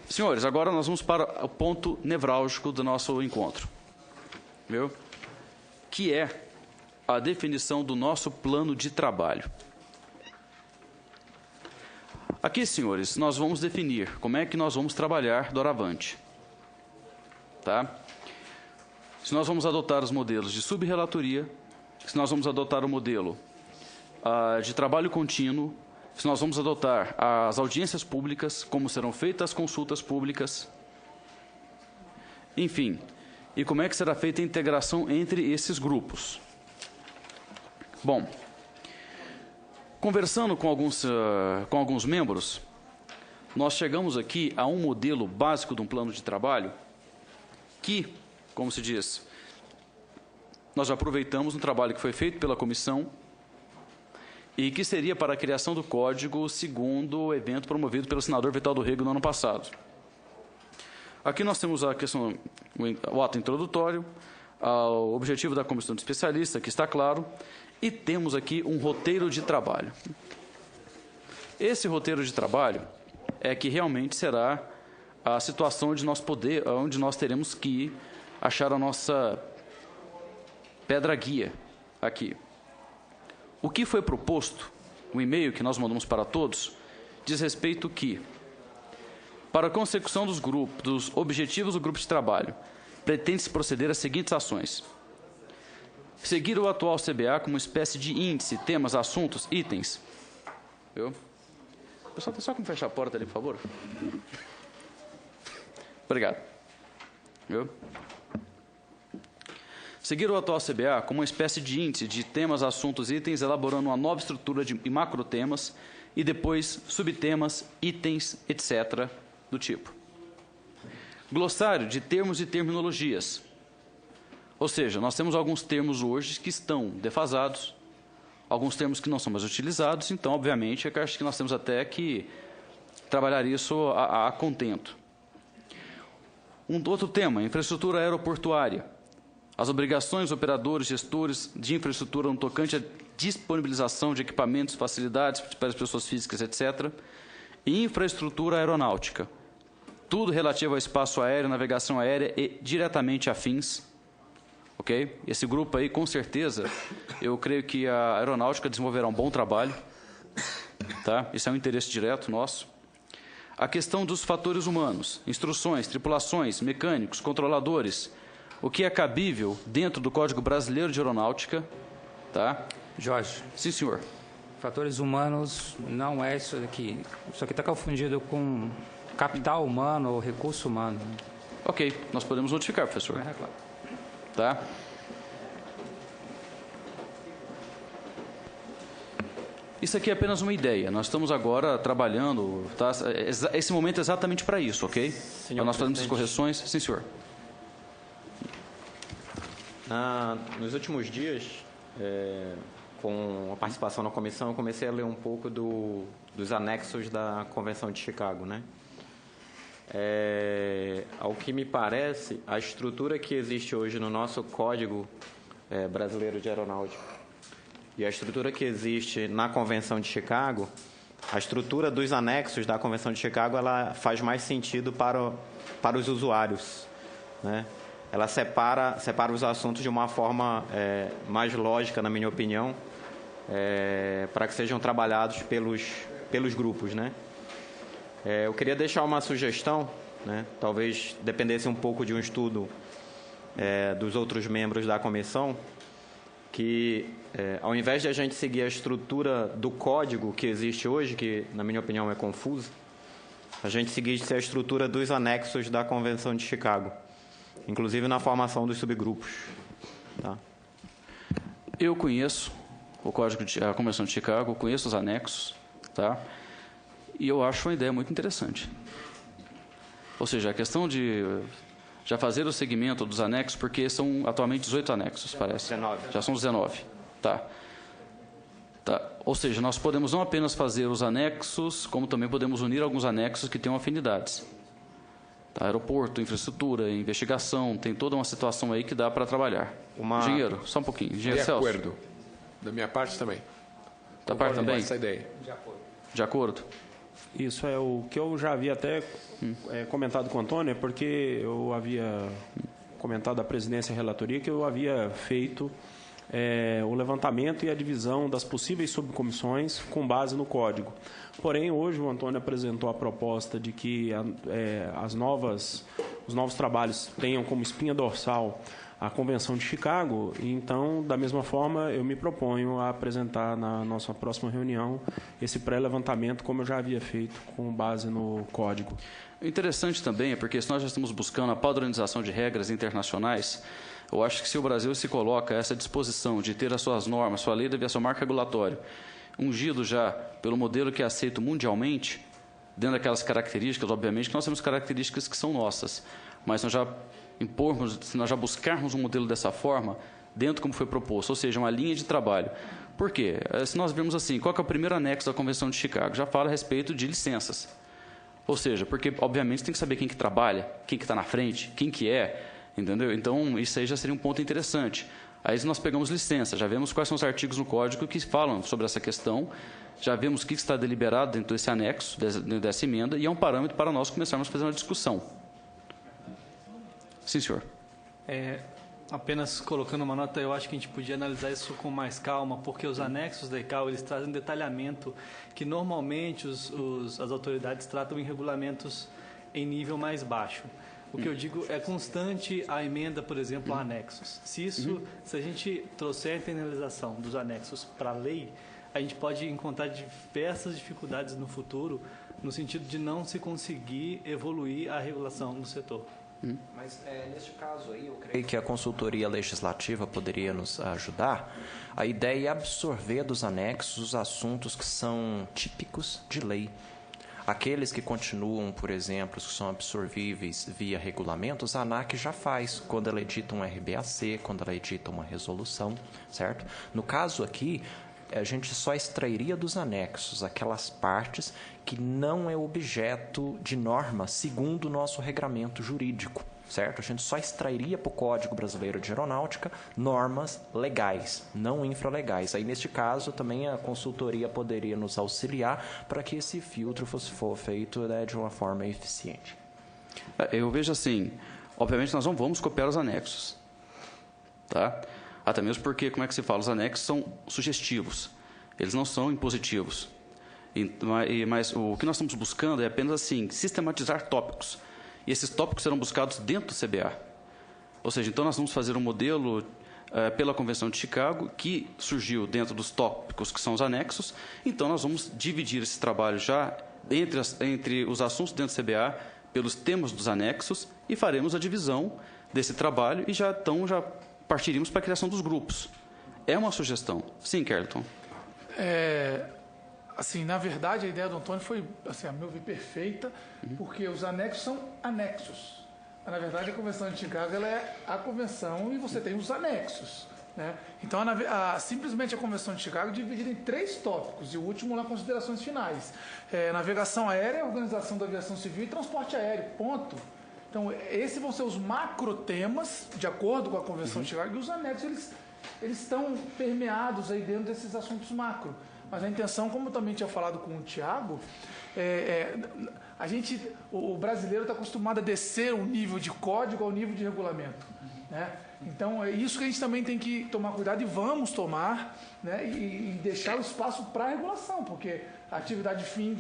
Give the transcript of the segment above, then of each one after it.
Senhores, agora nós vamos para o ponto nevrálgico do nosso encontro, viu? Que é a definição do nosso plano de trabalho. Aqui, senhores, nós vamos definir como é que nós vamos trabalhar doravante. Tá? Se nós vamos adotar os modelos de subrelatoria, se nós vamos adotar o modelo de trabalho contínuo, se nós vamos adotar as audiências públicas, como serão feitas as consultas públicas, enfim, e como é que será feita a integração entre esses grupos. Bom, conversando com alguns membros, nós chegamos aqui a um modelo básico de um plano de trabalho que, como se diz, nós já aproveitamos um trabalho que foi feito pela comissão e que seria para a criação do código segundo o evento promovido pelo senador Vital do Rego no ano passado. Aqui nós temos a questão, o ato introdutório, o objetivo da comissão de especialistas, que está claro, e temos aqui um roteiro de trabalho. Esse roteiro de trabalho é que realmente será a situação onde nós teremos que achar a nossa pedra guia aqui. O que foi proposto, o e-mail que nós mandamos para todos, diz respeito que, para a consecução dos objetivos do grupo de trabalho, pretende-se proceder às seguintes ações. Seguir o atual CBA como uma espécie de índice, temas, assuntos, itens. Viu? Pessoal, tem só como fechar a porta ali, por favor? Obrigado. Viu? Seguir o atual CBA como uma espécie de índice de temas, assuntos, itens, elaborando uma nova estrutura de macrotemas e depois subtemas, itens, etc., do tipo. Glossário de termos e terminologias. Ou seja, nós temos alguns termos hoje que estão defasados, alguns termos que não são mais utilizados, então, obviamente, acho que nós temos até que trabalhar isso a contento. Um outro tema, infraestrutura aeroportuária. As obrigações dos operadores, gestores de infraestrutura no tocante à disponibilização de equipamentos, facilidades para as pessoas físicas, etc. E infraestrutura aeronáutica. Tudo relativo ao espaço aéreo, navegação aérea e diretamente afins. Ok? Esse grupo aí, com certeza, eu creio que a aeronáutica desenvolverá um bom trabalho. Tá? Isso é um interesse direto nosso. A questão dos fatores humanos, instruções, tripulações, mecânicos, controladores, o que é cabível dentro do Código Brasileiro de Aeronáutica. Tá? Jorge. Sim, senhor. Fatores humanos não é isso aqui. Isso aqui está confundido com capital humano ou recurso humano. Ok, nós podemos notificar, professor. Não é claro. Tá? Isso aqui é apenas uma ideia. Nós estamos agora trabalhando, tá? Esse momento é exatamente para isso, ok? Para nós fazermos as correções. Sim, senhor. Nos últimos dias, com a participação na comissão, eu comecei a ler um pouco dos anexos da Convenção de Chicago, né? Ao que me parece, a estrutura que existe hoje no nosso Código Brasileiro de Aeronáutica e a estrutura que existe na Convenção de Chicago, a estrutura dos anexos da Convenção de Chicago, ela faz mais sentido para os usuários, né? Ela separa os assuntos de uma forma mais lógica, na minha opinião, para que sejam trabalhados pelos grupos, né? Eu queria deixar uma sugestão, né? Talvez dependesse um pouco de um estudo dos outros membros da comissão, que ao invés de a gente seguir a estrutura do código que existe hoje, que na minha opinião é confusa, a gente seguisse a estrutura dos anexos da Convenção de Chicago, inclusive na formação dos subgrupos. Tá? Eu conheço o Código a Convenção de Chicago, conheço os anexos, tá? E eu acho uma ideia muito interessante. Ou seja, a questão de já fazer o segmento dos anexos, porque são atualmente 18 anexos, parece. 19. Já são 19. Tá. Ou seja, nós podemos não apenas fazer os anexos, como também podemos unir alguns anexos que tenham afinidades. Tá? Aeroporto, infraestrutura, investigação, tem toda uma situação aí que dá para trabalhar. Engenheiro, só um pouquinho. Engenheiro De Celso. acordo. Da minha parte também. Da parte também? Essa ideia. De acordo? Isso é o que eu já havia até comentado com o Antônio, porque eu havia comentado à presidência e relatoria que eu havia feito o levantamento e a divisão das possíveis subcomissões com base no código. Porém, hoje o Antônio apresentou a proposta de que os novos trabalhos tenham como espinha dorsal a Convenção de Chicago, e então, da mesma forma, eu me proponho a apresentar na nossa próxima reunião esse pré-levantamento, como eu já havia feito, com base no código. O interessante também é porque se nós já estamos buscando a padronização de regras internacionais, eu acho que se o Brasil se coloca a essa disposição de ter as suas normas, sua lei de aviação marco regulatório, ungido já pelo modelo que é aceito mundialmente, dentro daquelas características, obviamente, que nós temos características que são nossas, mas se nós já buscarmos um modelo dessa forma, dentro como foi proposto, ou seja, uma linha de trabalho. Por quê? Se nós vemos assim, qual que é o primeiro anexo da Convenção de Chicago? Já fala a respeito de licenças. Ou seja, porque, obviamente, você tem que saber quem que trabalha, quem que está na frente, quem que é, entendeu? Então, isso aí já seria um ponto interessante. Aí nós pegamos licença, já vemos quais são os artigos no Código que falam sobre essa questão, já vemos o que está deliberado dentro desse anexo, dessa emenda, e é um parâmetro para nós começarmos a fazer uma discussão. Sim, senhor. Apenas colocando uma nota, eu acho que a gente podia analisar isso com mais calma, porque os anexos da ICAO, eles trazem um detalhamento que normalmente as autoridades tratam em regulamentos em nível mais baixo. O que eu digo é constante a emenda, por exemplo, a anexos. Se a gente trouxer a internalização dos anexos para a lei, a gente pode encontrar diversas dificuldades no futuro, no sentido de não se conseguir evoluir a regulação do setor. Mas, neste caso aí, eu creio que a consultoria legislativa poderia nos ajudar. A ideia é absorver dos anexos os assuntos que são típicos de lei. Aqueles que continuam, por exemplo, que são absorvíveis via regulamentos, a ANAC já faz, quando ela edita um RBAC, quando ela edita uma resolução, certo? No caso aqui, a gente só extrairia dos anexos aquelas partes que não é objeto de norma segundo o nosso regramento jurídico, certo? A gente só extrairia para o Código Brasileiro de Aeronáutica normas legais, não infralegais. Aí, neste caso, também a consultoria poderia nos auxiliar para que esse filtro fosse feito de uma forma eficiente. Eu vejo assim, obviamente nós não vamos copiar os anexos, tá? Até mesmo porque, como é que se fala, os anexos são sugestivos, eles não são impositivos. Mas o que nós estamos buscando é apenas assim, sistematizar tópicos. E esses tópicos serão buscados dentro do CBA. Ou seja, então nós vamos fazer um modelo pela Convenção de Chicago, que surgiu dentro dos tópicos que são os anexos. Então nós vamos dividir esse trabalho já entre os assuntos dentro do CBA, pelos temas dos anexos, e faremos a divisão desse trabalho e já partiríamos para a criação dos grupos. É uma sugestão. Sim, Carlton. Assim, na verdade, a ideia do Antônio foi, assim, a meu ver, perfeita, porque os anexos são anexos. Mas, na verdade, a Convenção de Chicago ela é a convenção e você tem os anexos, né? Então, simplesmente a Convenção de Chicago é dividida em 3 tópicos, e o último lá, considerações finais. Navegação aérea, organização da aviação civil e transporte aéreo, ponto. Então, esses vão ser os macrotemas, de acordo com a Convenção de Chicago, e os anexos, eles estão permeados aí dentro desses assuntos macro. Mas a intenção, como eu também tinha falado com o Tiago, o brasileiro está acostumado a descer o nível de código ao nível de regulamento, né? Então, é isso que a gente também tem que tomar cuidado, e vamos tomar, né? E deixar o espaço para a regulação, porque a atividade fim,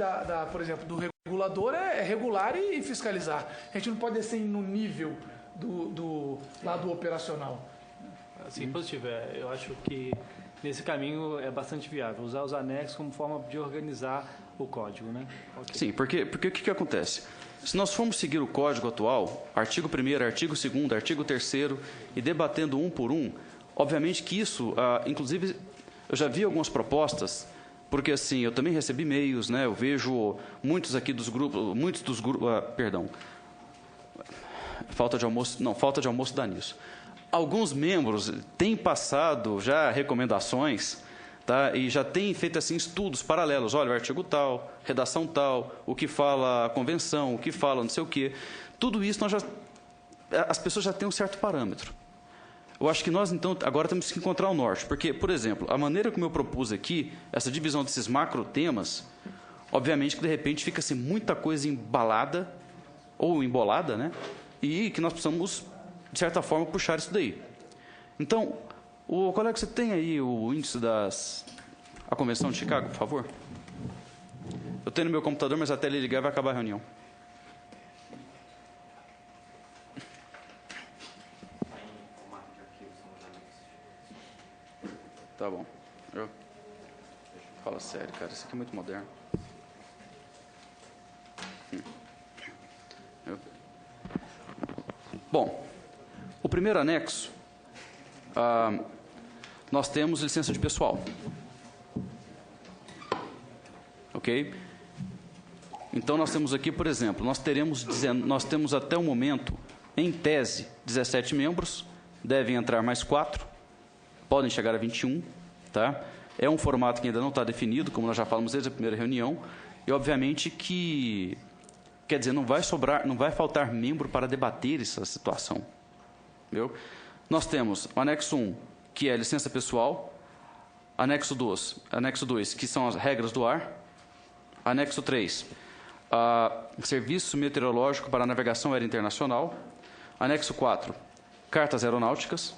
por exemplo, do regulador é regular e fiscalizar. A gente não pode descer no nível do lado operacional. Sim, positivo. Eu acho que nesse caminho é bastante viável, usar os anexos como forma de organizar o código, né? Okay. Sim, porque o que acontece? Se nós formos seguir o código atual, artigo 1º, artigo 2º, artigo 3º, e debatendo um por um, obviamente que isso, inclusive, eu já vi algumas propostas, porque assim, eu também recebi e-mails, né? Eu vejo muitos aqui dos grupos, falta de almoço dá nisso. Alguns membros têm passado já recomendações, tá? E já têm feito assim estudos paralelos. Olha, o artigo tal, redação tal, o que fala a convenção, o que fala não sei o quê. Tudo isso as pessoas já têm um certo parâmetro. Eu acho que nós, então, agora temos que encontrar o norte. Porque, por exemplo, a maneira como eu propus aqui, essa divisão desses macro temas, Obviamente que, de repente, fica-se muita coisa embalada ou embolada, né? E que nós precisamos, de certa forma, puxar isso daí. Então, o colega, você tem aí o índice a Convenção de Chicago, por favor? Eu tenho no meu computador, mas até ele ligar vai acabar a reunião. Tá bom. Fala sério, cara. Isso aqui é muito moderno. Bom, o primeiro anexo, nós temos licença de pessoal. Ok? Então, nós temos aqui, por exemplo, nós temos até o momento, em tese, 17 membros, devem entrar mais 4, podem chegar a 21, tá? É um formato que ainda não está definido, como nós já falamos desde a primeira reunião, e obviamente que, quer dizer, não vai faltar membro para debater essa situação. Entendeu? Nós temos o anexo 1, que é licença pessoal, anexo 2, que são as regras do ar, anexo 3, serviço meteorológico para navegação aérea internacional, anexo 4, cartas aeronáuticas,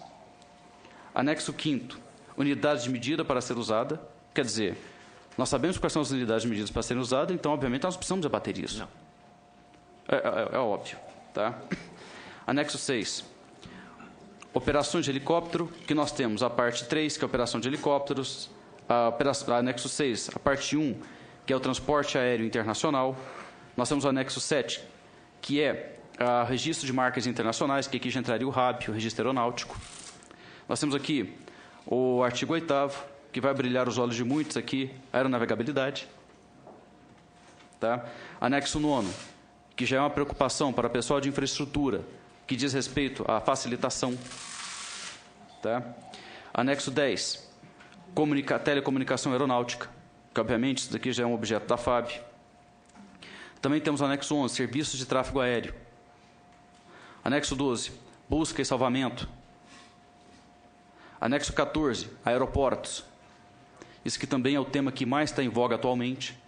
anexo 5º, unidades de medida para ser usada, quer dizer, nós sabemos quais são as unidades de medidas para serem usadas, então, obviamente, nós precisamos debater isso. Não. É óbvio. Tá? Anexo 6. Operações de helicóptero, que nós temos a parte 3, que é a operação de helicópteros, anexo 6, a parte 1, que é o transporte aéreo internacional. Nós temos o anexo 7, que é o registro de marcas internacionais, que aqui já entraria o RAB, o registro aeronáutico. Nós temos aqui o artigo 8º, que vai brilhar os olhos de muitos aqui, aeronavegabilidade. Tá? Anexo 9, que já é uma preocupação para o pessoal de infraestrutura, que diz respeito à facilitação. Tá? Anexo 10, telecomunicação aeronáutica, que obviamente isso daqui já é um objeto da FAB. Também temos o anexo 11, serviços de tráfego aéreo. Anexo 12, busca e salvamento. Anexo 14, aeroportos. Isso que também é o tema que mais está em voga atualmente.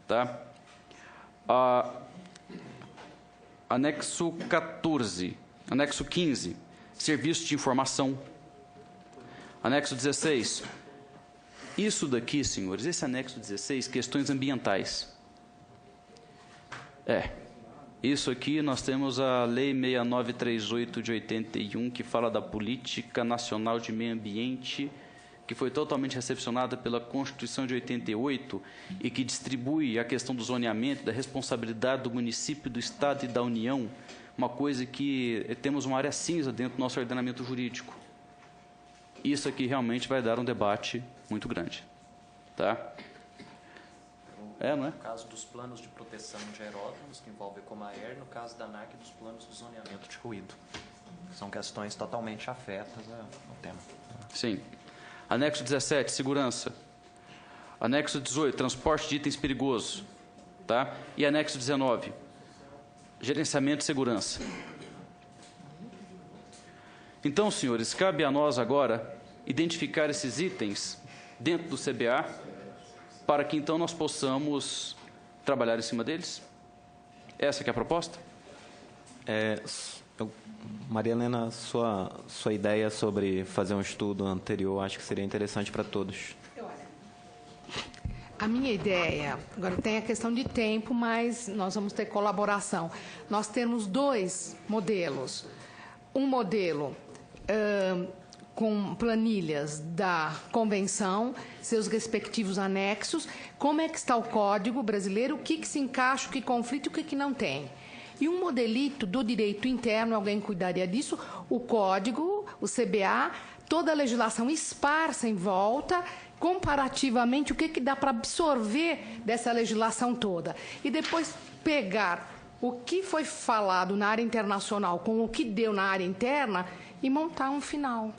Tá? Anexo 14, anexo 15, serviço de informação. Anexo 16, isso daqui, senhores, esse anexo 16, questões ambientais. Isso aqui nós temos a Lei 6938 de 81, que fala da Política Nacional de Meio Ambiente, que foi totalmente recepcionada pela Constituição de 88 e que distribui a questão do zoneamento, da responsabilidade do município, do Estado e da União, uma coisa que temos uma área cinza dentro do nosso ordenamento jurídico. Isso aqui realmente vai dar um debate muito grande. Tá? Não é? No caso dos planos de proteção de aeródromos, que envolve Comaer, no caso da ANAC, dos planos de zoneamento de ruído. São questões totalmente afetas ao tema. Sim. Anexo 17, segurança. Anexo 18, transporte de itens perigosos. Tá? E anexo 19, gerenciamento de segurança. Então, senhores, cabe a nós agora identificar esses itens dentro do CBA para que então nós possamos trabalhar em cima deles. Essa que é a proposta? Maria Helena, sua ideia sobre fazer um estudo anterior, acho que seria interessante para todos. A minha ideia, agora tem a questão de tempo, mas nós vamos ter colaboração. Nós temos 2 modelos. Um modelo com planilhas da convenção, seus respectivos anexos, como é que está o Código brasileiro, o que se encaixa, o que conflita e o que não tem. E um modelito do direito interno, alguém cuidaria disso, o Código, o CBA, toda a legislação esparsa em volta, comparativamente, o que dá para absorver dessa legislação toda. E depois pegar o que foi falado na área internacional com o que deu na área interna e montar um final.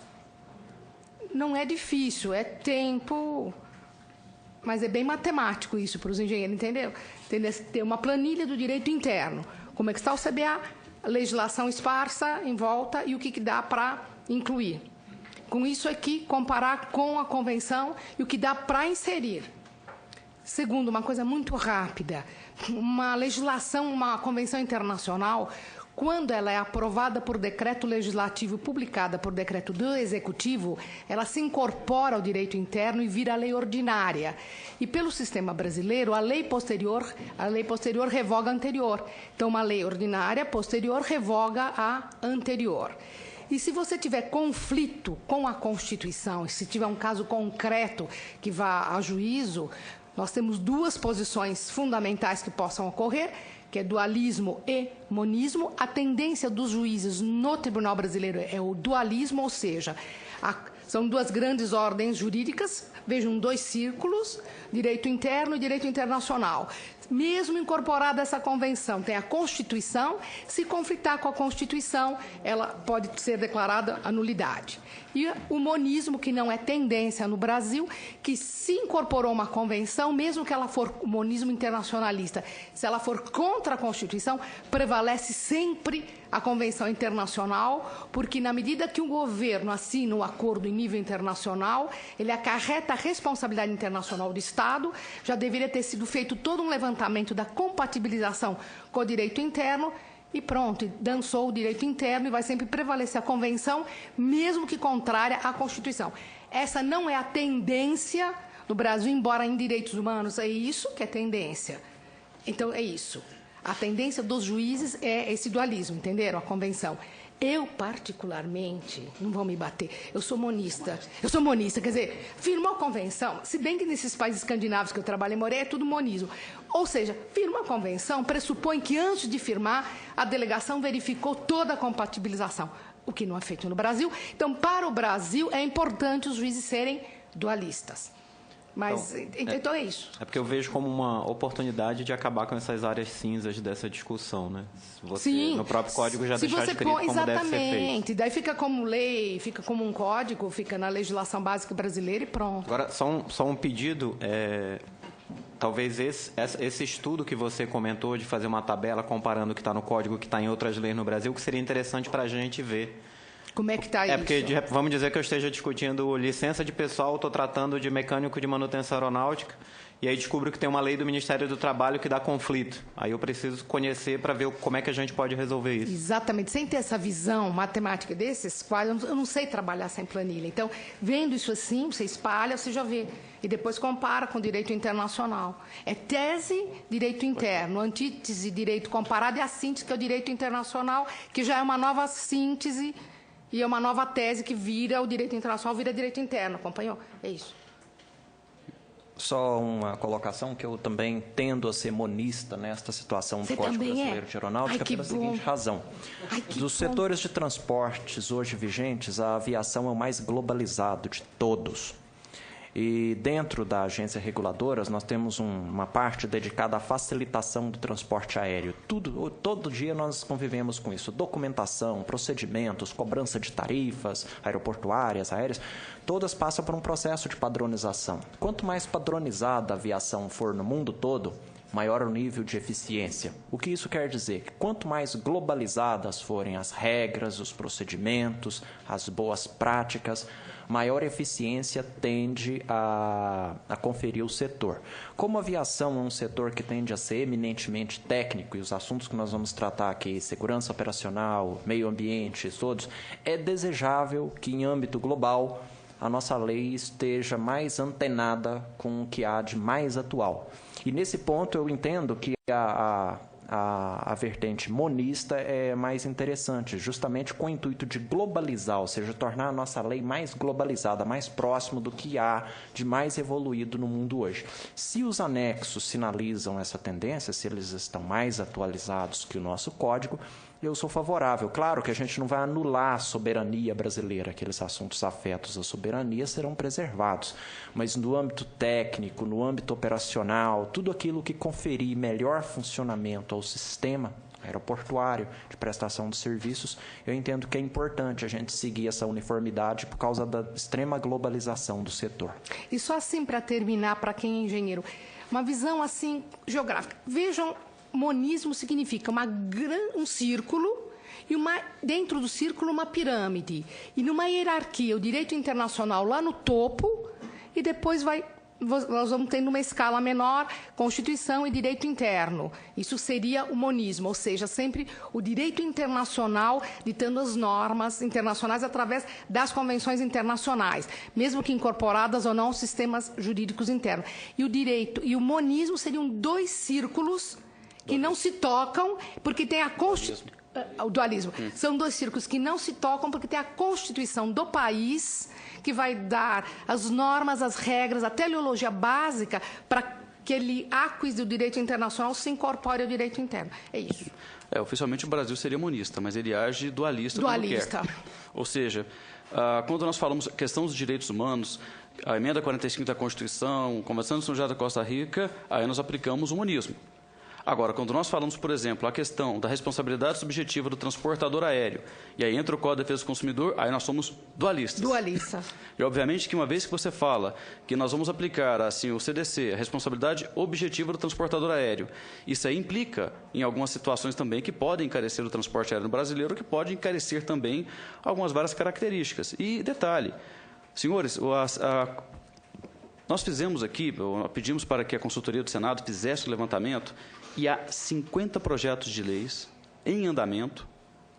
Não é difícil, é tempo, mas é bem matemático isso para os engenheiros, entendeu? Ter uma planilha do direito interno. Como é que está o CBA, a legislação esparsa em volta e o que dá para incluir. Com isso aqui, comparar com a convenção e o que dá para inserir. Segundo, uma coisa muito rápida, uma legislação, uma convenção internacional, quando ela é aprovada por decreto legislativo e publicada por decreto do Executivo, ela se incorpora ao direito interno e vira lei ordinária. E pelo sistema brasileiro, a lei posterior revoga a anterior. Então, uma lei ordinária posterior revoga a anterior. E se você tiver conflito com a Constituição, e se tiver um caso concreto que vá a juízo, nós temos duas posições fundamentais que possam ocorrer, que é dualismo e monismo. A tendência dos juízes no Tribunal Brasileiro é o dualismo, ou seja, são duas grandes ordens jurídicas, vejam, 2 círculos, direito interno e direito internacional. Mesmo incorporada essa convenção, tem a Constituição, se conflitar com a Constituição, ela pode ser declarada a nulidade. E o monismo, que não é tendência no Brasil, que se incorporou uma convenção, mesmo que ela for o monismo internacionalista, se ela for contra a Constituição, prevalece sempre a Convenção Internacional, porque na medida que o governo assina o acordo em nível internacional, ele acarreta a responsabilidade internacional do Estado, já deveria ter sido feito todo um levantamento da compatibilização com o direito interno, e pronto, dançou o direito interno e vai sempre prevalecer a Convenção, mesmo que contrária à Constituição. Essa não é a tendência no Brasil, embora em direitos humanos é isso que é tendência. Então, é isso. A tendência dos juízes é esse dualismo, entenderam? A Convenção. Eu, particularmente, não vão me bater, eu sou monista, quer dizer, firmou a convenção, se bem que nesses países escandinavos que eu trabalhei e morei, é tudo monismo. Ou seja, firmou a convenção, pressupõe que antes de firmar, a delegação verificou toda a compatibilização, o que não é feito no Brasil. Então, para o Brasil, é importante os juízes serem dualistas. Mas, então é isso. É porque eu vejo como uma oportunidade de acabar com essas áreas cinzas dessa discussão, né? Você, sim, no próprio código já deixar escrito como deve ser feito. Exatamente. Daí fica como lei, fica como um código, fica na legislação básica brasileira e pronto. Agora, só um pedido, talvez esse estudo que você comentou de fazer uma tabela comparando o que está no código e o que está em outras leis no Brasil, que seria interessante para a gente ver. Como é que está isso? Porque, vamos dizer que eu esteja discutindo licença de pessoal, estou tratando de mecânico de manutenção aeronáutica, e aí descubro que tem uma lei do Ministério do Trabalho que dá conflito. Aí eu preciso conhecer para ver como é que a gente pode resolver isso. Exatamente. Sem ter essa visão matemática desses quadros, eu não sei trabalhar sem planilha. Então, vendo isso assim, você espalha, você já vê. E depois compara com o direito internacional. É tese, direito interno, antítese, direito comparado, e a síntese, que é o direito internacional, que já é uma nova síntese. E é uma nova tese que vira o direito internacional, vira direito interno, acompanhou? É isso. Só uma colocação, que eu também tendo a ser monista nesta situação do Código Brasileiro de Aeronáutica pela seguinte razão. Dos setores de transportes hoje vigentes, a aviação é o mais globalizado de todos. E dentro da agência reguladora, nós temos uma parte dedicada à facilitação do transporte aéreo. Todo dia nós convivemos com isso. Documentação, procedimentos, cobrança de tarifas aeroportuárias, aéreas, todas passam por um processo de padronização. Quanto mais padronizada a aviação for no mundo todo, maior o nível de eficiência. O que isso quer dizer? Que quanto mais globalizadas forem as regras, os procedimentos, as boas práticas, maior eficiência tende a conferir o setor. Como a aviação é um setor que tende a ser eminentemente técnico, e os assuntos que nós vamos tratar aqui, segurança operacional, meio ambiente, todos, é desejável que em âmbito global a nossa lei esteja mais antenada com o que há de mais atual. E nesse ponto eu entendo que a vertente monista é mais interessante, justamente com o intuito de globalizar, ou seja, tornar a nossa lei mais globalizada, mais próximo do que há de mais evoluído no mundo hoje. Se os anexos sinalizam essa tendência, se eles estão mais atualizados que o nosso código, eu sou favorável. Claro que a gente não vai anular a soberania brasileira, aqueles assuntos afetos à soberania serão preservados, mas no âmbito técnico, no âmbito operacional, tudo aquilo que conferir melhor funcionamento ao sistema aeroportuário de prestação de serviços, eu entendo que é importante a gente seguir essa uniformidade por causa da extrema globalização do setor. E só assim, para terminar, para quem é engenheiro, uma visão assim geográfica. Vejam, monismo significa um círculo e dentro do círculo uma pirâmide. E numa hierarquia, o direito internacional lá no topo, e depois vai nós vamos ter numa escala menor Constituição e direito interno. Isso seria o monismo, ou seja, sempre o direito internacional ditando as normas internacionais através das convenções internacionais, mesmo que incorporadas ou não aos sistemas jurídicos internos. E o direito e o monismo seriam dois círculos que não se tocam, porque tem a Constituição. O dualismo. São dois círculos que não se tocam, porque tem a Constituição do país, que vai dar as normas, as regras, a teleologia básica para que ele, acquis do direito internacional, se incorpore ao direito interno. É isso. Oficialmente o Brasil seria monista, mas ele age dualista. Dualista. Como quer. Ou seja, quando nós falamos questão dos direitos humanos, a emenda 45 da Constituição, Convenção de São José da Costa Rica, aí nós aplicamos o monismo. Agora, quando nós falamos, por exemplo, a questão da responsabilidade subjetiva do transportador aéreo, e aí entra o Código de Defesa do Consumidor, aí nós somos dualistas. Dualista. E, obviamente, que uma vez que você fala que nós vamos aplicar, assim, o CDC, a responsabilidade objetiva do transportador aéreo, isso aí implica, em algumas situações também, que podem encarecer o transporte aéreo brasileiro, que pode encarecer também algumas várias características. E, detalhe, senhores, nós fizemos aqui, pedimos para que a consultoria do Senado fizesse o levantamento, e há 50 projetos de leis em andamento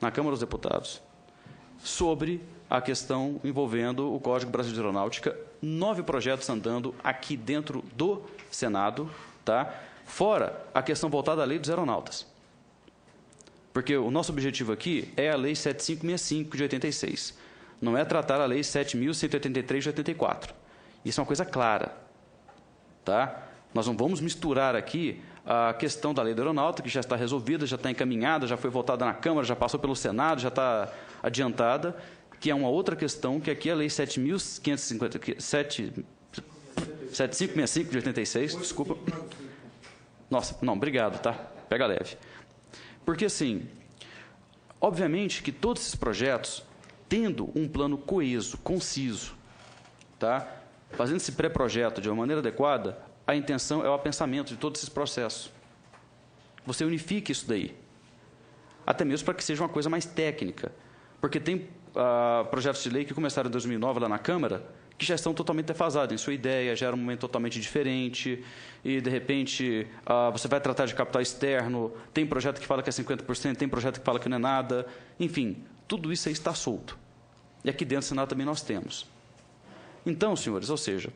na Câmara dos Deputados sobre a questão envolvendo o Código Brasileiro de Aeronáutica, 9 projetos andando aqui dentro do Senado, tá? Fora a questão voltada à lei dos aeronautas. Porque o nosso objetivo aqui é a Lei 7565 de 86, não é tratar a Lei 7.183 de 84. Isso é uma coisa clara, tá? Nós não vamos misturar aqui a questão da lei da aeronáutica, que já está resolvida, já está encaminhada, já foi votada na Câmara, já passou pelo Senado, já está adiantada, que é uma outra questão, que aqui é a Lei 7565 de 86, desculpa. Nossa, não, obrigado, tá? Pega leve. Porque, assim, obviamente que todos esses projetos, tendo um plano coeso, conciso, tá? Fazendo esse pré-projeto de uma maneira adequada, a intenção é o apensamento de todos esses processos. Você unifique isso daí. Até mesmo para que seja uma coisa mais técnica. Porque tem projetos de lei que começaram em 2009 lá na Câmara, que já estão totalmente defasados em sua ideia, já era um momento totalmente diferente, e, de repente, você vai tratar de capital externo, tem projeto que fala que é 50%, tem projeto que fala que não é nada. Enfim, tudo isso aí está solto. E aqui dentro do Senado também nós temos. Então, senhores, ou seja,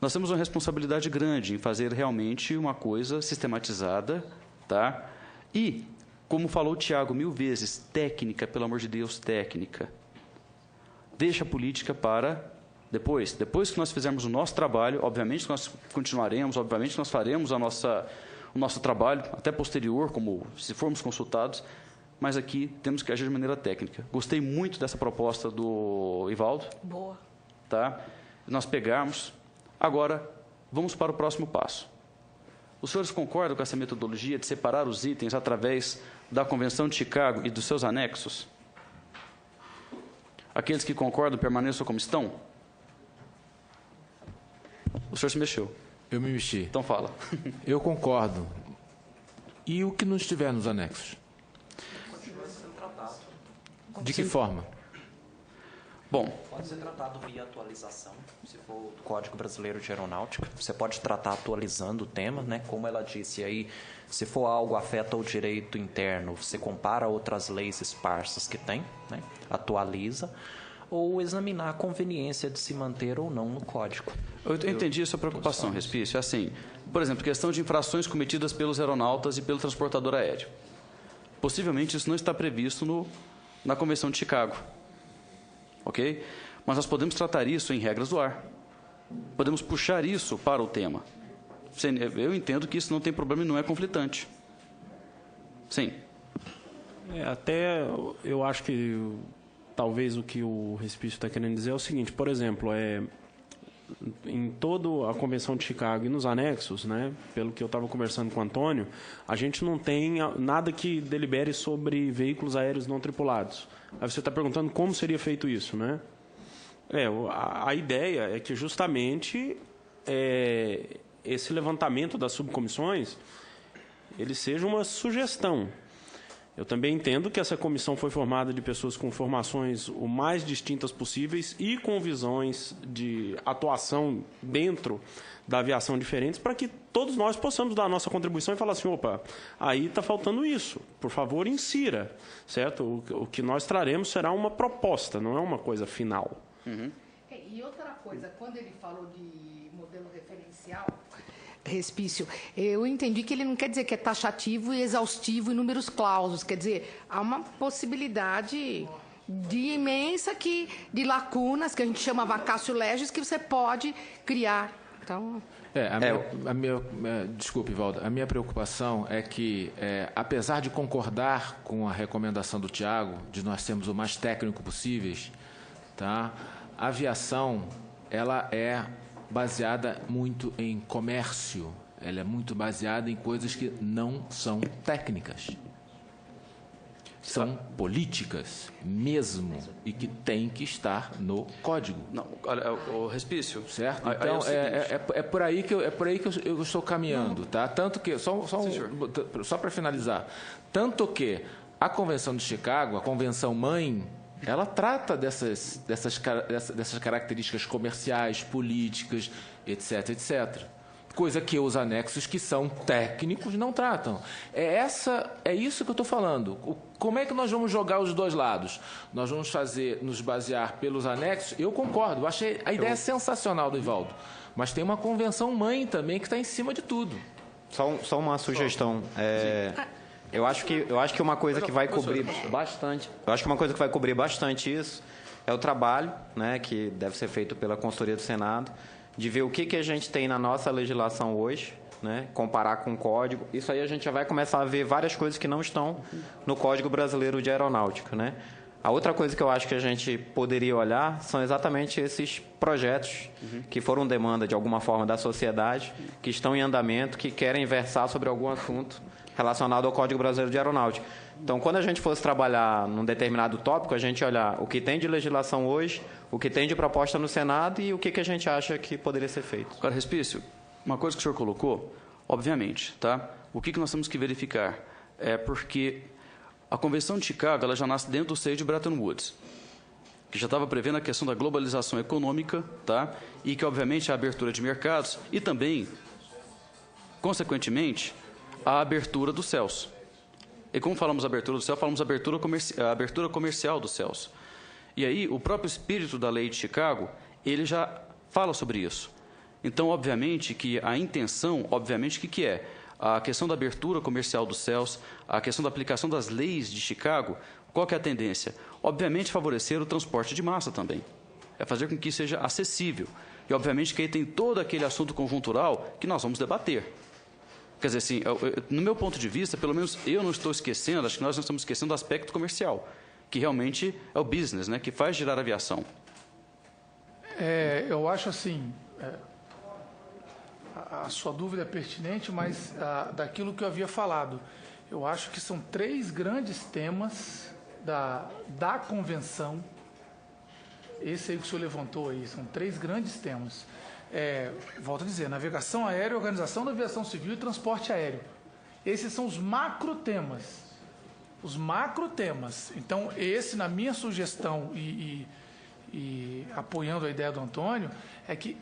nós temos uma responsabilidade grande em fazer realmente uma coisa sistematizada, tá? E, como falou o Tiago 1000 vezes, técnica, pelo amor de Deus, técnica. Deixa a política para depois. Depois que nós fizermos o nosso trabalho, obviamente que nós continuaremos, obviamente que nós faremos o nosso trabalho, até posterior, como se formos consultados, mas aqui temos que agir de maneira técnica. Gostei muito dessa proposta do Ivaldo. Boa. Tá? Nós pegarmos. Agora, vamos para o próximo passo. Os senhores concordam com essa metodologia de separar os itens através da Convenção de Chicago e dos seus anexos? Aqueles que concordam permaneçam como estão? O senhor se mexeu. Eu me mexi. Então fala. Eu concordo. E o que não estiver nos anexos? Continua sendo tratado. De que forma? Bom, pode ser tratado via atualização, se for o Código Brasileiro de Aeronáutica. Você pode tratar atualizando o tema, né? Como ela disse aí, se for algo afeta o direito interno, você compara outras leis esparsas que tem, né? Atualiza, ou examinar a conveniência de se manter ou não no Código. Eu entendi a sua preocupação, Respício. É assim, por exemplo, questão de infrações cometidas pelos aeronautas e pelo transportador aéreo. Possivelmente isso não está previsto na Convenção de Chicago. Ok? Mas nós podemos tratar isso em regras do ar. Podemos puxar isso para o tema. Eu entendo que isso não tem problema e não é conflitante. Sim. Até eu acho que talvez o que o Respício está querendo dizer é o seguinte, por exemplo, em toda a Convenção de Chicago e nos anexos, né, pelo que eu estava conversando com o Antônio, a gente não tem nada que delibere sobre veículos aéreos não tripulados. Aí você está perguntando como seria feito isso, né? A ideia é que justamente esse levantamento das subcomissões ele seja uma sugestão. Eu também entendo que essa comissão foi formada de pessoas com formações o mais distintas possíveis e com visões de atuação dentro da aviação diferentes, para que todos nós possamos dar a nossa contribuição e falar assim, opa, aí está faltando isso, por favor, insira, certo? O que nós traremos será uma proposta, não é uma coisa final. E outra coisa, quando ele falou de modelo referencial, Respício, eu entendi que ele não quer dizer que é taxativo e exaustivo em números clausos, quer dizer, há uma possibilidade de imensa de lacunas, que a gente chama vacatio legis, que você pode criar. Então... Desculpe, Valdo, a minha preocupação é que, apesar de concordar com a recomendação do Tiago, de nós sermos o mais técnico possíveis, tá? A aviação, ela é baseada muito em comércio, ela é muito baseada em coisas que não são técnicas. São políticas mesmo e que tem que estar no código. Não, olha, o Respício. Certo? Então, é por aí que eu estou caminhando, tá? Tanto que, só para finalizar, tanto que a Convenção de Chicago, a Convenção Mãe, ela trata dessas características comerciais, políticas, etc., etc. Coisa que os anexos que são técnicos não tratam. É isso que eu estou falando. Como é que nós vamos jogar os dois lados? Nós vamos nos basear pelos anexos? Eu concordo, eu achei a ideia sensacional do Ivaldo. Mas tem uma convenção mãe também que está em cima de tudo. Só uma sugestão. Eu acho que uma coisa que vai cobrir bastante. Eu acho que uma coisa que vai cobrir bastante isso é o trabalho, né, que deve ser feito pela consultoria do Senado, de ver o que a gente tem na nossa legislação hoje, né, comparar com o código. Isso aí a gente já vai começar a ver várias coisas que não estão no Código Brasileiro de Aeronáutica, né? A outra coisa que eu acho que a gente poderia olhar são exatamente esses projetos que foram demanda de alguma forma da sociedade, que estão em andamento, que querem versar sobre algum assunto relacionado ao Código Brasileiro de Aeronáutica. Então, quando a gente fosse trabalhar num determinado tópico, a gente olhar o que tem de legislação hoje, o que tem de proposta no Senado e o que a gente acha que poderia ser feito. Agora, Respício, uma coisa que o senhor colocou, obviamente, tá? O que nós temos que verificar é porque a Convenção de Chicago ela já nasce dentro do seio de Bretton Woods, que já estava prevendo a questão da globalização econômica, tá? E que, obviamente, a abertura de mercados e também, consequentemente, a abertura dos céus. E como falamos abertura do céu, falamos abertura comercial dos céus. E aí, o próprio espírito da lei de Chicago, ele já fala sobre isso. Então, obviamente, que a intenção, obviamente, que é? A questão da abertura comercial dos céus, a questão da aplicação das leis de Chicago, qual que é a tendência? Obviamente, favorecer o transporte de massa também. É fazer com que seja acessível. E, obviamente, que aí tem todo aquele assunto conjuntural que nós vamos debater. Quer dizer, assim, no meu ponto de vista, pelo menos eu não estou esquecendo, acho que nós não estamos esquecendo do aspecto comercial, que realmente é o business, né, que faz girar a aviação. Eu acho assim, a sua dúvida é pertinente, mas daquilo que eu havia falado, eu acho que são 3 grandes temas da convenção, esse aí que o senhor levantou aí, são 3 grandes temas. Volto a dizer, navegação aérea, organização da aviação civil e transporte aéreo. Esses são os macro temas. Os macro temas. Então, esse, na minha sugestão e apoiando a ideia do Antônio, é que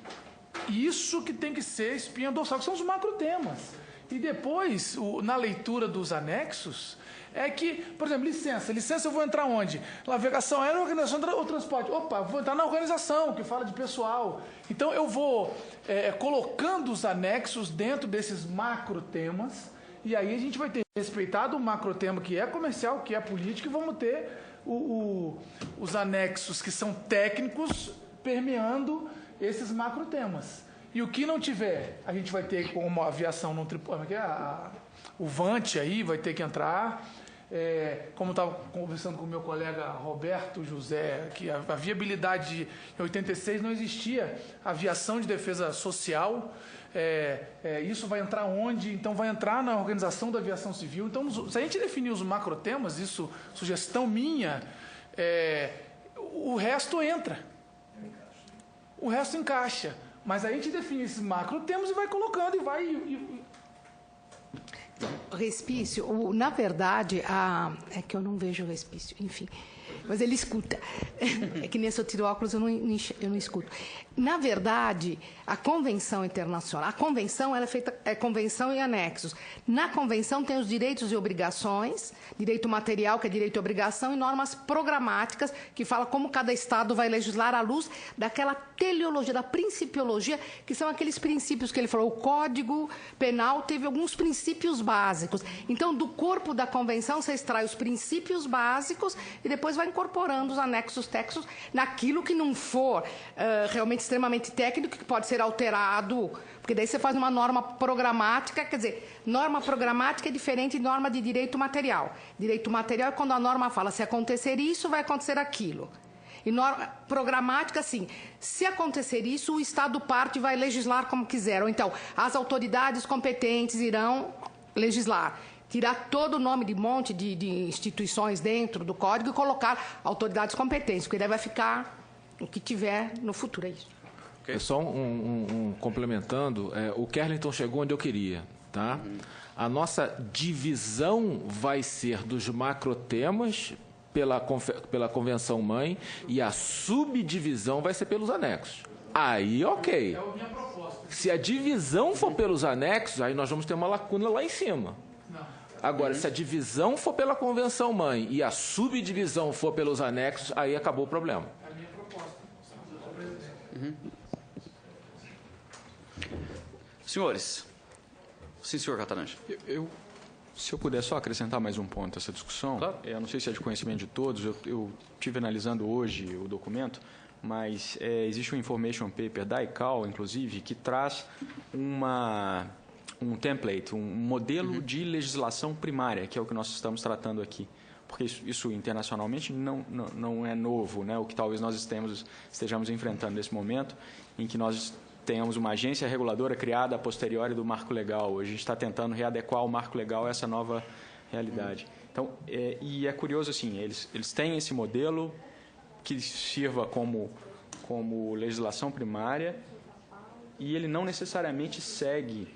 isso que tem que ser espinha dorsal, que são os macro temas. E depois, na leitura dos anexos, é que, por exemplo, licença eu vou entrar onde? Navegação aérea, organização ou transporte. Opa, vou entrar na organização, que fala de pessoal. Então, eu vou colocando os anexos dentro desses macro temas, e aí a gente vai ter respeitado o macro tema que é comercial, que é político, e vamos ter os anexos que são técnicos permeando esses macro temas. E o que não tiver, a gente vai ter como a aviação não tripulada, o VANT aí vai ter que entrar. Como eu estava conversando com o meu colega Roberto José, que a viabilidade em 86 não existia aviação de defesa social. Isso vai entrar onde? Então vai entrar na organização da aviação civil. Então, se a gente definir os macrotemas, isso, sugestão minha, o resto entra. O resto encaixa. Mas a gente define esses macrotemas e vai colocando e vai... Respício, na verdade, é que eu não vejo o respício, enfim. Mas ele escuta. É que nesse eu tiro óculos, eu não escuto. Na verdade, a convenção internacional, a convenção ela é feita, é convenção e anexos. Na convenção tem os direitos e obrigações, direito material, que é direito e obrigação, e normas programáticas, que fala como cada Estado vai legislar à luz daquela teleologia, da principiologia, que são aqueles princípios que ele falou. O Código Penal teve alguns princípios básicos. Então, do corpo da convenção, você extrai os princípios básicos e depois vai incorporando os anexos textos naquilo que não for realmente extremamente técnico, que pode ser alterado, porque daí você faz uma norma programática, quer dizer, norma programática é diferente de norma de direito material. Direito material é quando a norma fala, se acontecer isso, vai acontecer aquilo. E norma programática, assim, se acontecer isso, o Estado parte vai legislar como quiser. Ou então, as autoridades competentes irão legislar. Tirar todo o nome de monte de instituições dentro do Código e colocar autoridades competentes, porque daí vai ficar o que tiver no futuro, é isso. Okay. Só complementando, o Kerlington chegou onde eu queria, tá? A nossa divisão vai ser dos macrotemas pela Convenção Mãe e a subdivisão vai ser pelos anexos. Aí, ok. Se a divisão for pelos anexos, aí nós vamos ter uma lacuna lá em cima. Agora, se a divisão for pela Convenção Mãe e a subdivisão for pelos anexos, aí acabou o problema. É a minha proposta. Senhores, sim, senhor Cataranja. Se eu puder só acrescentar mais um ponto a essa discussão, claro. Eu não sei se é de conhecimento de todos, eu estive analisando hoje o documento, mas existe um information paper da ICAO, inclusive, que traz um template, um modelo de legislação primária, que é o que nós estamos tratando aqui. Porque isso internacionalmente não é novo, né? O que talvez nós estejamos enfrentando nesse momento, em que nós tenhamos uma agência reguladora criada a posteriori do marco legal. Hoje a gente está tentando readequar o marco legal a essa nova realidade. Então, e é curioso assim, eles têm esse modelo que sirva como legislação primária e ele não necessariamente segue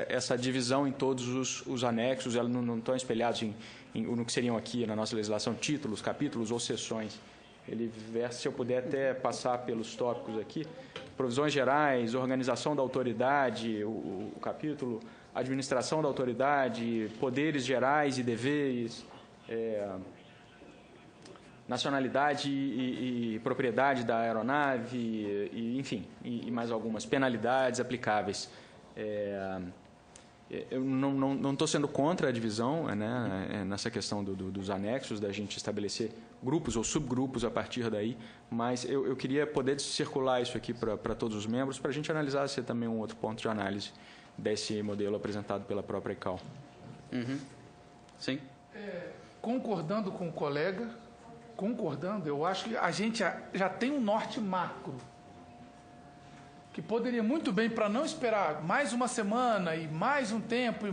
essa divisão em todos os anexos, elas não estão espelhados no que seriam aqui na nossa legislação títulos, capítulos ou seções. Ele versa, se eu puder até passar pelos tópicos aqui, provisões gerais, organização da autoridade, o capítulo, administração da autoridade, poderes gerais e deveres, nacionalidade e propriedade da aeronave, enfim, e mais algumas penalidades aplicáveis. Eu não estou sendo contra a divisão, né, nessa questão dos anexos, da gente estabelecer grupos ou subgrupos a partir daí, mas eu queria poder circular isso aqui para todos os membros, para a gente analisar se é também um outro ponto de análise desse modelo apresentado pela própria ICAO. Sim. Concordando com o colega, eu acho que a gente já tem um norte macro, que poderia muito bem, para não esperar mais uma semana e mais um tempo,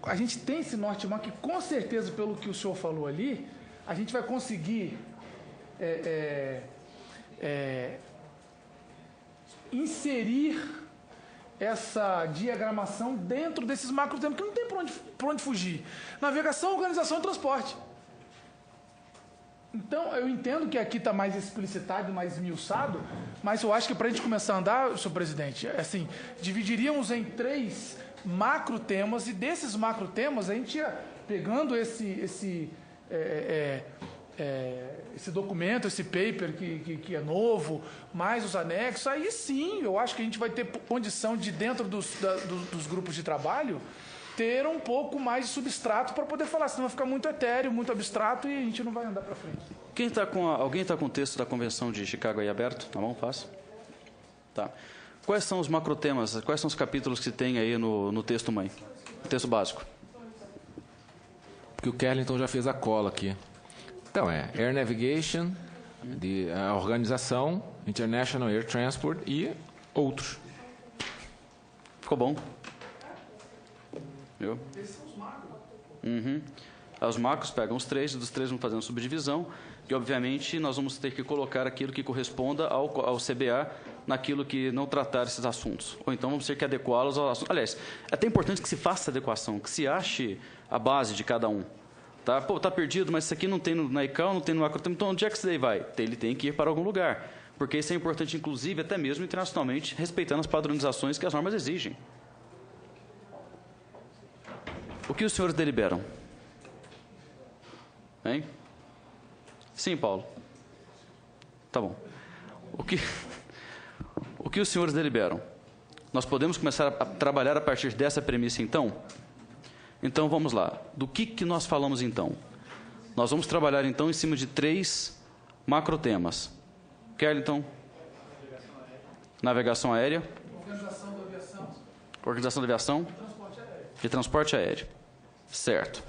a gente tem esse norte macro que, com certeza, pelo que o senhor falou ali, a gente vai conseguir inserir essa diagramação dentro desses macro temas, que não tem por onde fugir. Navegação, organização e transporte. Então, eu entendo que aqui está mais explicitado, mais esmiuçado, mas eu acho que para a gente começar a andar, senhor presidente, assim, dividiríamos em 3 macro temas, e desses macro temas a gente ia pegando esse documento, esse paper que é novo, mais os anexos, aí sim, eu acho que a gente vai ter condição de, dentro dos grupos de trabalho, ter um pouco mais de substrato para poder falar, senão vai ficar muito etéreo, muito abstrato e a gente não vai andar para frente. Alguém está com o texto da Convenção de Chicago aí aberto? Na mão, fácil? Tá. Quais são os macrotemas, quais são os capítulos que tem aí no texto mãe? No texto básico? Porque o Kerlington já fez a cola aqui. Então, Air Navigation, a organização, International Air Transport e outros. Ficou bom? Viu? Esses são os macros. Os macros pegam os 3, dos 3 vamos fazer uma subdivisão, e obviamente nós vamos ter que colocar aquilo que corresponda ao CBA naquilo que não tratar esses assuntos. Ou então vamos ter que adequá-los aos assuntos. Aliás, é até importante que se faça essa adequação, que se ache a base de cada um. Tá? Pô, tá perdido, mas isso aqui não tem na ICAO, não tem no Macrotema, então onde é que isso daí vai? Ele tem que ir para algum lugar. Porque isso é importante, inclusive, até mesmo internacionalmente, respeitando as padronizações que as normas exigem. O que os senhores deliberam? Hein? Sim, Paulo. Tá bom. O que os senhores deliberam? Nós podemos começar a trabalhar a partir dessa premissa, então? Então, vamos lá. Do que nós falamos, então? Nós vamos trabalhar, então, em cima de 3 macrotemas. Kerlington? Navegação aérea. Organização da aviação. Organização da aviação. De transporte aéreo. Certo.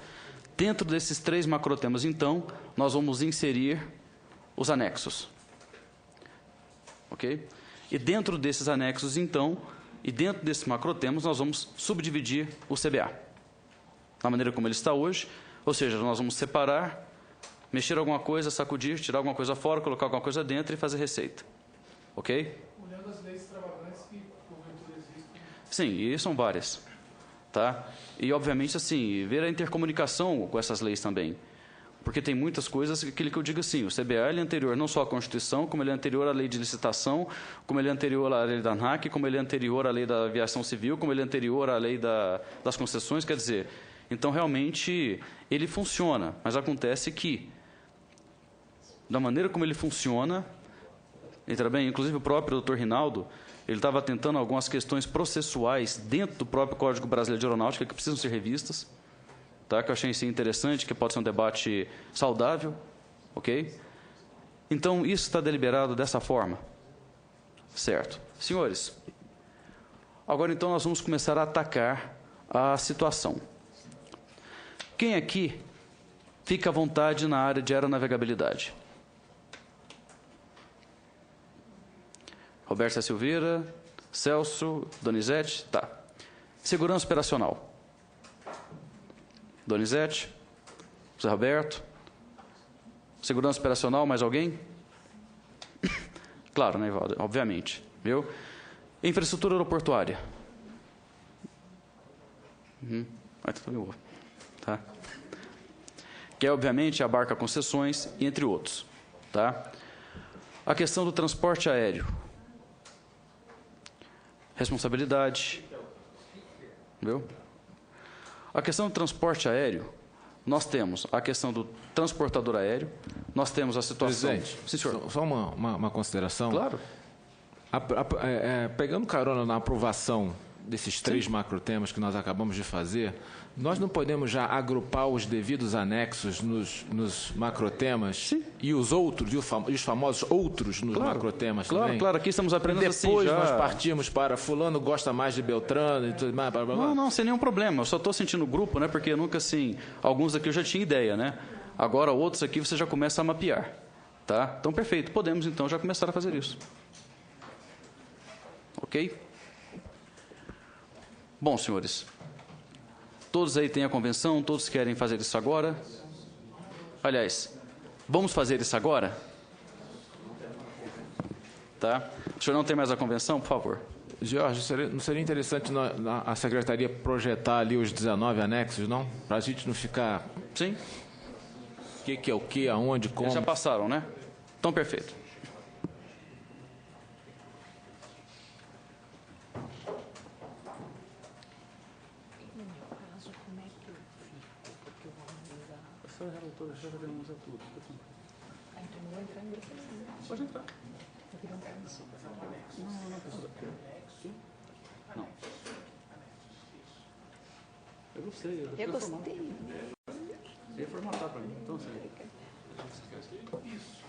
Dentro desses 3 macrotemas, então, nós vamos inserir os anexos. Ok? E dentro desses anexos, então, e dentro desses macrotemas, nós vamos subdividir o CBA. Da maneira como ele está hoje, ou seja, nós vamos separar, mexer alguma coisa, sacudir, tirar alguma coisa fora, colocar alguma coisa dentro e fazer receita. Ok? Olhando as leis extravagantes que porventura existem. Sim, e são várias. Tá? E, obviamente, assim, ver a intercomunicação com essas leis também. Porque tem muitas coisas, aquilo que eu digo assim, o CBA ele é anterior não só à Constituição, como ele é anterior à lei de licitação, como ele é anterior à lei da ANAC, como ele é anterior à lei da aviação civil, como ele é anterior à lei das concessões, quer dizer, então realmente ele funciona, mas acontece que, da maneira como ele funciona, entra bem, inclusive o próprio Dr. Rinaldo, ele estava tentando algumas questões processuais dentro do próprio Código Brasileiro de Aeronáutica que precisam ser revistas, tá? Que eu achei isso interessante, que pode ser um debate saudável, ok? Então, isso está deliberado dessa forma, certo? Senhores, agora então nós vamos começar a atacar a situação. Quem aqui fica à vontade na área de aeronavegabilidade? Roberto Silveira, Celso, Donizete, tá. Segurança operacional. Donizete, José Roberto. Segurança operacional, mais alguém? Claro, né, Ivaldo? Obviamente. Viu? Infraestrutura aeroportuária. Tá? Que, obviamente, abarca concessões, entre outros. Tá? A questão do transporte aéreo. Responsabilidade. Viu? A questão do transporte aéreo, nós temos a questão do transportador aéreo, nós temos a situação... Presidente, sim, senhor. Só uma consideração. Claro. Pegando carona na aprovação desses 3 macrotemas que nós acabamos de fazer, nós não podemos já agrupar os devidos anexos nos macrotemas e os outros, e os famosos outros nos macrotemas também? Claro, aqui estamos apenas assim, depois nós partimos para fulano gosta mais de Beltrano e tudo mais, blá, blá, blá. Não, sem nenhum problema, eu só estou sentindo o grupo, né, porque nunca assim, alguns aqui eu já tinha ideia, né? Agora outros aqui você já começa a mapear, tá? Então perfeito, podemos então já começar a fazer isso. Ok? Bom, senhores, todos aí têm a convenção, todos querem fazer isso agora. Aliás, vamos fazer isso agora? Tá? O senhor não tem mais a convenção, por favor? Jorge, não seria interessante a Secretaria projetar ali os 19 anexos, não? Para a gente não ficar... Sim. O que é o que, aonde, como... Eles já passaram, né? Então, perfeito. Pode entrar. Não. Eu gostei. Eu gostei. Você ia formatar para mim. Então, assim, isso.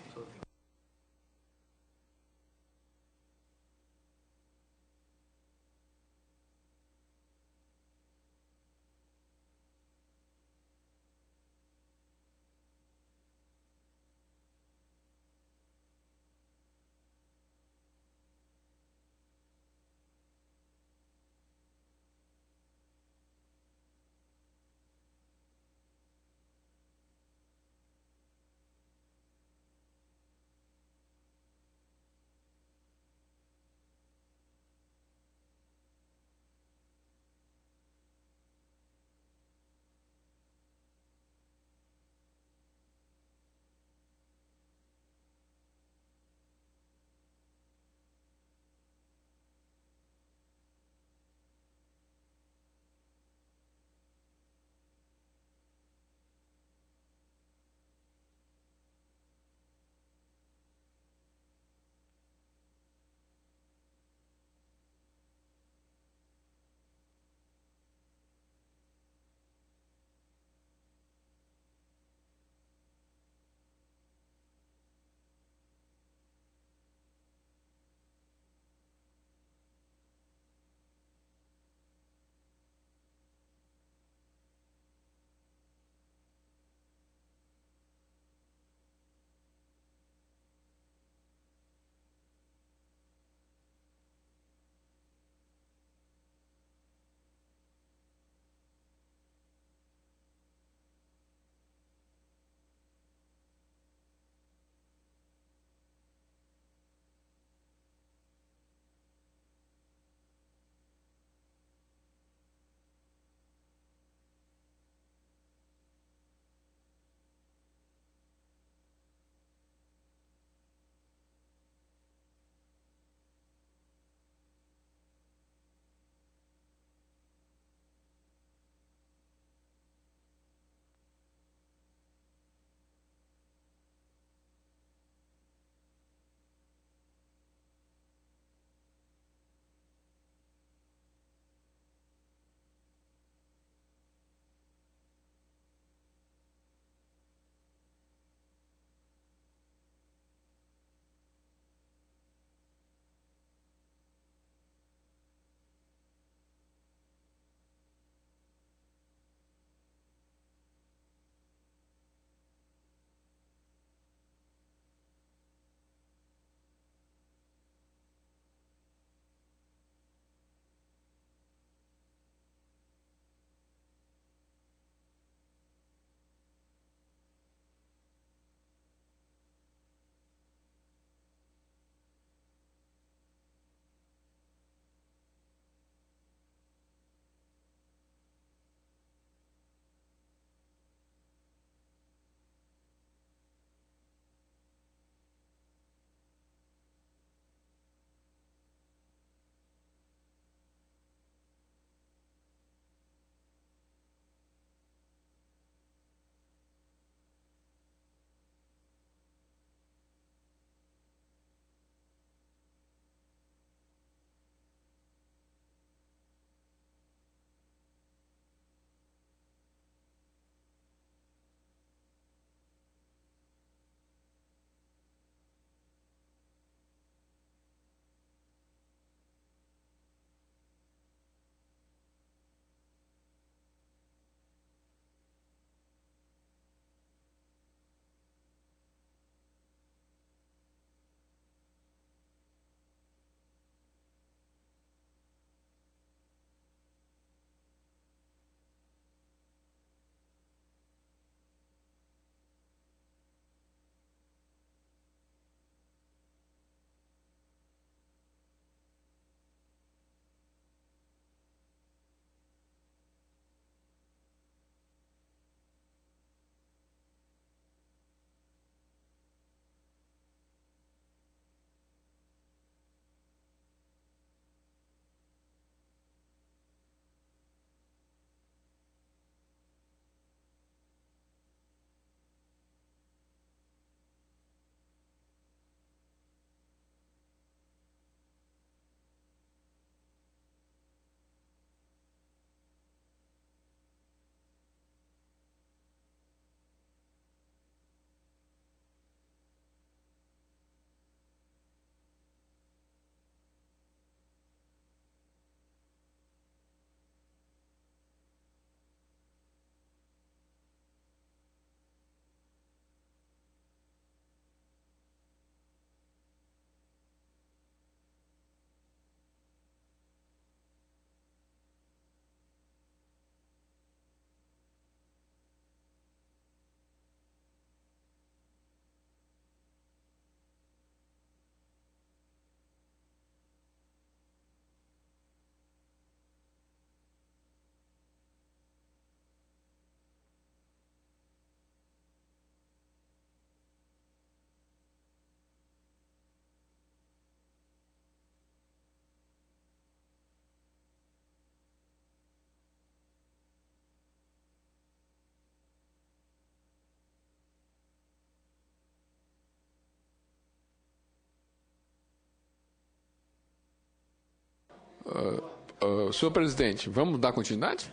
Senhor presidente, vamos dar continuidade?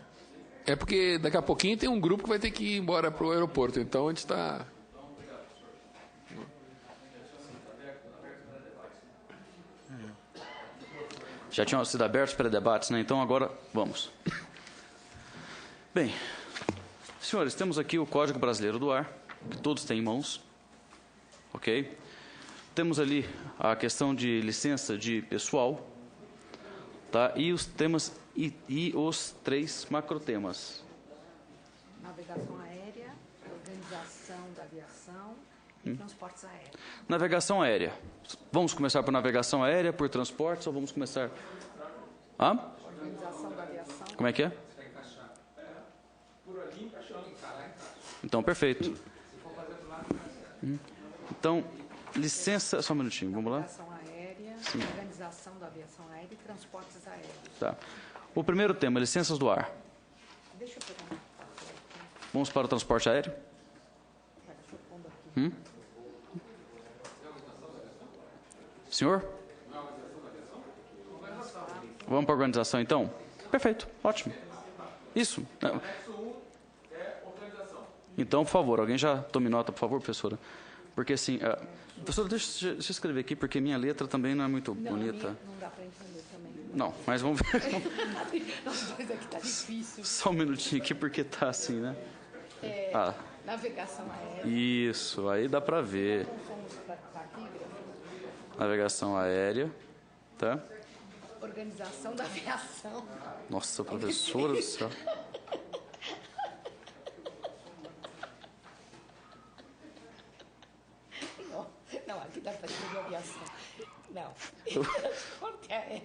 É porque daqui a pouquinho tem um grupo que vai ter que ir embora para o aeroporto, então a gente está... Já tinham sido abertos para debates, né? Então agora vamos. Bem, senhores, temos aqui o Código Brasileiro do Ar, que todos têm em mãos, ok? Temos ali a questão de licença de pessoal, tá? E os temas e os 3 macrotemas. Navegação aérea, organização da aviação e transportes aéreos. Navegação aérea. Vamos começar por navegação aérea, por transportes, ou vamos começar... Hã? Organização da aviação. Como é que é? Então, perfeito. Então, licença... Só um minutinho, vamos lá? Navegação aérea, organização da aviação aérea e transportes aéreos. Tá. O primeiro tema, licenças do ar. Deixa eu pegar. Vamos para o transporte aéreo? Deixa eu pondo aqui. Senhor? Vamos para a organização, então? Perfeito, ótimo. Isso. Então, por favor, alguém já tome nota, por favor, professora? Porque, assim... professora, deixa eu escrever aqui, porque minha letra também não é muito bonita. Não dá para entender também. Não, mas vamos ver. Nós dois aqui tá difícil. Só um minutinho aqui, porque tá assim, né? Navegação aérea. Isso, aí dá para ver. Navegação aérea, tá? Organização da aviação. Nossa, professora do céu. Não, aqui dá para escrever aviação. Não. Transporte aéreo.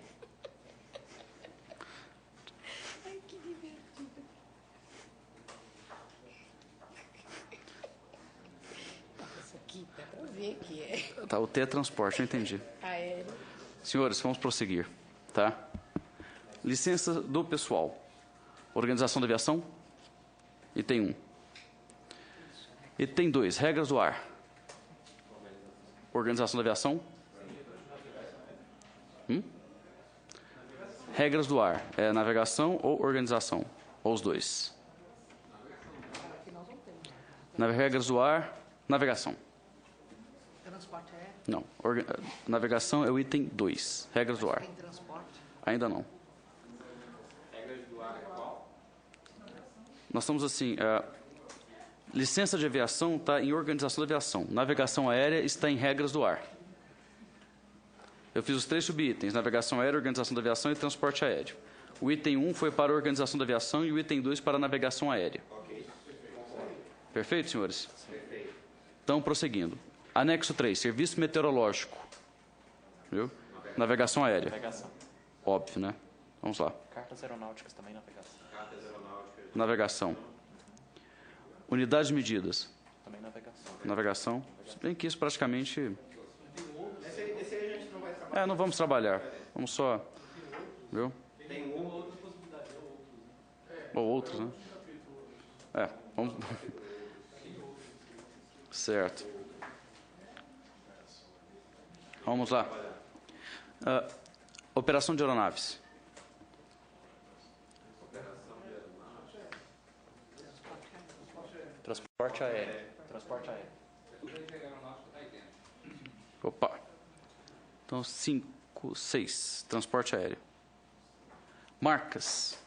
Ai, que divertido. Isso aqui dá para ver que é Tá, o T é transporte, eu entendi. aéreo. Senhores, vamos prosseguir, tá? Licença do pessoal. Organização da aviação. Item 1. Item 2. Regras do ar. Organização da aviação. Regras do ar. É navegação ou organização? Ou os dois? Regras do ar, navegação. Transporte aéreo. Não. Navegação é o item 2. Regras do ar. Tem transporte. Ainda não. Regras do ar é qual? Nós estamos assim... licença de aviação está em organização da aviação. Navegação aérea está em regras do ar. Eu fiz os 3 subitens: navegação aérea, organização da aviação e transporte aéreo. O item 1 foi para a organização da aviação e o item 2 para a navegação aérea. Perfeito, senhores? Perfeito. Então, prosseguindo. Anexo 3, serviço meteorológico. Viu? Navegação aérea. Navegação. Óbvio, né? Vamos lá. Cartas aeronáuticas também navegação. Cartas aeronáuticas. Navegação. Unidades de medidas. Também navegação. Navegação. Se bem que isso praticamente... Esse aí a gente não vai trabalhar. não vamos trabalhar. Vamos só... Viu? Tem Ou outros, né? Vamos... Certo. Vamos lá. Operação de aeronaves. Transporte aéreo. Transporte aéreo. Opa. Então, 5, 6. Transporte aéreo. Marcas.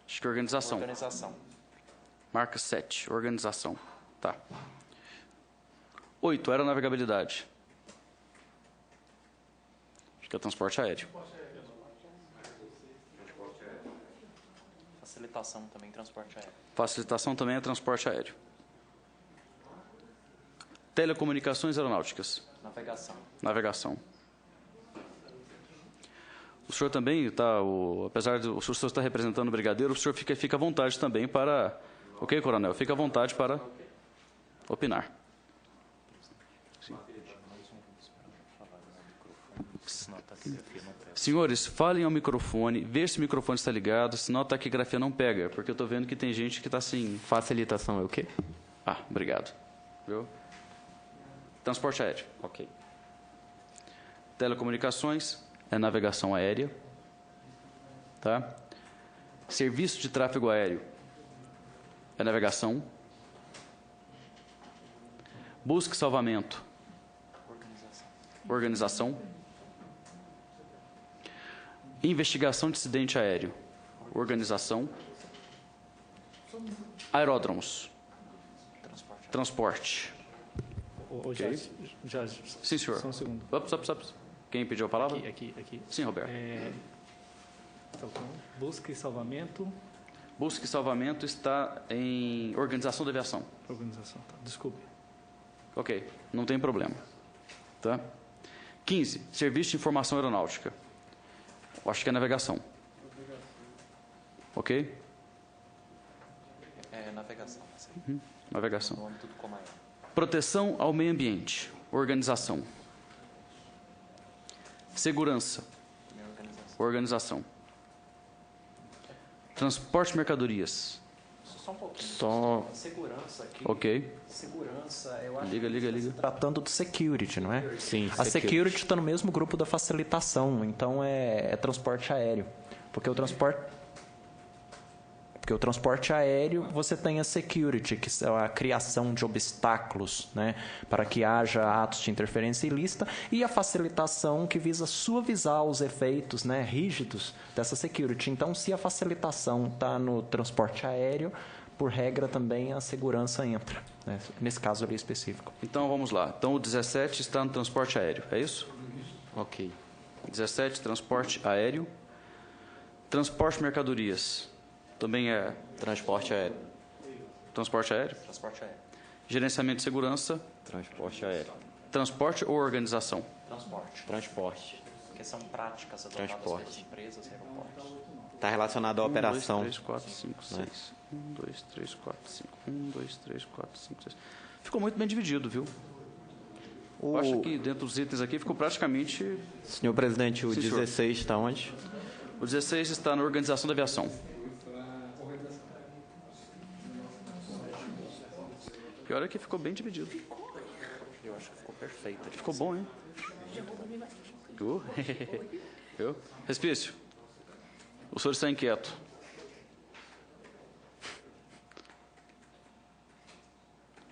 Acho que organização. Organização. Marca 7. Organização. Tá. 8. Aeronavegabilidade. Acho que é transporte aéreo. Facilitação também, transporte aéreo. Facilitação também é transporte aéreo. Telecomunicações aeronáuticas. Navegação. Navegação. O senhor também está, apesar de o senhor estar representando o brigadeiro, o senhor fica à vontade também para... Ok, coronel? Fica à vontade para opinar. Sim. Senhores, falem ao microfone, vejam se o microfone está ligado, senão a taquigrafia não pega, porque eu estou vendo que tem gente que está assim... Facilitação é o quê? Obrigado. Viu? Transporte aéreo. Ok. Telecomunicações é navegação aérea. Tá? Serviço de tráfego aéreo é navegação. Busca e salvamento. Organização. Investigação de acidente aéreo. Organização. Aeródromos. Transporte. Ok. Sim, senhor. Só um segundo. Ups. Quem pediu a palavra? Aqui. Sim, Roberto. Então, busca e salvamento. Busca e salvamento está em organização da aviação. Organização, tá. Desculpe. Ok, não tem problema. Tá? 15. Serviço de informação aeronáutica. Eu acho que é navegação. Ok? É navegação. Navegação. No âmbito do Comael. Proteção ao meio ambiente. Organização. Segurança. Organização. Transporte de mercadorias. Só um pouquinho. Só. Segurança aqui. Ok. Segurança, eu acho Liga. tratando do security, não é? Sim, A security está no mesmo grupo da facilitação, então é transporte aéreo. Porque o transporte aéreo, você tem a security, que é a criação de obstáculos, né, para que haja atos de interferência ilícita, e a facilitação, que visa suavizar os efeitos, né, rígidos dessa security. Então, se a facilitação está no transporte aéreo, por regra também a segurança entra, né, nesse caso ali específico. Então, vamos lá. Então, o 17 está no transporte aéreo, é isso? Ok. 17, transporte aéreo. Transporte de mercadorias. Também é Transporte aéreo. transporte aéreo. Transporte aéreo. Gerenciamento de segurança. Transporte aéreo. Transporte ou organização? Transporte. Porque são práticas adotadas Transporte. pelas empresas e aeroportos. Está relacionado à operação. 1, 2, 3, 4, 5, 6. 1, 2, 3, 4, 5. 1, 2, 3, 4, 5, 6. Ficou muito bem dividido, viu? Eu acho que dentro dos itens aqui ficou praticamente... Senhor presidente, o Sim, senhor. 16 está onde? O 16 está na organização da aviação. Pior é que ficou bem dividido. Eu acho que ficou perfeito. Ficou bom, hein? Viu? Respício, o senhor está inquieto.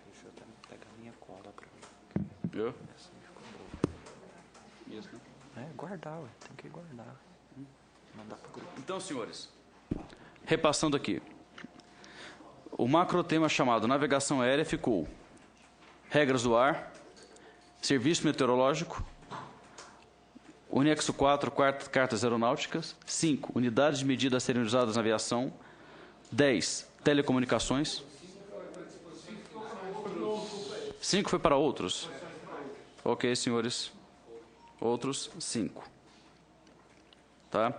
Deixa eu até pegar minha cola para Viu? guardar, ué. Tem que guardar. Mandar pro grupo. Então, senhores, repassando aqui. O macro tema chamado navegação aérea ficou regras do ar, serviço meteorológico, o anexo 4, cartas aeronáuticas, 5, unidades de medida a serem usadas na aviação, 10, telecomunicações, 5 foi para outros. Ok, senhores. Outros, 5. Tá?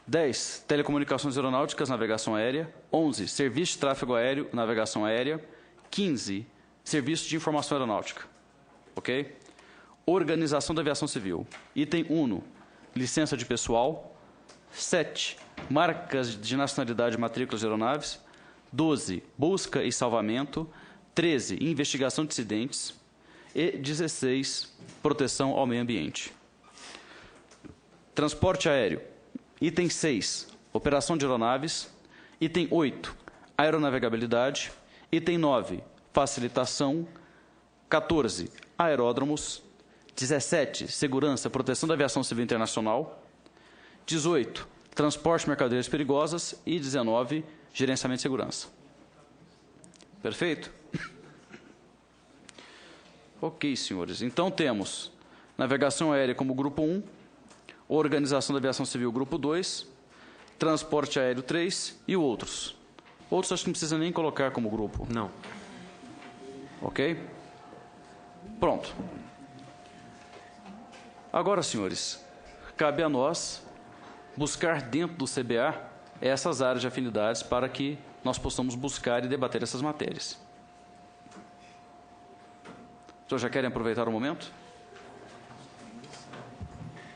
10, telecomunicações aeronáuticas, navegação aérea. 11, serviço de tráfego aéreo, navegação aérea. 15, serviço de informação aeronáutica. Ok? Organização da aviação civil. Item 1, licença de pessoal. 7, marcas de nacionalidade e matrículas de aeronaves. 12, busca e salvamento. 13, investigação de incidentes. E 16, proteção ao meio ambiente. Transporte aéreo. Item 6, operação de aeronaves. Item 8, aeronavegabilidade. Item 9, facilitação. 14, aeródromos. 17, segurança, proteção da aviação civil internacional. 18, transporte de mercadorias perigosas. E 19, gerenciamento de segurança. Perfeito? Ok, senhores. Então temos navegação aérea como grupo 1, organização da aviação civil grupo 2, transporte aéreo 3 e outros. Outros acho que não precisa nem colocar como grupo. Não. Ok? Pronto. Agora, senhores, cabe a nós buscar dentro do CBA essas áreas de afinidades para que nós possamos buscar e debater essas matérias. Os senhores já querem aproveitar o momento?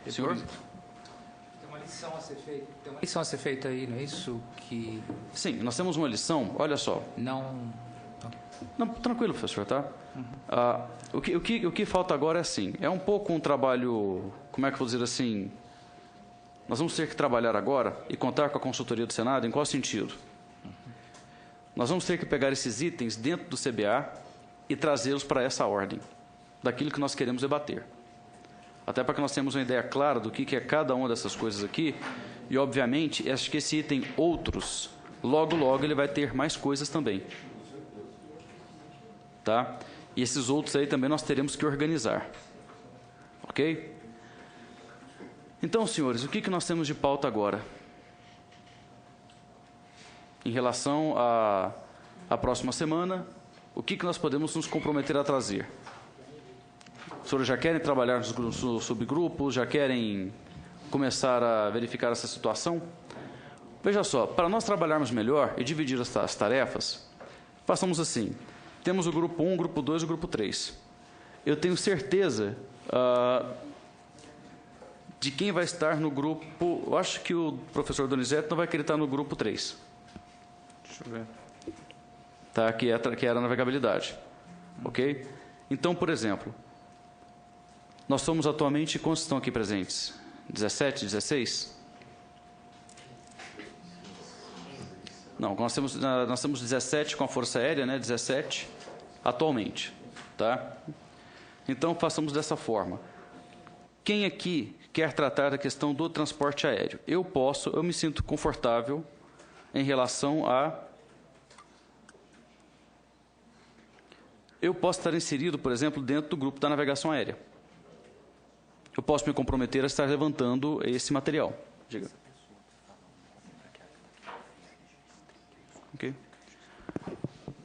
Senhor? Tem uma lição a ser feita. Tem uma lição a ser feita aí, não é isso? Que Sim, nós temos uma lição, olha só. não... Não, tranquilo, professor, tá? O que falta agora é assim, é um pouco um trabalho, como é que eu vou dizer assim, nós vamos ter que trabalhar agora e contar com a consultoria do Senado em qual sentido? Nós vamos ter que pegar esses itens dentro do CBA e trazê-los para essa ordem, daquilo que nós queremos debater. Até para que nós tenhamos uma ideia clara do que é cada uma dessas coisas aqui. E, obviamente, acho que esse item outros, logo, logo, ele vai ter mais coisas também. Tá? E esses outros aí também nós teremos que organizar. Ok? Então, senhores, o que nós temos de pauta agora? Em relação à próxima semana, o que nós podemos nos comprometer a trazer? Os senhores já querem trabalhar nos subgrupos? Já querem começar a verificar essa situação? Veja só, para nós trabalharmos melhor e dividir as tarefas, façamos assim. Temos o grupo 1, o grupo 2 e o grupo 3. Eu tenho certeza de quem vai estar no grupo... Eu acho que o professor Donizete não vai querer estar no grupo 3. Deixa eu ver. Tá, que era a navegabilidade. Ok? Então, por exemplo, nós somos atualmente... Quantos estão aqui presentes? 17, 16? Não, nós temos 17 com a Força Aérea, né? 17 atualmente. Tá? Então, façamos dessa forma. Quem aqui quer tratar da questão do transporte aéreo? Eu me sinto confortável em relação a... Eu posso estar inserido, por exemplo, dentro do grupo da navegação aérea. Eu posso me comprometer a estar levantando esse material. Diga. Ok?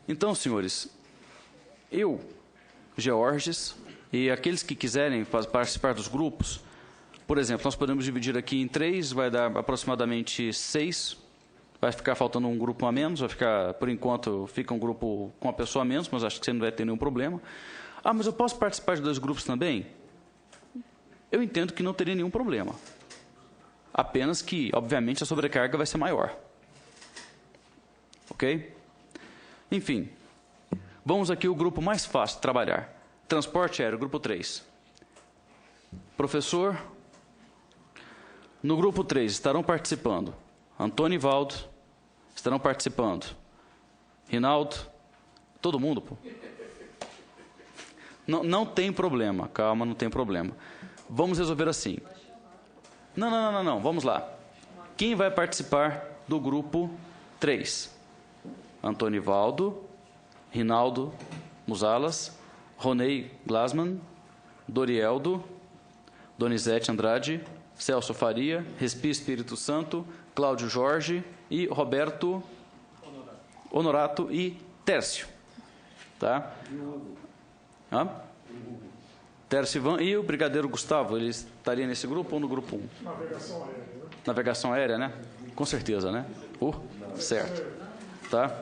Então, senhores, eu, Georges, e aqueles que quiserem participar dos grupos, por exemplo, nós podemos dividir aqui em 3, vai dar aproximadamente 6, vai ficar faltando um grupo a menos, vai ficar, por enquanto, fica um grupo com uma pessoa a menos, mas acho que você não vai ter nenhum problema. Ah, mas eu posso participar de 2 grupos também? Eu entendo que não teria nenhum problema. Apenas que, obviamente, a sobrecarga vai ser maior. Ok? Enfim, vamos aqui ao grupo mais fácil de trabalhar. Transporte aéreo, grupo 3. Professor, no grupo 3 estarão participando Antônio e Valdo, estarão participando Rinaldo, todo mundo, pô. Não tem problema, calma, não tem problema. Vamos resolver assim. Não, vamos lá. Quem vai participar do grupo 3? Antônio e Valdo, Rinaldo Musalas, Ronei Glasman, Dorieldo, Donizete Andrade, Celso Faria, Respi Espírito Santo, Cláudio Jorge e Roberto Honorato e Tércio. Tá? Hã? Tércio Ivan e o brigadeiro Gustavo, ele estaria nesse grupo ou no grupo 1? Navegação aérea. Né? Navegação aérea, né? Com certeza, né? Certo. Tá?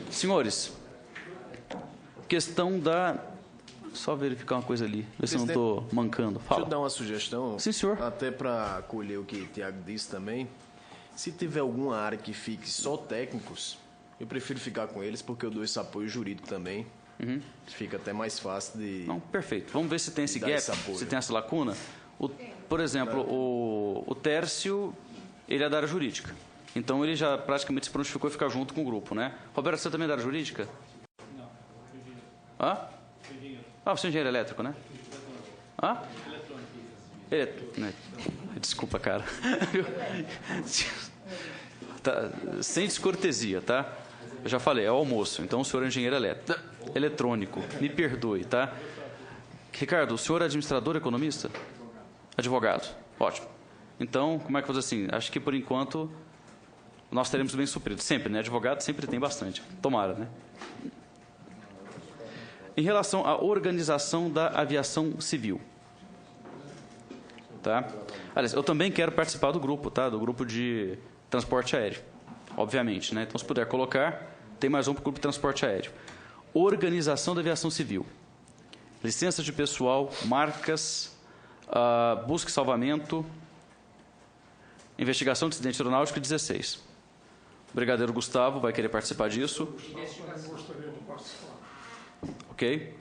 Senhores, questão da... Só verificar uma coisa ali, ver se eu não estou mancando. Fala. Deixa eu dar uma sugestão. Sim, senhor. Até para acolher o que o Tiago disse também. Se tiver alguma área que fique só técnicos, eu prefiro ficar com eles, porque eu dou esse apoio jurídico também. Uhum. Fica até mais fácil de... Não, perfeito. Vamos ver se tem esse gap, se tem essa lacuna. Por exemplo, o Tércio, ele é da área jurídica. Então, ele já praticamente se prontificou a ficar junto com o grupo, né? Roberto, você também é da área jurídica? Não. Hã? Ah, você é engenheiro elétrico, né? Hã? Desculpa, cara. Tá, sem descortesia, tá? Eu já falei, é o almoço. Então, o senhor é engenheiro eletrônico. Me perdoe, tá? Ricardo, o senhor é administrador, economista? Advogado. Ótimo. Então, como é que eu vou dizer assim? Acho que, por enquanto, nós teremos bem suprido. Sempre, né? Advogado sempre tem bastante. Tomara, né? Em relação à organização da aviação civil. Tá? Aliás, eu também quero participar do grupo, tá? Do grupo de transporte aéreo. Obviamente, né? Então, se puder colocar, tem mais um para o grupo de transporte aéreo. Organização da aviação civil. Licença de pessoal, marcas, busca e salvamento, investigação de acidente aeronáutico 16. O brigadeiro Gustavo vai querer participar disso. Ok.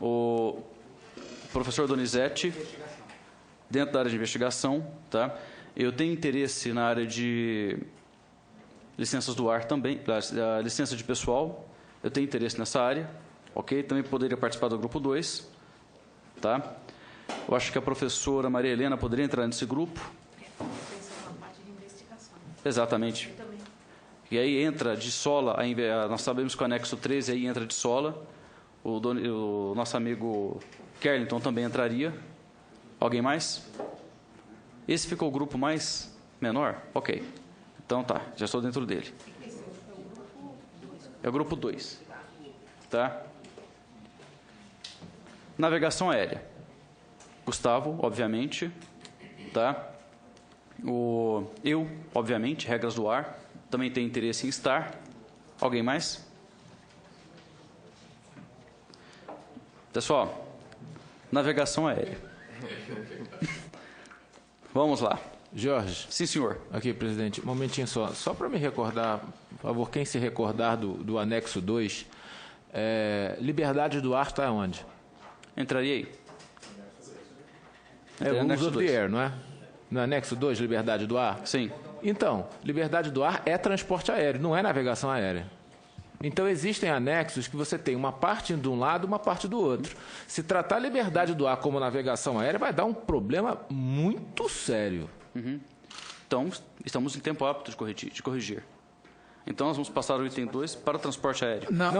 O professor Donizete. dentro da área de investigação, tá? Eu tenho interesse na área de licenças do ar também, a licença de pessoal, eu tenho interesse nessa área, ok? Também poderia participar do grupo 2, tá? Eu acho que a professora Maria Helena poderia entrar nesse grupo. Exatamente. E aí entra de sola, nós sabemos que o anexo 13 aí entra de sola, o nosso amigo Kerlington também entraria. Alguém mais? Esse ficou o grupo mais menor? Ok. Então tá, já estou dentro dele. É o grupo 2. Tá? Navegação aérea. Gustavo, obviamente. Tá? Eu, obviamente, regras do ar. Também tenho interesse em estar. Alguém mais? Pessoal, navegação aérea. Vamos lá. Jorge. Sim, senhor. Aqui, presidente. Um momentinho só. Só para me recordar, por favor, quem se recordar do anexo 2, liberdade do ar está onde? Entraria aí. O uso of the air, não é? No anexo 2, liberdade do ar? Sim. Então, liberdade do ar é transporte aéreo, não é navegação aérea. Então, existem anexos que você tem uma parte de um lado e uma parte do outro. Se tratar a liberdade do ar como navegação aérea, vai dar um problema muito sério. Uhum. Então, estamos em tempo apto de corrigir. Então, nós vamos passar o item 2 para o transporte aéreo. Não.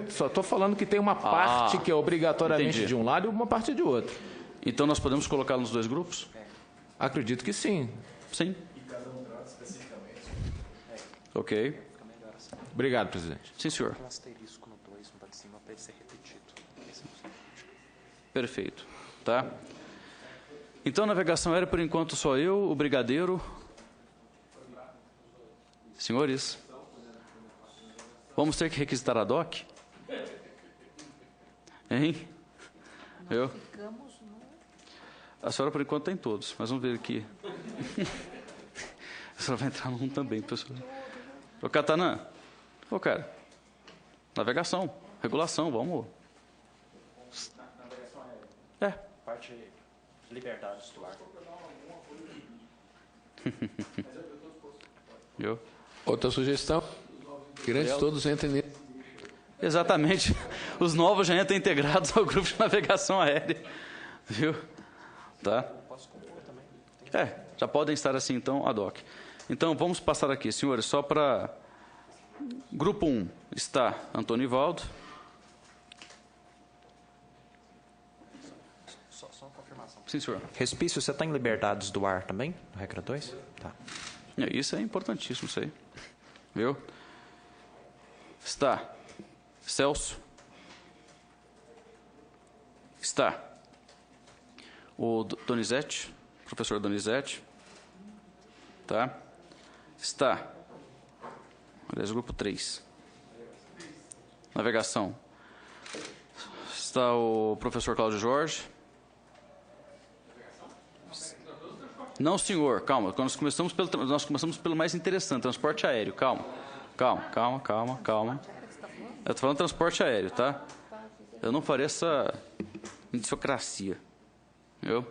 Só estou falando que tem uma parte que é obrigatoriamente entendi. de um lado e uma parte de outro. Então, nós podemos colocá-lo nos dois grupos? Acredito que sim. Sim. Ok. Obrigado, presidente. Sim, senhor. Perfeito. Tá? Então, navegação aérea, por enquanto, só eu, o brigadeiro. Senhores, vamos ter que requisitar a DOC? Hein? Eu? A senhora, por enquanto, tem todos, mas vamos ver aqui. A senhora vai entrar num também, pessoal. Ô, Catanã. Ô, cara. Navegação, regulação, vamos. É. Parte liberdades do ar. Viu? Outra sugestão, grandes todos entrem nele. Exatamente. Os novos já entram integrados ao grupo de navegação aérea. Viu? Tá? Já podem estar assim, então, ad hoc. Então, vamos passar aqui, senhores, só para... Grupo 1 está Antônio Ivaldo. Só uma confirmação. Sim, senhor. Respício, você está em liberdades do ar também, no regra 2? Tá. Isso é importantíssimo, isso aí. Viu? Está Celso. Está o Donizete, professor Donizete. Tá? Está, aliás, o grupo 3. Navegação. Está o professor Cláudio Jorge. Não, senhor, calma. Nós começamos pelo mais interessante, transporte aéreo. Calma. Eu estou falando transporte aéreo, tá? Eu não farei essa indiciocracia. Viu?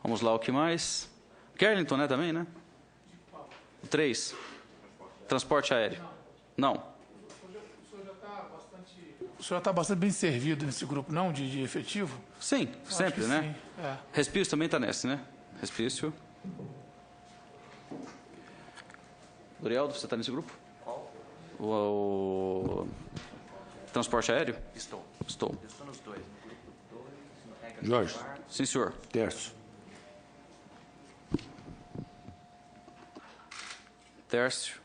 Vamos lá, o que mais? Kerlington, né, também, né? 3. Transporte aéreo. Não. O senhor está bastante bem servido nesse grupo, não, de efetivo? Sim, sempre, né? Sim. É. Respício também está nesse, né? Respício. Dorialdo, você está nesse grupo? Qual? O transporte aéreo? Estou. Estou. Eu estou nos dois. No grupo 2, no regra Jorge. do ar. Sim, senhor. Terço. Tércio.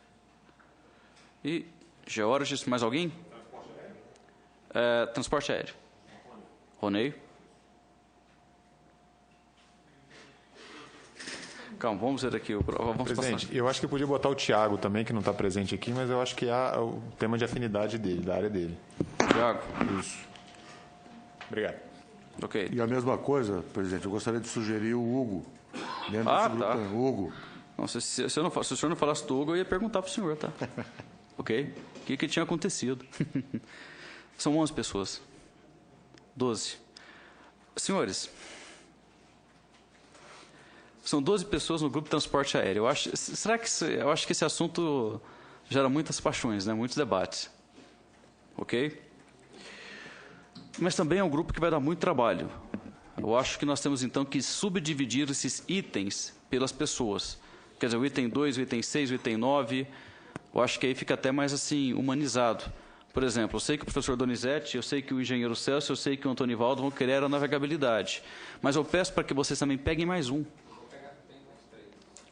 E Georges, mais alguém? Transporte aéreo. Ronei. Calma, vamos ver aqui. Vamos Presidente, passar. eu acho que podia botar o Tiago também, que não está presente aqui, mas eu acho que há o tema de afinidade dele, da área dele. Tiago. Isso. Obrigado. Ok. E a mesma coisa, presidente, eu gostaria de sugerir o Hugo. Dentro desse grupo, tá. Hugo. Não, se o senhor não falasse do Hugo, eu ia perguntar para o senhor, tá? Ok? O que tinha acontecido? São 11 pessoas. 12. Senhores, São 12 pessoas no grupo de transporte aéreo. Eu acho que esse assunto gera muitas paixões, né? Muitos debates. Ok? Mas também é um grupo que vai dar muito trabalho. Eu acho que nós temos, então, que subdividir esses itens pelas pessoas. Quer dizer, o item 2, o item 6, o item 9, eu acho que aí fica até mais, assim, humanizado. Por exemplo, eu sei que o professor Donizete, eu sei que o engenheiro Celso, eu sei que o Antonivaldo vão querer a navegabilidade. Mas eu peço para que vocês também peguem mais um.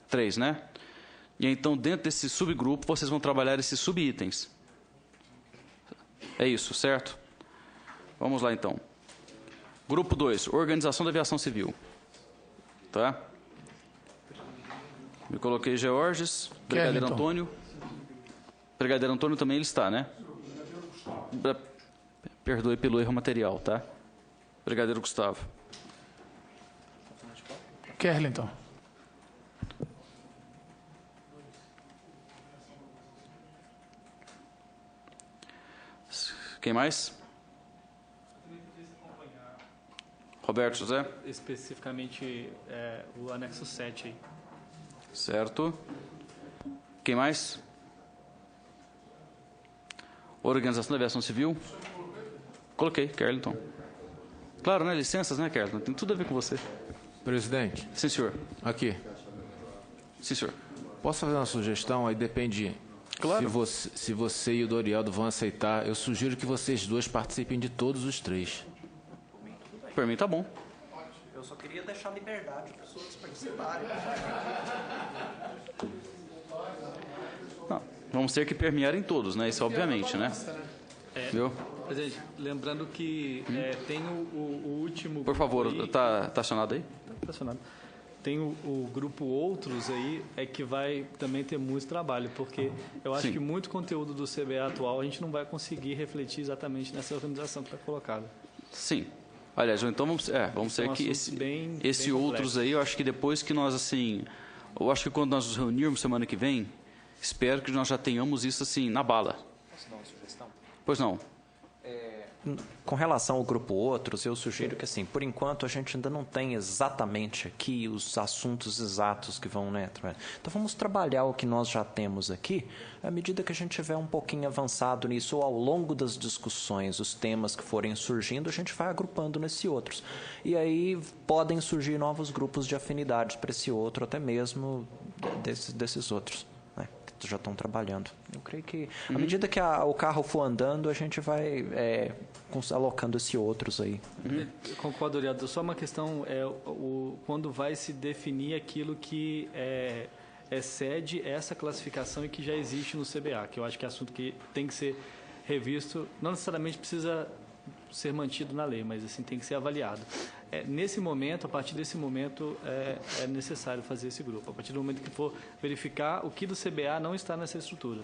3, né? E então, dentro desse subgrupo, vocês vão trabalhar esses subitens. É isso, certo? Vamos lá, então. Grupo 2, Organização da Aviação Civil. Tá? Me coloquei Georges, Brigadeiro Antônio. Brigadeiro Antônio também ele está, né? Perdoe pelo erro material, tá? Brigadeiro Gustavo. Kerlinton. Quem mais? Roberto José? Especificamente o anexo 7 aí. Certo. Quem mais? Organização da Aviação Civil? Coloquei, Kerlinton. Claro, né? Licenças, né, Kerlinton? Tem tudo a ver com você. Presidente. Sim, senhor. Aqui. Sim, senhor. Posso fazer uma sugestão? Aí depende. Claro. Se você e o Dorialdo vão aceitar, eu sugiro que vocês dois participem de todos os 3. Por mim tá bom. Eu só queria deixar liberdade para os outros participarem. Não, vamos ter que permear em todos, né? Isso obviamente, né? Viu? Presidente, lembrando que tem o último... Por favor, aí, tá acionado aí? Tá acionado. Tem o grupo Outros aí, que vai também ter muito trabalho, porque eu acho que muito conteúdo do CBA atual a gente não vai conseguir refletir exatamente nessa organização que está colocada. Sim. Aliás, então vamos ter que esse outros aí, eu acho que depois que nós, assim, eu acho que quando nós nos reunirmos semana que vem, espero que nós já tenhamos isso, assim, na bala. Posso dar uma sugestão? Pois não. Com relação ao grupo Outros, eu sugiro que, assim, por enquanto a gente ainda não tem exatamente aqui os assuntos exatos que vão, né? Então vamos trabalhar o que nós já temos aqui, à medida que a gente tiver um pouquinho avançado nisso, ou ao longo das discussões, os temas que forem surgindo, a gente vai agrupando nesse outros. E aí podem surgir novos grupos de afinidades para esse outro, até mesmo desses outros, né, que já estão trabalhando. Eu creio que, à medida que o carro for andando, a gente vai alocando esse outros aí. Concordo, Dorialdo. Só uma questão, quando vai se definir aquilo que excede essa classificação e que já existe no CBA, que eu acho que é assunto que tem que ser revisto, não necessariamente precisa ser mantido na lei, mas assim tem que ser avaliado. Nesse momento, a partir desse momento, é necessário fazer esse grupo. A partir do momento que for verificar o que do CBA não está nessa estrutura.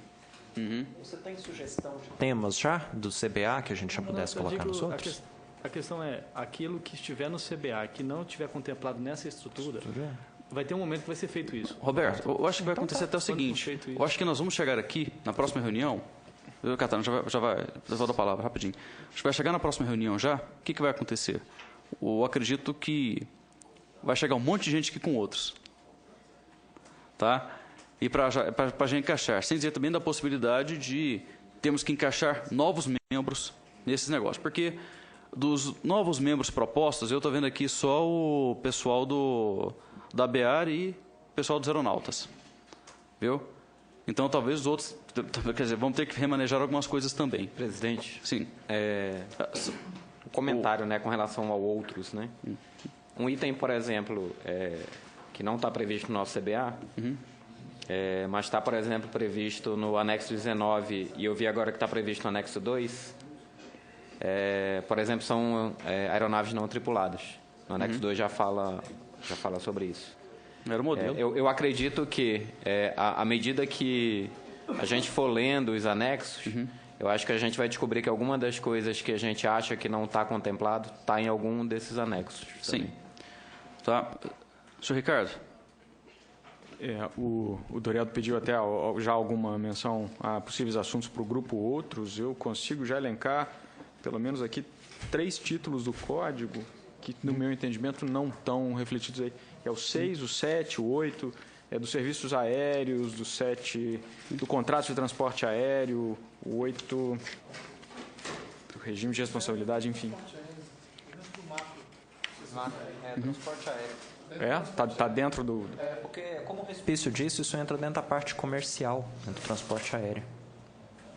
Você tem sugestão de temas já do CBA que a gente já pudesse colocar nos outros? A questão é, aquilo que estiver no CBA, que não estiver contemplado nessa estrutura, vai ter um momento que vai ser feito isso. Roberto, eu acho que vai acontecer até o seguinte, eu acho que nós vamos chegar aqui, na próxima reunião, Catarina, já vai dar a palavra rapidinho. Acho que vai chegar na próxima reunião já, o que vai acontecer? Eu acredito que vai chegar um monte de gente aqui com outros. Tá? E para a gente encaixar, sem dizer também da possibilidade de termos que encaixar novos membros nesses negócios. Porque dos novos membros propostos, eu estou vendo aqui só o pessoal da BEAR e o pessoal dos aeronautas. Viu? Então, talvez os outros... Quer dizer, vamos ter que remanejar algumas coisas também. Presidente. Sim. Um comentário, né, com relação ao outros, né? Um item, por exemplo, que não está previsto no nosso CBA, mas está, por exemplo, previsto no anexo 19, e eu vi agora que está previsto no anexo 2, por exemplo, são aeronaves não tripuladas. No anexo 2 já fala sobre isso. Era o modelo. Eu acredito que, à medida que a gente for lendo os anexos, eu acho que a gente vai descobrir que alguma das coisas que a gente acha que não está contemplado está em algum desses anexos. Sim. Tá. Senhor Ricardo. O Dorialdo pediu até já alguma menção a possíveis assuntos para o grupo Outros. Eu consigo já elencar, pelo menos aqui, 3 títulos do Código que, no meu entendimento, não estão refletidos aí. É o 6, o 7, o 8, dos serviços aéreos, do 7, do contrato de transporte aéreo, o 8, do regime de responsabilidade, enfim. Transporte aéreo. Tá dentro do... Porque, como o respício disso, isso entra dentro da parte comercial, dentro do transporte aéreo.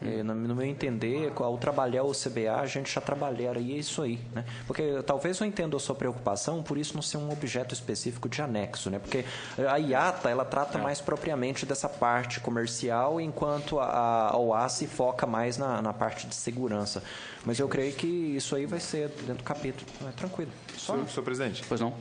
No meu entender, ao trabalhar o CBA, a gente já trabalharia isso aí, né? Porque talvez eu entenda a sua preocupação por isso não ser um objeto específico de anexo, né? Porque a IATA, ela trata mais propriamente dessa parte comercial, enquanto a OA se foca mais na parte de segurança. Mas eu creio que isso aí vai ser dentro do capítulo. Tranquilo. Senhor presidente. Pois não.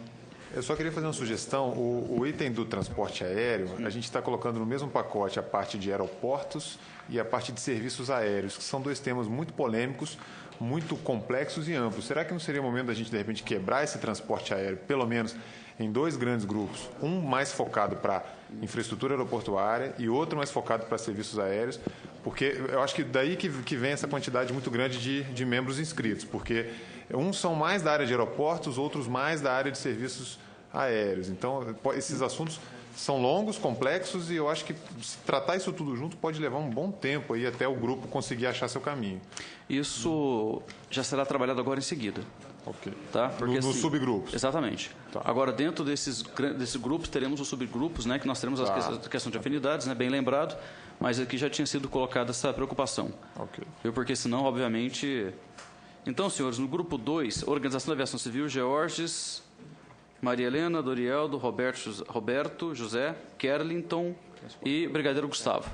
Eu só queria fazer uma sugestão. O item do transporte aéreo, a gente está colocando no mesmo pacote a parte de aeroportos e a parte de serviços aéreos, que são dois temas muito polêmicos, muito complexos e amplos. Será que não seria o momento da gente, de repente, quebrar esse transporte aéreo, pelo menos em dois grandes grupos, um mais focado para infraestrutura aeroportuária e outro mais focado para serviços aéreos? Porque eu acho que daí que vem essa quantidade muito grande de membros inscritos, porque uns são mais da área de aeroportos, outros mais da área de serviços aéreos. Então, esses assuntos são longos, complexos, e eu acho que se tratar isso tudo junto pode levar um bom tempo aí até o grupo conseguir achar seu caminho. Isso já será trabalhado agora em seguida. Ok. Tá? Porque, nos subgrupos. Exatamente. Tá. Agora, dentro desses grupos, teremos os subgrupos, né, que nós teremos a questão de afinidades, né, bem lembrado, mas aqui já tinha sido colocada essa preocupação. Ok. Porque senão, obviamente... Então, senhores, no grupo 2, Organização da Aviação Civil, Georges, Maria Helena, Dorieldo, Roberto, José, Kerlington e Brigadeiro Gustavo.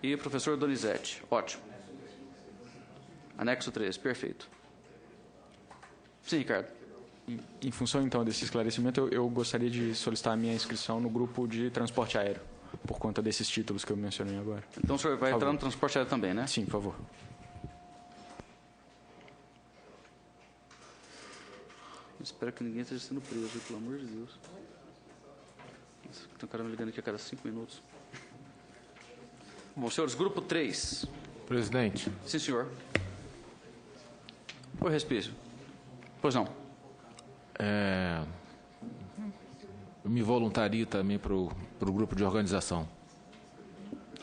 E professor Donizete. Ótimo. Anexo 3, perfeito. Sim, Ricardo. Em função, então, desse esclarecimento, eu gostaria de solicitar a minha inscrição no grupo de transporte aéreo, por conta desses títulos que eu mencionei agora. Então, o senhor vai entrar no transporte aéreo também, né? Sim, por favor. Espero que ninguém esteja sendo preso, pelo amor de Deus. Tem um cara me ligando aqui a cada 5 minutos. Bom, senhores, grupo 3. Presidente. Sim, senhor. Oi, Respício. Pois não. Eu me voluntario também para o grupo de organização.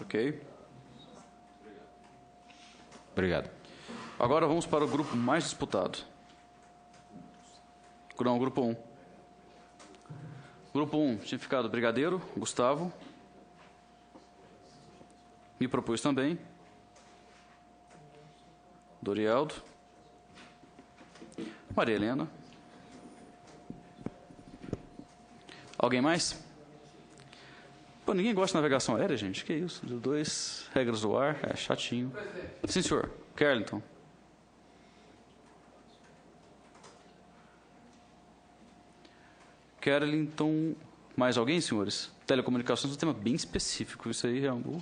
Ok. Obrigado. Agora vamos para o grupo mais disputado. Não, grupo 1. Grupo 1 tinha ficado Brigadeiro, Gustavo. Me propus também. Dorieldo. Maria Helena. Alguém mais? Pô, ninguém gosta de navegação aérea, gente? Que isso? De 2 regras do ar, é chatinho. Sim, senhor. Kerlington. Kerlington. Mais alguém, senhores? Telecomunicações é um tema bem específico. Isso aí é um...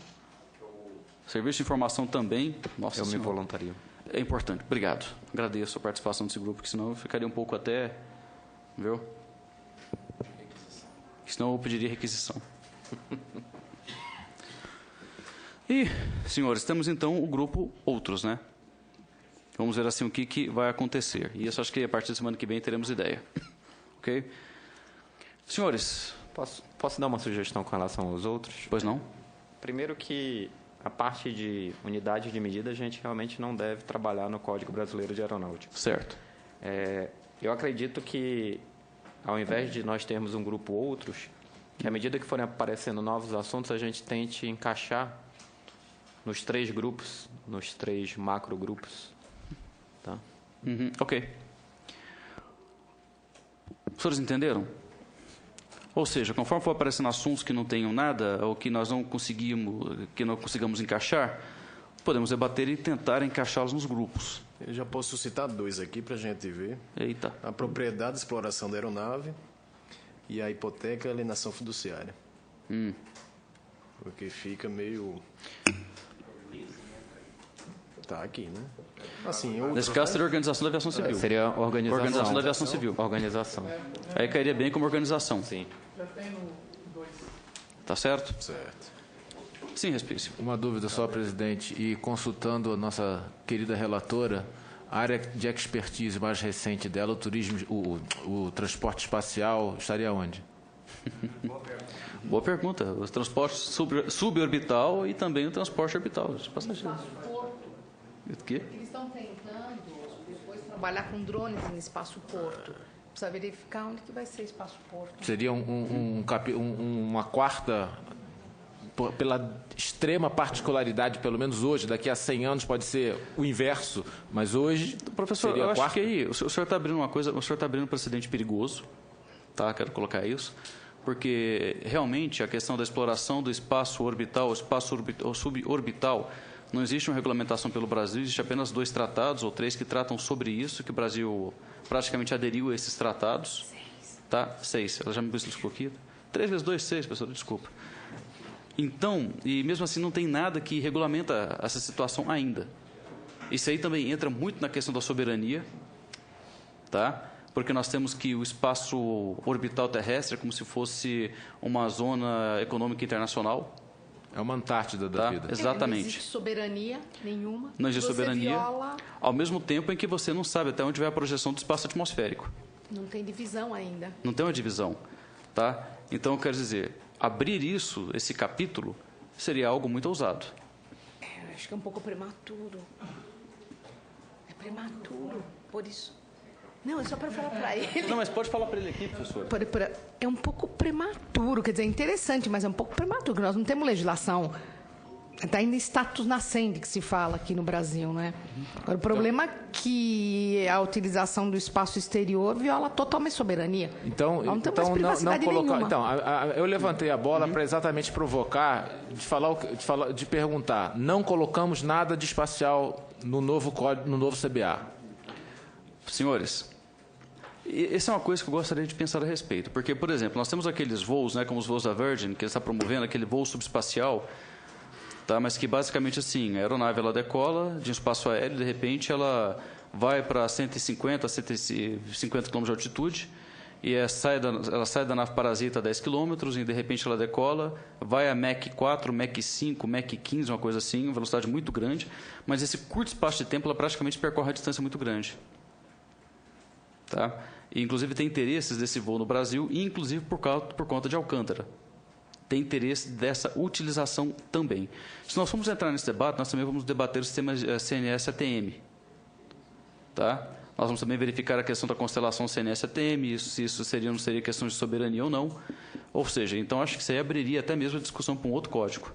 Serviço de informação também. Nossa Eu senhora. me voluntario. É importante. Obrigado. Agradeço a participação desse grupo, porque senão eu ficaria um pouco até... Viu? Senão eu pediria requisição. E, senhores, temos então o grupo Outros, né? Vamos ver assim o que vai acontecer. E isso acho que a partir da semana que vem teremos ideia. Ok? Senhores... Posso dar uma sugestão com relação aos outros? Pois não? Primeiro que a parte de unidade de medida a gente realmente não deve trabalhar no Código Brasileiro de Aeronáutica. Certo. Eu acredito que, ao invés de nós termos um grupo Outros, que à medida que forem aparecendo novos assuntos, a gente tente encaixar nos 3 grupos, nos 3 macrogrupos. Tá? Ok. Os senhores entenderam? Ou seja, conforme for aparecendo assuntos que não tenham nada, ou que nós não consigamos encaixar, podemos debater e tentar encaixá-los nos grupos. Eu já posso citar 2 aqui para a gente ver. Eita. A propriedade e exploração da aeronave e a hipoteca e alienação fiduciária. Porque fica meio... Tá aqui, né? Assim, nesse caso, seria a organização da aviação civil. Seria organização. Organização da aviação civil. Organização. Aí cairia bem como organização. Sim. Já tem no 2. Tá certo? Certo. Sim, Respício. Uma dúvida só, presidente. E consultando a nossa querida relatora, área de expertise mais recente dela, o turismo, o transporte espacial, estaria onde? Boa pergunta. O transporte suborbital e também o transporte orbital dos passageiros. O quê? Eles estão tentando depois trabalhar com drones em espaço-porto. Precisa verificar onde que vai ser espaço-porto. Seria uma quarta, pela extrema particularidade, pelo menos hoje, daqui a 100 anos pode ser o inverso, mas hoje, professor, seria eu a quarta. acho que aí o senhor está abrindo uma coisa, o senhor está abrindo um precedente perigoso, tá? Quero colocar isso, porque realmente a questão da exploração do espaço orbital, ou suborbital, não existe uma regulamentação pelo Brasil, existe apenas 2 tratados ou 3 que tratam sobre isso, que o Brasil praticamente aderiu a esses tratados. 6. Tá? 6. Ela já me explicou aqui. 3 vezes 2, 6, professor, desculpa. Então, e mesmo assim não tem nada que regulamenta essa situação ainda. Isso aí também entra muito na questão da soberania, tá? Porque nós temos que o espaço orbital terrestre é como se fosse uma zona econômica internacional. É uma Antártida da vida. Exatamente. Não existe soberania nenhuma. Não existe soberania. Viola... Ao mesmo tempo em que você não sabe até onde vai a projeção do espaço atmosférico. Não tem divisão ainda. Não tem uma divisão, tá? Então, eu quero dizer, abrir isso, esse capítulo, seria algo muito ousado. Eu acho que é um pouco prematuro. É prematuro, por isso. Não, é só para falar para ele. Não, mas pode falar para ele aqui, professor. É um pouco prematuro, quer dizer, é interessante, mas é um pouco prematuro, porque nós não temos legislação. Está ainda em status nascente, que se fala aqui no Brasil, né? Agora, o problema é que a utilização do espaço exterior viola totalmente a soberania. Então, não temos mais privacidade nenhuma. Então, eu levantei a bola para exatamente provocar, de perguntar, não colocamos nada de espacial no novo código, no novo CBA. Senhores, essa é uma coisa que eu gostaria de pensar a respeito, porque, por exemplo, nós temos aqueles voos, né, como os voos da Virgin, que ele está promovendo, aquele voo subespacial, tá, mas que basicamente assim, a aeronave ela decola de um espaço aéreo, de repente ela vai para 150, 150 km de altitude, e ela sai da nave parasita a 10 km, e de repente ela decola, vai a Mach 4, Mach 5, Mach 15, uma coisa assim, uma velocidade muito grande, mas esse curto espaço de tempo ela praticamente percorre a distância muito grande. Tá? E, inclusive, tem interesses desse voo no Brasil, e inclusive por conta de Alcântara. Tem interesse dessa utilização também. Se nós formos entrar nesse debate, nós também vamos debater o sistema CNS-ATM. Tá? Nós vamos também verificar a questão da constelação CNS-ATM, se isso seria ou não seria questão de soberania ou não. Ou seja, então acho que isso aí abriria até mesmo a discussão para um outro código.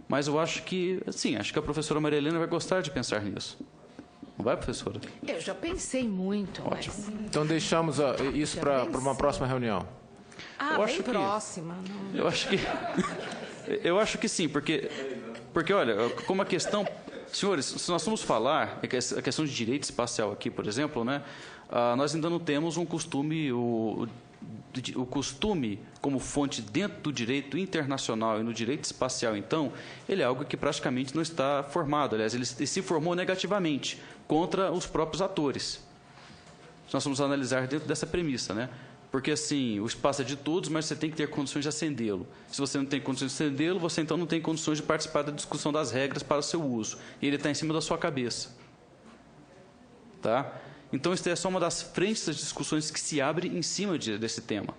Mas eu acho que, sim, acho que a professora Maria Helena vai gostar de pensar nisso. Não vai, professora? Eu já pensei muito. Ótimo. Mas... Então deixamos isso para uma próxima reunião. Ah, bem próxima. Eu acho que sim, porque olha, como a questão... Senhores, se nós formos falar, a questão de direito espacial aqui, por exemplo, né, nós ainda não temos um costume, o costume como fonte dentro do direito internacional e no direito espacial, então, ele é algo que praticamente não está formado. Aliás, ele se formou negativamente contra os próprios atores. Nós vamos analisar dentro dessa premissa, né? Porque, assim, o espaço é de todos, mas você tem que ter condições de acendê-lo. Se você não tem condições de acendê-lo, você então não tem condições de participar da discussão das regras para o seu uso. E ele está em cima da sua cabeça. Tá? Então, isso é só uma das frentes das discussões que se abre em cima desse tema.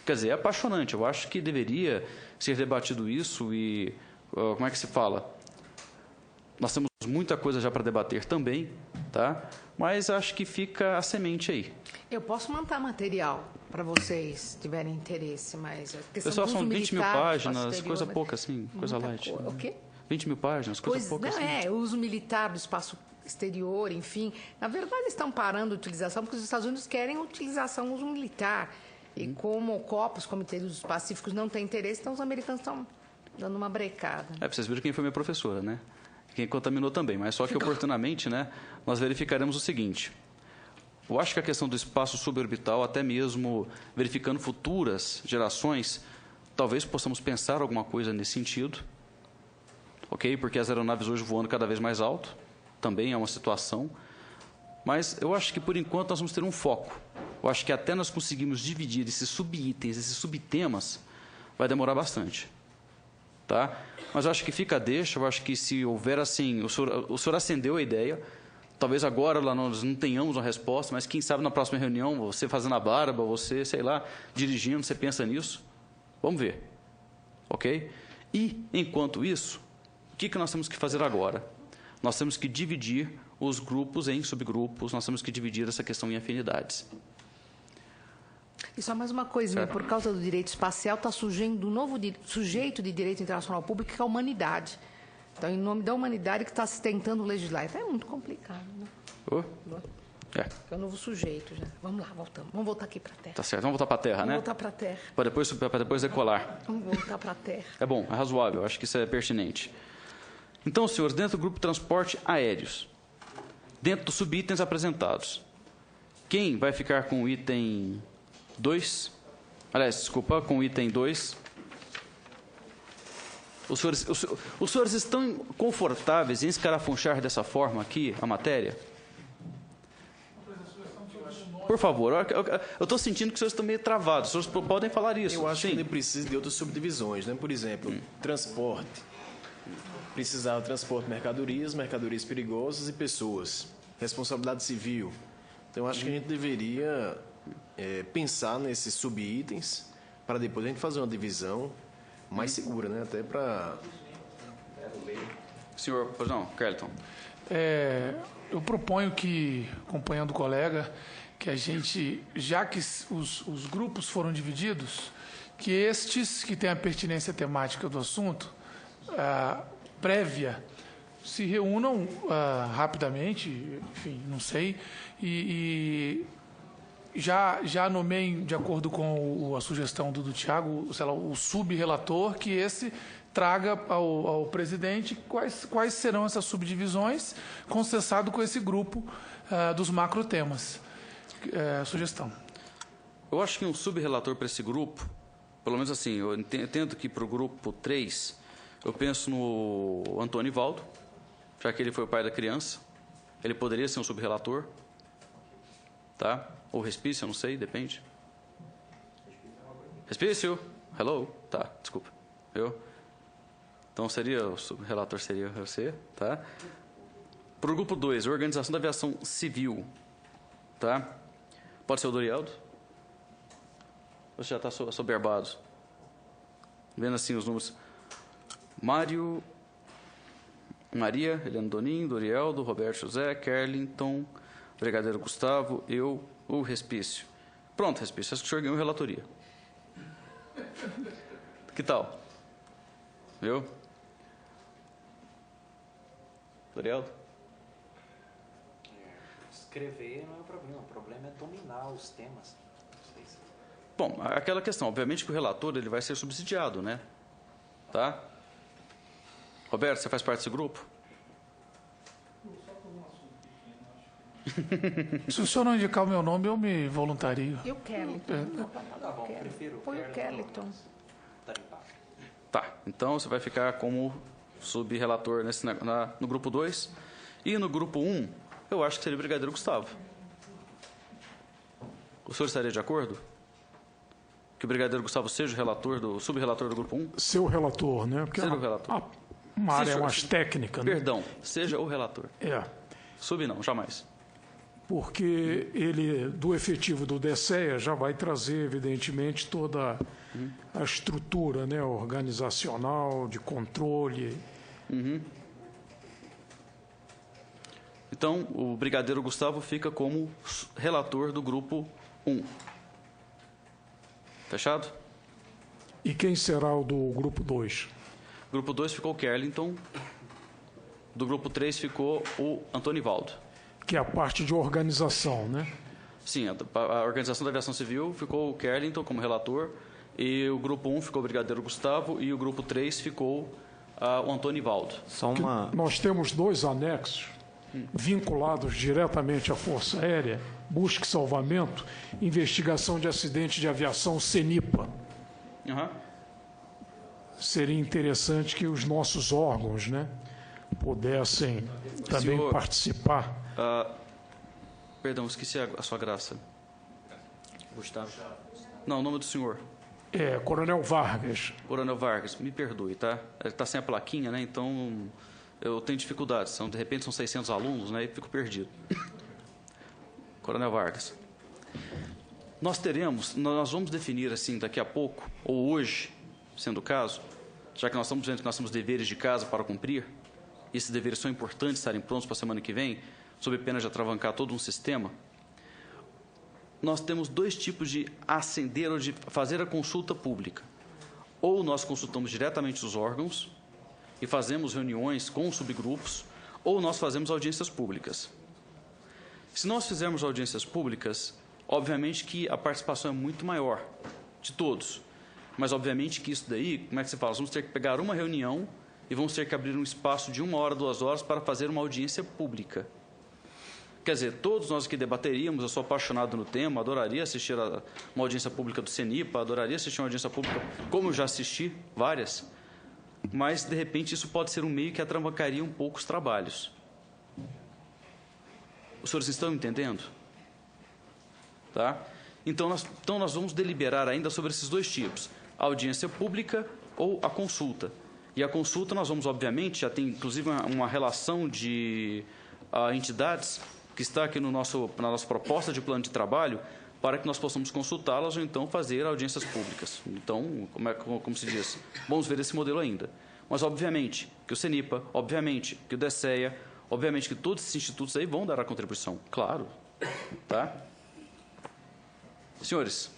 Quer dizer, é apaixonante. Eu acho que deveria ser debatido isso e... como é que se fala? Nós temos muita coisa já para debater também, tá? Mas acho que fica a semente aí. Eu posso mandar material para vocês, se tiverem interesse, mas... Pessoal, são 20 mil páginas, coisa pouca assim, coisa light. O quê? 20 mil páginas, coisa pouca assim. O uso militar do espaço exterior, enfim. Na verdade, estão parando a utilização, porque os Estados Unidos querem utilização, uso militar. E como o COPUS, Comitê dos Pacíficos, não tem interesse, então os americanos estão dando uma brecada. Vocês viram quem foi minha professora, né? Quem contaminou também, mas só que oportunamente, né, nós verificaremos o seguinte. Eu acho que a questão do espaço suborbital, até mesmo verificando futuras gerações, talvez possamos pensar alguma coisa nesse sentido, ok? Porque as aeronaves hoje voando cada vez mais alto, também é uma situação, mas eu acho que por enquanto nós vamos ter um foco. Eu acho que até nós conseguimos dividir esses subitens, esses subtemas, vai demorar bastante. Tá? Mas eu acho que fica a deixa, eu acho que se houver assim, o senhor acendeu a ideia, Talvez agora lá nós não tenhamos uma resposta, mas quem sabe na próxima reunião, você fazendo a barba, você, sei lá, dirigindo, você pensa nisso? Vamos ver. Ok? E, enquanto isso, o que nós temos que fazer agora? Nós temos que dividir os grupos em subgrupos, nós temos que dividir essa questão em afinidades. E só mais uma coisinha, por causa do direito espacial, está surgindo um novo sujeito de direito internacional público, que é a humanidade. Então, em nome da humanidade que está se tentando legislar. Então, é muito complicado, né? É o novo sujeito. Já. Vamos lá, voltamos. Vamos voltar aqui para a Terra. Tá certo, vamos voltar para a Terra, né? Vamos voltar para a Terra. Para depois decolar. Vamos voltar para a Terra. É bom, é razoável, acho que isso é pertinente. Então, senhores, dentro do grupo transporte aéreos, dentro dos subitens apresentados, quem vai ficar com o item 2? Aliás, desculpa, com o item 2. Os senhores estão confortáveis em escarafunchar dessa forma aqui a matéria? Por favor, eu estou sentindo que os senhores estão meio travados. Os senhores podem falar isso. Eu acho que ele precisa de outras subdivisões, né? Por exemplo, transporte. Precisava de transporte de mercadorias perigosas e pessoas. Responsabilidade civil. Então, eu acho que a gente deveria pensar nesses subitens para depois a gente fazer uma divisão mais segura, né? Até para... Senhor, pois não, Carlton. Eu proponho que, acompanhando o colega, que a gente, já que os grupos foram divididos, que estes que têm a pertinência temática do assunto, prévia, se reúnam rapidamente, enfim, não sei, e já nomeiem, de acordo com a sugestão do Tiago, o sub-relator, que esse traga ao presidente quais serão essas subdivisões, consensado com esse grupo dos macrotemas. Sugestão. Eu acho que um sub-relator para esse grupo, pelo menos assim, eu entendo que para o grupo 3, eu penso no Antônio Ivaldo, já que ele foi o pai da criança. Ele poderia ser um sub-relator, tá? Ou Respício, eu não sei, depende. Respício, hello, tá, desculpa. Então seria, o sub-relator seria você, tá? Para o grupo 2, Organização da Aviação Civil, tá? Pode ser o Dorialdo? Você já está soberbado? Vendo assim os números. Mário, Maria, Helena Donin, Dorialdo, Roberto José, Kerlington, Brigadeiro Gustavo, eu, o Respício. Pronto, Respício, acho que o senhor ganhou relatoria. Que tal? Viu? Dorialdo? Escrever não é o problema é dominar os temas. Bom, aquela questão, obviamente que o relator ele vai ser subsidiado, né? Tá? Roberto, você faz parte desse grupo? Se o senhor não indicar o meu nome, eu me voluntario. E o Kerlington? Tá bom, prefiro. Põe o Kerlington. Tá, então você vai ficar como sub-relator no grupo 2. E no grupo 1, eu acho que seria o Brigadeiro Gustavo. O senhor estaria de acordo? Que o Brigadeiro Gustavo seja o sub-relator do grupo 1? Ser o relator, né? Porque seja o relator. Uma área mais técnica, né? Perdão, seja o relator. Sub não, jamais. Porque ele, do efetivo do DCEA, já vai trazer, evidentemente, toda a estrutura, né, organizacional, de controle. Então, o Brigadeiro Gustavo fica como relator do grupo 1. Fechado? E quem será o do grupo 2? Grupo 2 ficou o Kerlington. Do grupo 3 ficou o Antônio Ivaldo. Que é a parte de organização, né? Sim, a Organização da Aviação Civil ficou o Kerlington como relator, e o grupo 1 ficou o Brigadeiro Gustavo, e o grupo 3 ficou o Antônio Ivaldo. Nós temos 2 anexos vinculados diretamente à Força Aérea, busca e salvamento, investigação de acidente de aviação, CENIPA. Seria interessante que os nossos órgãos, né, pudessem também participar. Perdão, esqueci a sua graça. Gustavo. Não, o nome do senhor. Coronel Vargas. Coronel Vargas, me perdoe, tá? Ele está sem a plaquinha, né? Então, eu tenho dificuldades. De repente são 600 alunos, né? E fico perdido. Coronel Vargas. Nós vamos definir assim daqui a pouco, ou hoje, sendo o caso, já que nós estamos vendo que nós temos deveres de casa para cumprir, e esses deveres são importantes estarem prontos para a semana que vem, sob pena de atravancar todo um sistema, nós temos 2 tipos de acender ou de fazer a consulta pública. Ou nós consultamos diretamente os órgãos e fazemos reuniões com subgrupos, ou nós fazemos audiências públicas. Se nós fizermos audiências públicas, obviamente que a participação é muito maior de todos. Mas, obviamente, que isso daí, como é que se fala? Nós vamos ter que pegar uma reunião e vamos ter que abrir um espaço de 1 hora, 2 horas para fazer uma audiência pública. Quer dizer, todos nós que debateríamos, eu sou apaixonado no tema, adoraria assistir a uma audiência pública do CENIPA, adoraria assistir uma audiência pública, como eu já assisti várias, mas, de repente, isso pode ser um meio que atravancaria um pouco os trabalhos. Os senhores estão me entendendo? Tá? Então, nós vamos deliberar ainda sobre esses 2 tipos, a audiência pública ou a consulta. E a consulta nós vamos, obviamente, já tem inclusive uma relação de entidades que está aqui na nossa proposta de plano de trabalho para que nós possamos consultá-las ou então fazer audiências públicas. Então, como se diz, vamos ver esse modelo ainda. Mas, obviamente, que o CENIPA, obviamente, que o DSEA, obviamente que todos esses institutos aí vão dar a contribuição, claro. Tá? Senhores,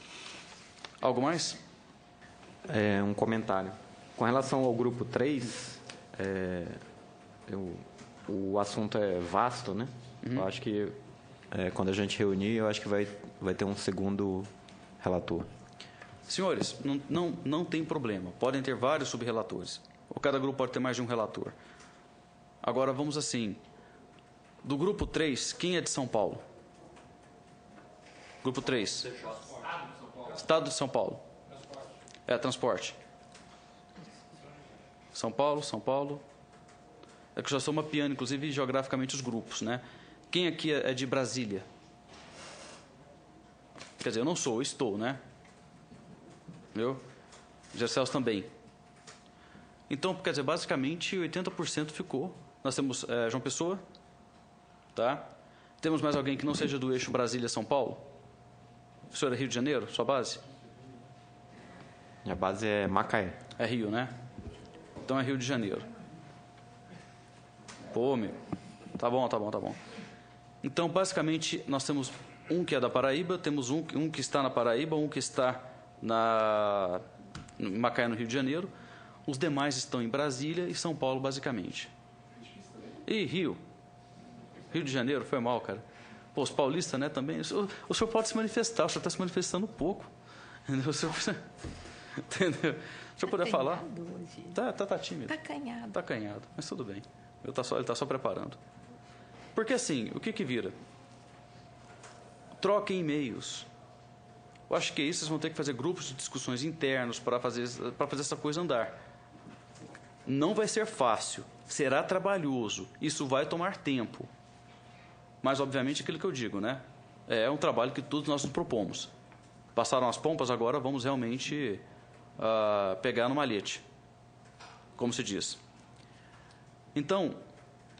algo mais? Um comentário. Com relação ao grupo 3, o assunto é vasto, né? Eu acho que quando a gente reunir, eu acho que vai ter um segundo relator. Senhores, não tem problema. Podem ter vários subrelatores. Ou cada grupo pode ter mais de um relator. Agora, vamos assim. Do grupo 3, quem é de São Paulo? Grupo 3. Estado de São Paulo. Transporte. São Paulo. É que eu já estou mapeando, inclusive, geograficamente os grupos, né? Quem aqui é de Brasília? Quer dizer, eu não sou, eu estou, né? Viu? Gercels também. Então, quer dizer, basicamente, 80% ficou. Nós temos João Pessoa, tá? Temos mais alguém que não seja do eixo Brasília-São Paulo? O senhor é Rio de Janeiro, sua base? Minha base é Macaé. É Rio, né? Então é Rio de Janeiro. Pô, meu. Tá bom. Então, basicamente, nós temos um que é da Paraíba, temos um que está na Paraíba, um que está em Macaé, no Rio de Janeiro. Os demais estão em Brasília e São Paulo, basicamente. E Rio de Janeiro, foi mal, cara. Pô, os paulistas, né, também. O senhor pode se manifestar, o senhor está se manifestando pouco. Entendeu? Entendeu? O senhor puder falar? Hoje. Tá tímido. Tá acanhado, mas tudo bem. Ele está só preparando. Porque assim, o que vira? Troquem e-mails. Eu acho que isso vocês vão ter que fazer grupos de discussões internos para fazer essa coisa andar. Não vai ser fácil, será trabalhoso, isso vai tomar tempo. Mas, obviamente, aquilo que eu digo, né? É um trabalho que todos nós nos propomos. Passaram as pompas, agora vamos realmente pegar no malhete, como se diz. Então,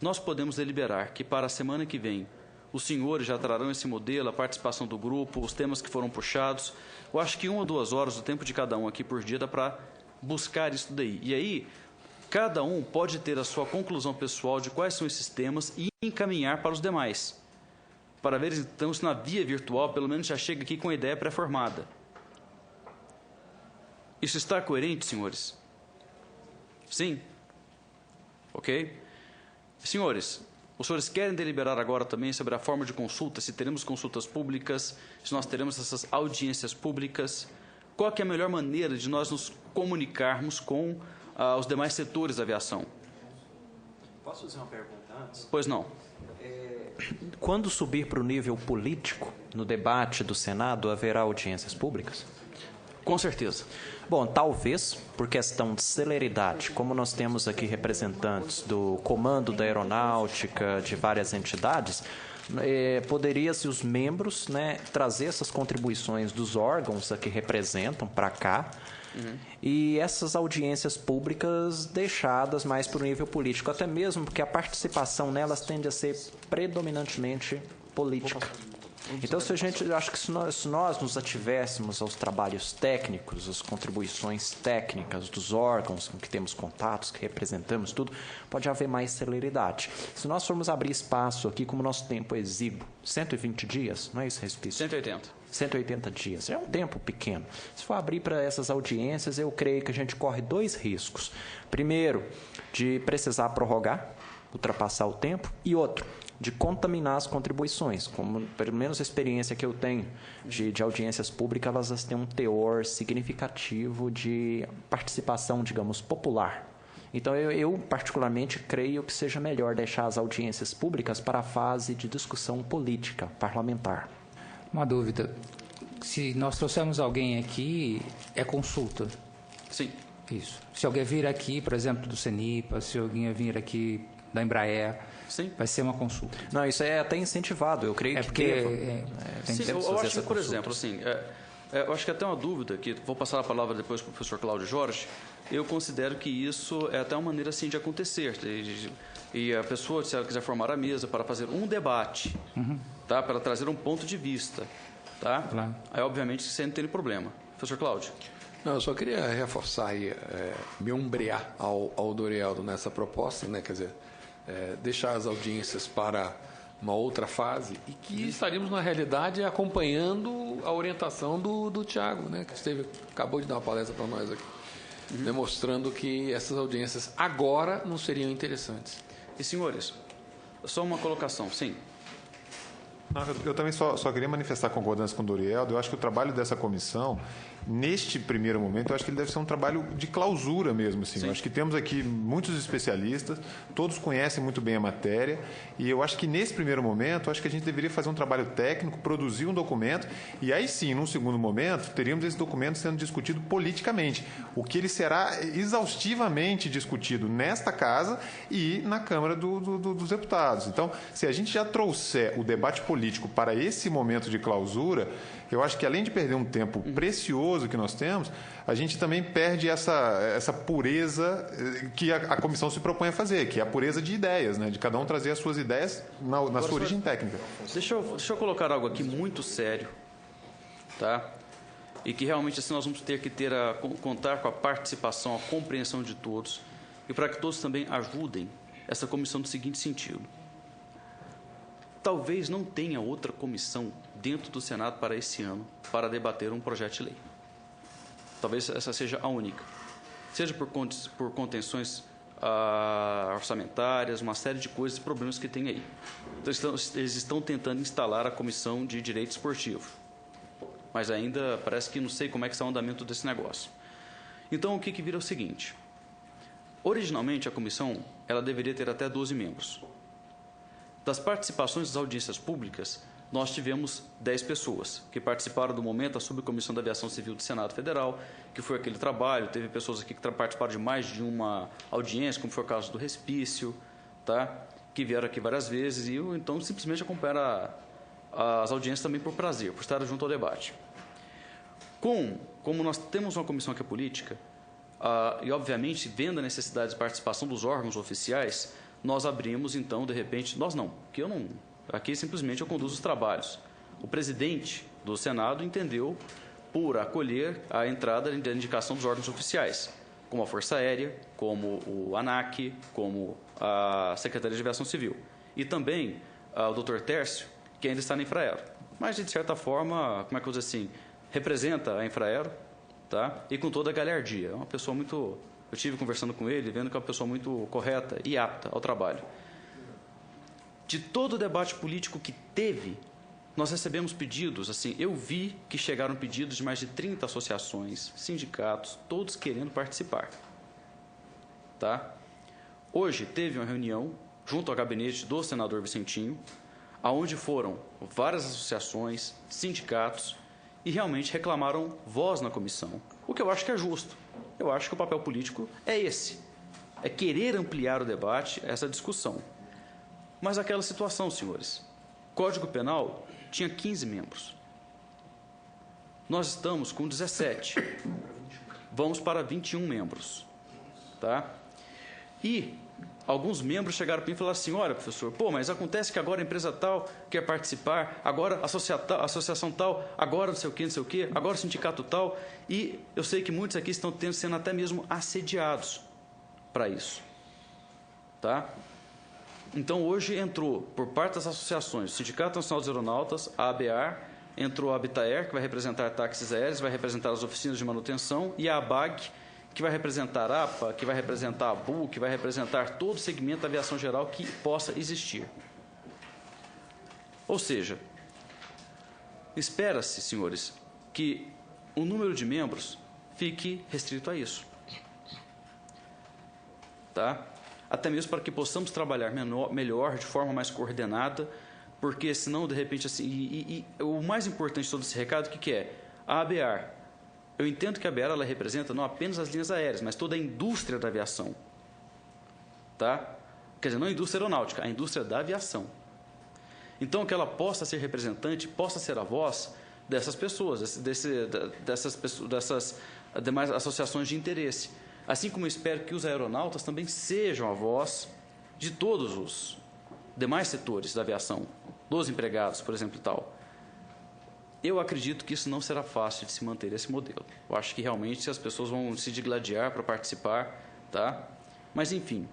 nós podemos deliberar que para a semana que vem os senhores já trarão esse modelo, a participação do grupo, os temas que foram puxados. Eu acho que 1 ou 2 horas do tempo de cada um aqui por dia dá para buscar isso daí. E aí, cada um pode ter a sua conclusão pessoal de quais são esses temas e encaminhar para os demais. Para ver, então, se na via virtual, pelo menos já chega aqui com a ideia pré-formada. Isso está coerente, senhores? Sim? Ok? Senhores, os senhores querem deliberar agora também sobre a forma de consulta, se teremos consultas públicas, se nós teremos essas audiências públicas, qual que é a melhor maneira de nós nos comunicarmos com os demais setores da aviação? Posso fazer uma pergunta antes? Pois não. Quando subir para o nível político, no debate do Senado, haverá audiências públicas? Com certeza. Bom, talvez, por questão de celeridade, como nós temos aqui representantes do comando da aeronáutica, de várias entidades, poderia-se os membros, né, trazer essas contribuições dos órgãos a que representam para cá e essas audiências públicas deixadas mais para o nível político, até mesmo porque a participação nelas tende a ser predominantemente política. Então, acho que se nós nos ativéssemos aos trabalhos técnicos, às contribuições técnicas dos órgãos com que temos contatos, que representamos tudo, pode haver mais celeridade. Se nós formos abrir espaço aqui, como o nosso tempo é exíguo, 120 dias, não é isso, Respício? 180. 180 dias. É um tempo pequeno. Se for abrir para essas audiências, eu creio que a gente corre 2 riscos. Primeiro, de precisar prorrogar, ultrapassar o tempo, e outro, de contaminar as contribuições. Como, pelo menos a experiência que eu tenho de audiências públicas, elas têm um teor significativo de participação, digamos, popular. Então, eu particularmente creio que seja melhor deixar as audiências públicas para a fase de discussão política, parlamentar. Uma dúvida. Se nós trouxermos alguém aqui, é consulta? Sim. Isso. Se alguém vir aqui, por exemplo, do CENIPA, se alguém vir aqui da Embraer, sim, vai ser uma consulta. Não, isso é até incentivado, eu creio que porque sim, eu acho que, por exemplo, assim, eu acho que até uma dúvida, que vou passar a palavra depois para o professor Cláudio Jorge, eu considero que isso é até uma maneira assim de acontecer. E a pessoa, se ela quiser formar a mesa para fazer um debate, tá, para trazer um ponto de vista, tá? Claro. Aí, obviamente, você não tem problema. Professor Cláudio. Não, eu só queria reforçar e me ombrear ao Dorieldo nessa proposta, né? Quer dizer, deixar as audiências para uma outra fase e que estaríamos, na realidade, acompanhando a orientação do Tiago, né? Que acabou de dar uma palestra para nós aqui, demonstrando que essas audiências agora não seriam interessantes. E, senhores, só uma colocação, sim. Não, eu também só queria manifestar concordância com o Dorieldo. Eu acho que o trabalho dessa comissão, neste primeiro momento, eu acho que ele deve ser um trabalho de clausura mesmo. Assim. Eu acho que temos aqui muitos especialistas, todos conhecem muito bem a matéria, e eu acho que nesse primeiro momento, eu acho que a gente deveria fazer um trabalho técnico, produzir um documento, e aí sim, num segundo momento, teríamos esse documento sendo discutido politicamente, o que ele será exaustivamente discutido nesta casa e na Câmara dos Deputados. Então, se a gente já trouxer o debate político para esse momento de clausura, eu acho que além de perder um tempo precioso que nós temos, a gente também perde essa pureza que a comissão se propõe a fazer, que é a pureza de ideias, né? De cada um trazer as suas ideias na sua origem técnica. Deixa eu colocar algo aqui muito sério, tá? E que realmente assim nós vamos ter que contar com a participação, a compreensão de todos, e para que todos também ajudem essa comissão no seguinte sentido. Talvez não tenha outra comissão dentro do Senado para esse ano para debater um projeto de lei. Talvez essa seja a única. Seja por contenções orçamentárias, uma série de coisas e problemas que tem aí. Então, eles estão tentando instalar a Comissão de Direito Esportivo. Mas ainda parece que não sei como é que está o andamento desse negócio. Então, o que vira é o seguinte. Originalmente, a comissão ela deveria ter até 12 membros. Das participações das audiências públicas, nós tivemos 10 pessoas que participaram do momento da Subcomissão da Aviação Civil do Senado Federal, que foi aquele trabalho. Teve pessoas aqui que participaram de mais de uma audiência, como foi o caso do Respício, tá? Que vieram aqui várias vezes e então simplesmente acompanharam as audiências também por prazer, por estar junto ao debate. Como nós temos uma comissão que é política, e obviamente vendo a necessidade de participação dos órgãos oficiais, nós abrimos, então, de repente, nós não, porque eu não, aqui simplesmente eu conduzo os trabalhos. O presidente do Senado entendeu por acolher a entrada da indicação dos órgãos oficiais, como a Força Aérea, como o ANAC, como a Secretaria de Aviação Civil. E também o Dr. Tércio, que ainda está na Infraero. Mas, de certa forma, como é que eu vou dizer assim, representa a Infraero, tá? E com toda a galhardia. É uma pessoa muito... Eu estive conversando com ele, vendo que é uma pessoa muito correta e apta ao trabalho. De todo o debate político que teve, nós recebemos pedidos, assim, eu vi que chegaram pedidos de mais de 30 associações, sindicatos, todos querendo participar. Tá? Hoje teve uma reunião junto ao gabinete do senador Vicentinho, aonde foram várias associações, sindicatos, e realmente reclamaram voz na comissão, o que eu acho que é justo. Eu acho que o papel político é esse, é querer ampliar o debate, essa discussão. Mas aquela situação, senhores, Código Penal tinha 15 membros. Nós estamos com 17. vamos para 21 membros. Tá? E alguns membros chegaram para mim e falaram assim, olha, professor, mas acontece que agora a empresa tal quer participar, agora a associação tal, agora não sei o quê, agora o sindicato tal, e eu sei que muitos aqui estão sendo até mesmo assediados para isso. Tá? Então, hoje entrou, por parte das associações, o Sindicato Nacional dos Aeronautas, a ABAR, entrou a Habitaer, que vai representar táxis aéreos, vai representar as oficinas de manutenção, e a ABAG, que vai representar a APA, que vai representar a ABU, que vai representar todo o segmento da aviação geral que possa existir. Ou seja, espera-se, senhores, que o número de membros fique restrito a isso. Tá? Até mesmo para que possamos trabalhar melhor, de forma mais coordenada, porque senão, de repente, assim... E o mais importante de todo esse recado, o que é? A ABAR. Eu entendo que a ABAR ela representa não apenas as linhas aéreas, mas toda a indústria da aviação. Tá? Quer dizer, não a indústria aeronáutica, a indústria da aviação. Então, que ela possa ser representante, possa ser a voz dessas pessoas, dessas demais associações de interesse. Assim como eu espero que os aeronautas também sejam a voz de todos os demais setores da aviação, dos empregados, por exemplo, e tal. Eu acredito que isso não será fácil de se manter esse modelo. Eu acho que realmente as pessoas vão se digladiar para participar, tá? Mas, enfim,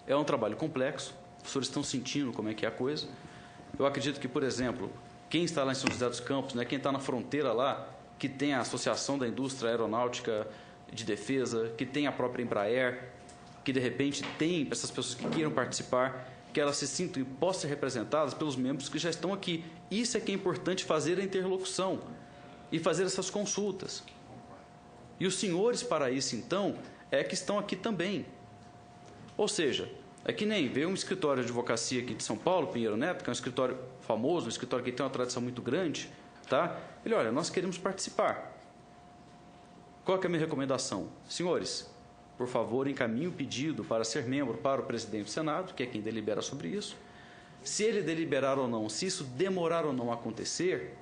é um trabalho complexo, os professores estão sentindo como é que é a coisa. Eu acredito que, por exemplo, quem está lá em São José dos Campos, né, quem está na fronteira lá, que tem a Associação da Indústria Aeronáutica de Defesa, que tem a própria Embraer, que de repente tem essas pessoas que queiram participar, que elas se sintam e possam ser representadas pelos membros que já estão aqui. Isso é que é importante fazer a interlocução e fazer essas consultas. E os senhores para isso, então, é que estão aqui também. Ou seja, é que nem veio um escritório de advocacia aqui de São Paulo, Pinheiro Neto, que é um escritório famoso, um escritório que tem uma tradição muito grande, tá? Ele, olha, nós queremos participar. Qual que é a minha recomendação? Senhores, por favor, encaminhe o pedido para ser membro para o presidente do Senado, que é quem delibera sobre isso. Se ele deliberar ou não, se isso demorar ou não a acontecer,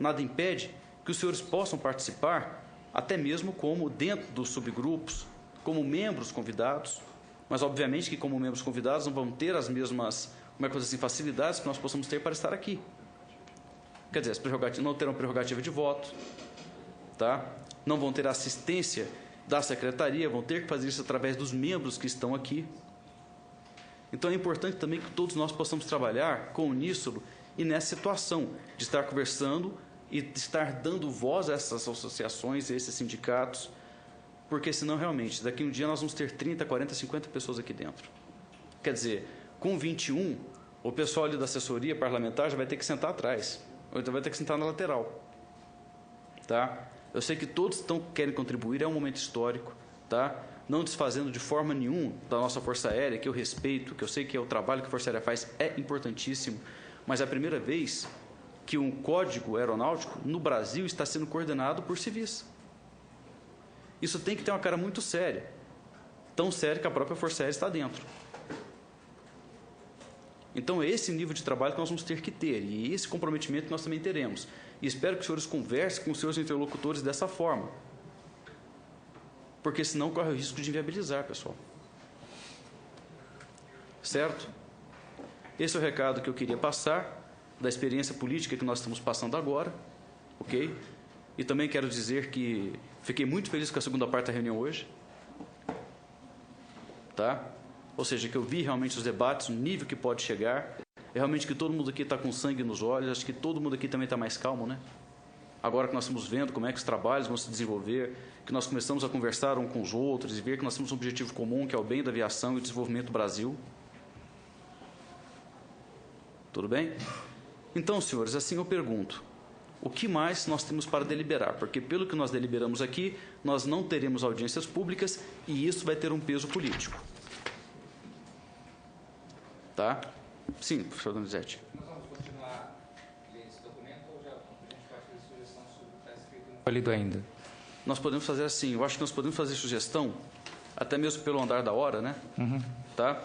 nada impede que os senhores possam participar, até mesmo como dentro dos subgrupos, como membros convidados, mas obviamente que como membros convidados não vão ter as mesmas, como é que eu vou dizer assim, facilidades que nós possamos ter para estar aqui. Quer dizer, as prerrogativas não terão prerrogativa de voto, tá? Não vão ter assistência da secretaria, vão ter que fazer isso através dos membros que estão aqui. Então é importante também que todos nós possamos trabalhar com o uníssono e nessa situação de estar conversando e de estar dando voz a essas associações, a esses sindicatos, porque senão realmente, daqui a um dia nós vamos ter 30, 40, 50 pessoas aqui dentro. Quer dizer, com 21, o pessoal ali da assessoria parlamentar já vai ter que sentar atrás, ou então vai ter que sentar na lateral. Tá? Eu sei que todos querem contribuir, é um momento histórico, tá? Não desfazendo de forma nenhuma da nossa Força Aérea, que eu respeito, que eu sei que é o trabalho que a Força Aérea faz é importantíssimo, mas é a primeira vez que um código aeronáutico no Brasil está sendo coordenado por civis. Isso tem que ter uma cara muito séria, tão séria que a própria Força Aérea está dentro. Então é esse nível de trabalho que nós vamos ter que ter, e esse comprometimento nós também teremos. E espero que os senhores conversem com os seus interlocutores dessa forma, porque senão corre o risco de inviabilizar, pessoal. Certo? Esse é o recado que eu queria passar, da experiência política que nós estamos passando agora, ok? E também quero dizer que fiquei muito feliz com a segunda parte da reunião hoje, tá? Ou seja, que eu vi realmente os debates, o nível que pode chegar. É realmente que todo mundo aqui está com sangue nos olhos, acho que todo mundo aqui também está mais calmo, né? Agora que nós estamos vendo como é que os trabalhos vão se desenvolver, que nós começamos a conversar uns com os outros e ver que nós temos um objetivo comum, que é o bem da aviação e o desenvolvimento do Brasil. Tudo bem? Então, senhores, assim eu pergunto, o que mais nós temos para deliberar? Porque pelo que nós deliberamos aqui, nós não teremos audiências públicas e isso vai ter um peso político. Tá? Sim, professor Donizete. Nós vamos continuar lendo esse documento ou já a gente pode fazer sugestão sobre o que está escrito? Não foi lido ainda. Nós podemos fazer assim, eu acho que nós podemos fazer sugestão, até mesmo pelo andar da hora, né? Uhum. Tá?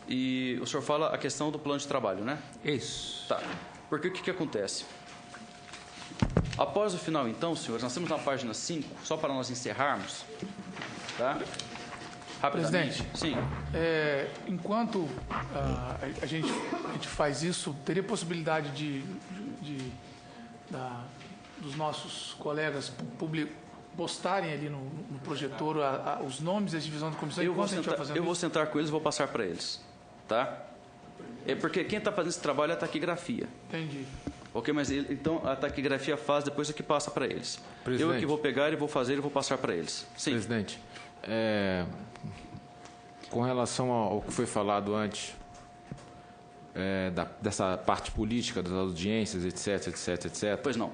E o senhor fala a questão do plano de trabalho, né? Isso. Tá. Porque o que acontece? Após o final, então, senhores, nós temos na página 5, só para nós encerrarmos, tá? Rapidamente. Presidente, sim. Enquanto a gente faz isso, teria possibilidade dos nossos colegas postarem ali no projetor os nomes e a divisão da comissão? Eu vou sentar com eles e vou passar para eles, tá? É porque quem está fazendo esse trabalho é a taquigrafia. Entendi. Ok, mas então a taquigrafia faz depois é que passa para eles. Presidente. Eu é que vou pegar e vou fazer e vou passar para eles. Sim. Presidente, com relação ao que foi falado antes, dessa parte política, das audiências, etc, etc, etc. Pois não.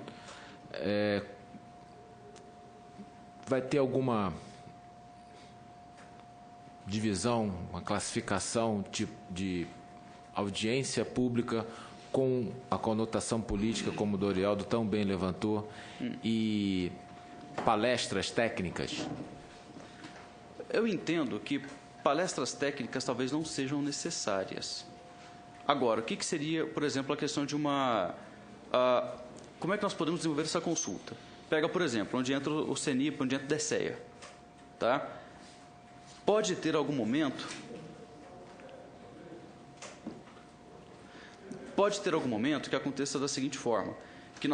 Vai ter alguma divisão, uma classificação de audiência pública com a conotação política, como o Dorialdo tão bem levantou, e palestras técnicas? Eu entendo que palestras técnicas talvez não sejam necessárias. Agora, o que seria, por exemplo, a questão de uma... como é que nós podemos desenvolver essa consulta? Pega, por exemplo, onde entra o CENIP, onde entra o DSEA. Tá? Pode ter algum momento... Pode ter algum momento que aconteça da seguinte forma, que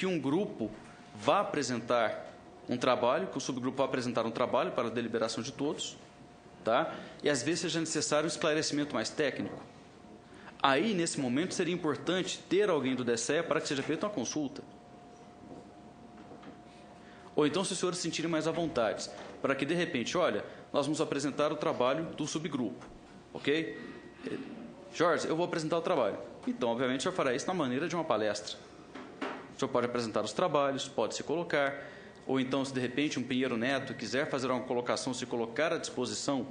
um grupo vá apresentar um trabalho, que o subgrupo vá apresentar um trabalho para a deliberação de todos, tá? E às vezes seja necessário um esclarecimento mais técnico. Aí, nesse momento, seria importante ter alguém do DSEA para que seja feita uma consulta. Ou então, se os senhores se sentirem mais à vontade, para que, de repente, olha, nós vamos apresentar o trabalho do subgrupo, ok? Jorge, eu vou apresentar o trabalho. Então, obviamente, o senhor fará isso na maneira de uma palestra. O senhor pode apresentar os trabalhos, pode se colocar, ou então, se de repente um Pinheiro Neto quiser fazer uma colocação, se colocar à disposição,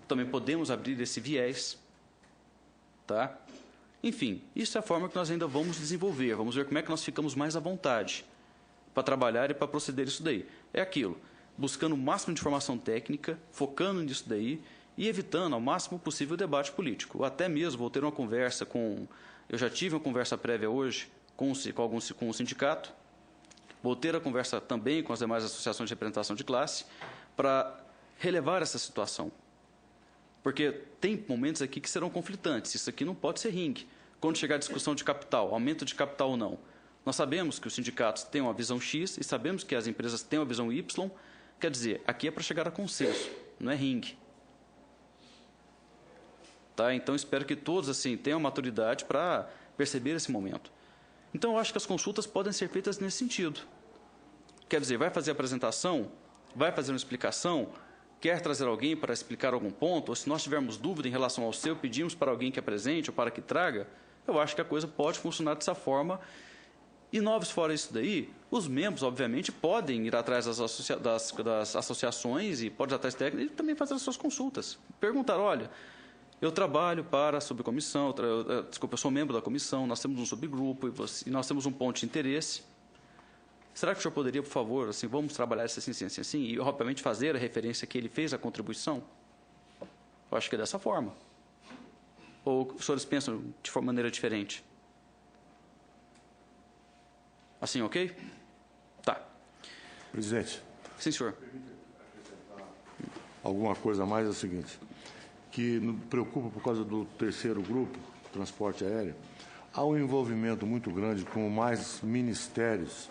também podemos abrir esse viés. Tá? Enfim, isso é a forma que nós ainda vamos desenvolver. Vamos ver como é que nós ficamos mais à vontade para trabalhar e para proceder isso daí. É aquilo, buscando o máximo de informação técnica, focando nisso daí, e evitando ao máximo possível o debate político. Até mesmo vou ter uma conversa com... Eu já tive uma conversa prévia hoje com o sindicato, vou ter a conversa também com as demais associações de representação de classe para relevar essa situação. Porque tem momentos aqui que serão conflitantes, isso aqui não pode ser ringue. Quando chegar a discussão de capital, aumento de capital ou não, nós sabemos que os sindicatos têm uma visão X e sabemos que as empresas têm uma visão Y, quer dizer, aqui é para chegar a consenso, não é ringue. Tá? Então, espero que todos assim, tenham maturidade para perceber esse momento. Então, eu acho que as consultas podem ser feitas nesse sentido. Quer dizer, vai fazer a apresentação, vai fazer uma explicação, quer trazer alguém para explicar algum ponto, ou se nós tivermos dúvida em relação ao seu, pedimos para alguém que apresente ou para que traga, eu acho que a coisa pode funcionar dessa forma. E novos fora isso daí, os membros, obviamente, podem ir atrás das associações e podem ir atrás técnicos e também fazer as suas consultas. Perguntar, olha... Eu trabalho para a subcomissão, eu sou membro da comissão, nós temos um subgrupo e nós temos um ponto de interesse. Será que o senhor poderia, por favor, assim, vamos trabalhar isso assim, e, obviamente, fazer a referência que ele fez à contribuição? Eu acho que é dessa forma. Ou os senhores pensam de maneira diferente? Assim, ok? Tá. Presidente. Sim, senhor. Alguma coisa a mais é o seguinte... que nos preocupa por causa do terceiro grupo, transporte aéreo, há um envolvimento muito grande com mais ministérios,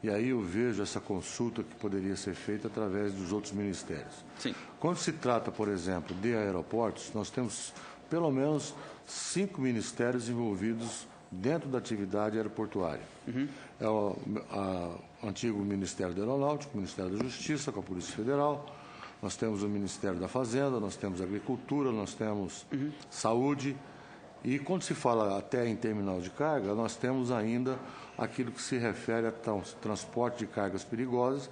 e aí eu vejo essa consulta que poderia ser feita através dos outros ministérios. Sim. Quando se trata, por exemplo, de aeroportos, nós temos pelo menos 5 ministérios envolvidos dentro da atividade aeroportuária. É o antigo Ministério da Aeronáutica, o Ministério da Justiça, com a Polícia Federal. Nós temos o Ministério da Fazenda, nós temos Agricultura, nós temos Saúde. E quando se fala até em terminal de carga, nós temos ainda aquilo que se refere a transporte de cargas perigosas,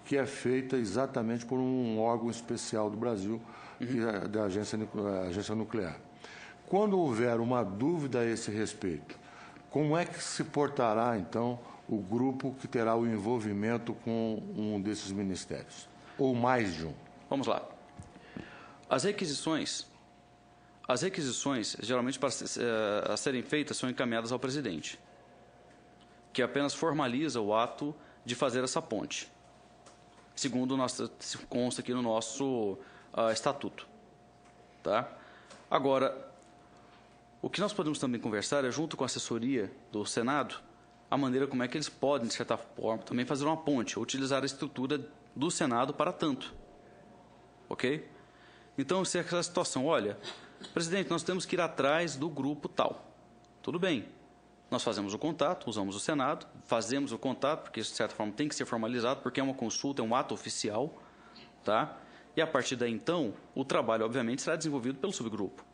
que é feita exatamente por um órgão especial do Brasil, que é da Agência Nuclear. Quando houver uma dúvida a esse respeito, como é que se portará, então, o grupo que terá o envolvimento com um desses ministérios? Ou mais de um? Vamos lá. As requisições, geralmente, para serem feitas, são encaminhadas ao presidente. que apenas formaliza o ato de fazer essa ponte, segundo consta aqui no nosso estatuto. Tá? Agora, o que nós podemos também conversar é, junto com a assessoria do Senado, a maneira como é que eles podem, de certa forma, também fazer uma ponte, ou utilizar a estrutura do Senado para tanto. Ok? Então, se é aquela situação, olha, presidente, nós temos que ir atrás do grupo tal. Tudo bem. Nós fazemos o contato, usamos o Senado, fazemos o contato, porque isso, de certa forma, tem que ser formalizado, porque é uma consulta, é um ato oficial, tá? E, a partir daí, então, o trabalho, obviamente, será desenvolvido pelo subgrupo.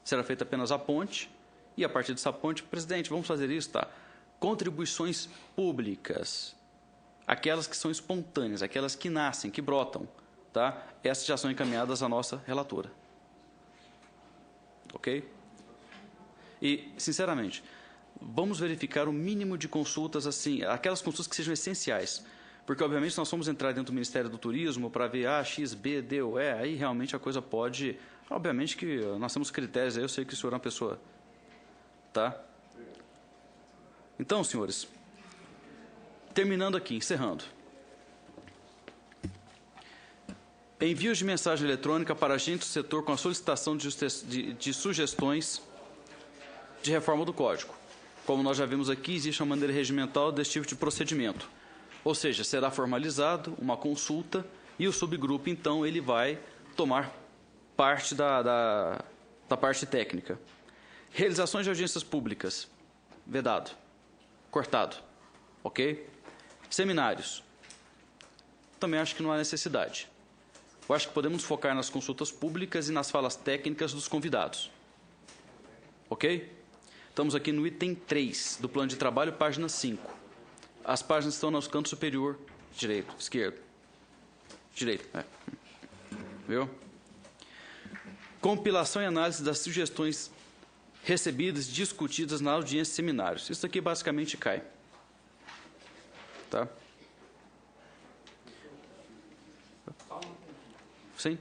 Será feita apenas a ponte, e, a partir dessa ponte, presidente, vamos fazer isso, tá? Contribuições públicas, aquelas que são espontâneas, aquelas que nascem, que brotam, tá? Essas já são encaminhadas à nossa relatora. Ok? E, sinceramente, vamos verificar o mínimo de consultas, assim, aquelas consultas que sejam essenciais. Porque, obviamente, nós vamos entrar dentro do Ministério do Turismo para ver X, B, D ou E, aí realmente a coisa pode... Obviamente que nós temos critérios aí, eu sei que o senhor é uma pessoa... Tá? Então, senhores, terminando aqui, encerrando. Envios de mensagem eletrônica para agentes do setor com a solicitação de sugestões de reforma do Código. Como nós já vimos aqui, existe uma maneira regimental desse tipo de procedimento. Ou seja, será formalizado uma consulta e o subgrupo, então, ele vai tomar parte da parte técnica. Realizações de audiências públicas, vedado, cortado, ok? Seminários, também acho que não há necessidade. Eu acho que podemos focar nas consultas públicas e nas falas técnicas dos convidados, ok? Estamos aqui no item 3 do plano de trabalho, página 5. As páginas estão no canto superior, direito, esquerdo, direito, viu? Compilação e análise das sugestões recebidas e discutidas na audiência de seminários. Isso aqui basicamente cai. Tá? Sim?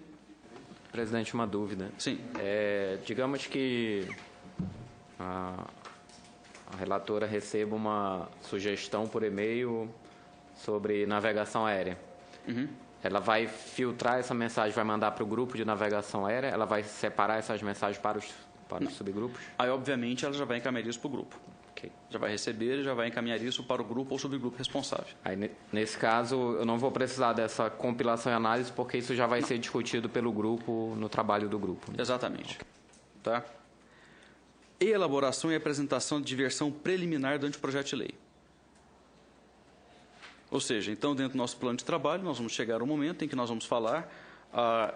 Presidente, uma dúvida. Sim. Digamos que a relatora receba uma sugestão por e-mail sobre navegação aérea. Uhum. Ela vai filtrar essa mensagem, vai mandar para o grupo de navegação aérea? Ela vai separar essas mensagens para os subgrupos? Aí, obviamente, ela já vai encaminhar isso para o grupo. Okay. Já vai receber e já vai encaminhar isso para o grupo ou subgrupo responsável. Aí, nesse caso, eu não vou precisar dessa compilação e análise, porque isso já vai ser discutido pelo grupo, no trabalho do grupo. Né? Exatamente. Okay. Tá? Elaboração e apresentação de versão preliminar do anteprojeto de lei. Ou seja, então, dentro do nosso plano de trabalho, nós vamos chegar ao momento em que nós vamos falar,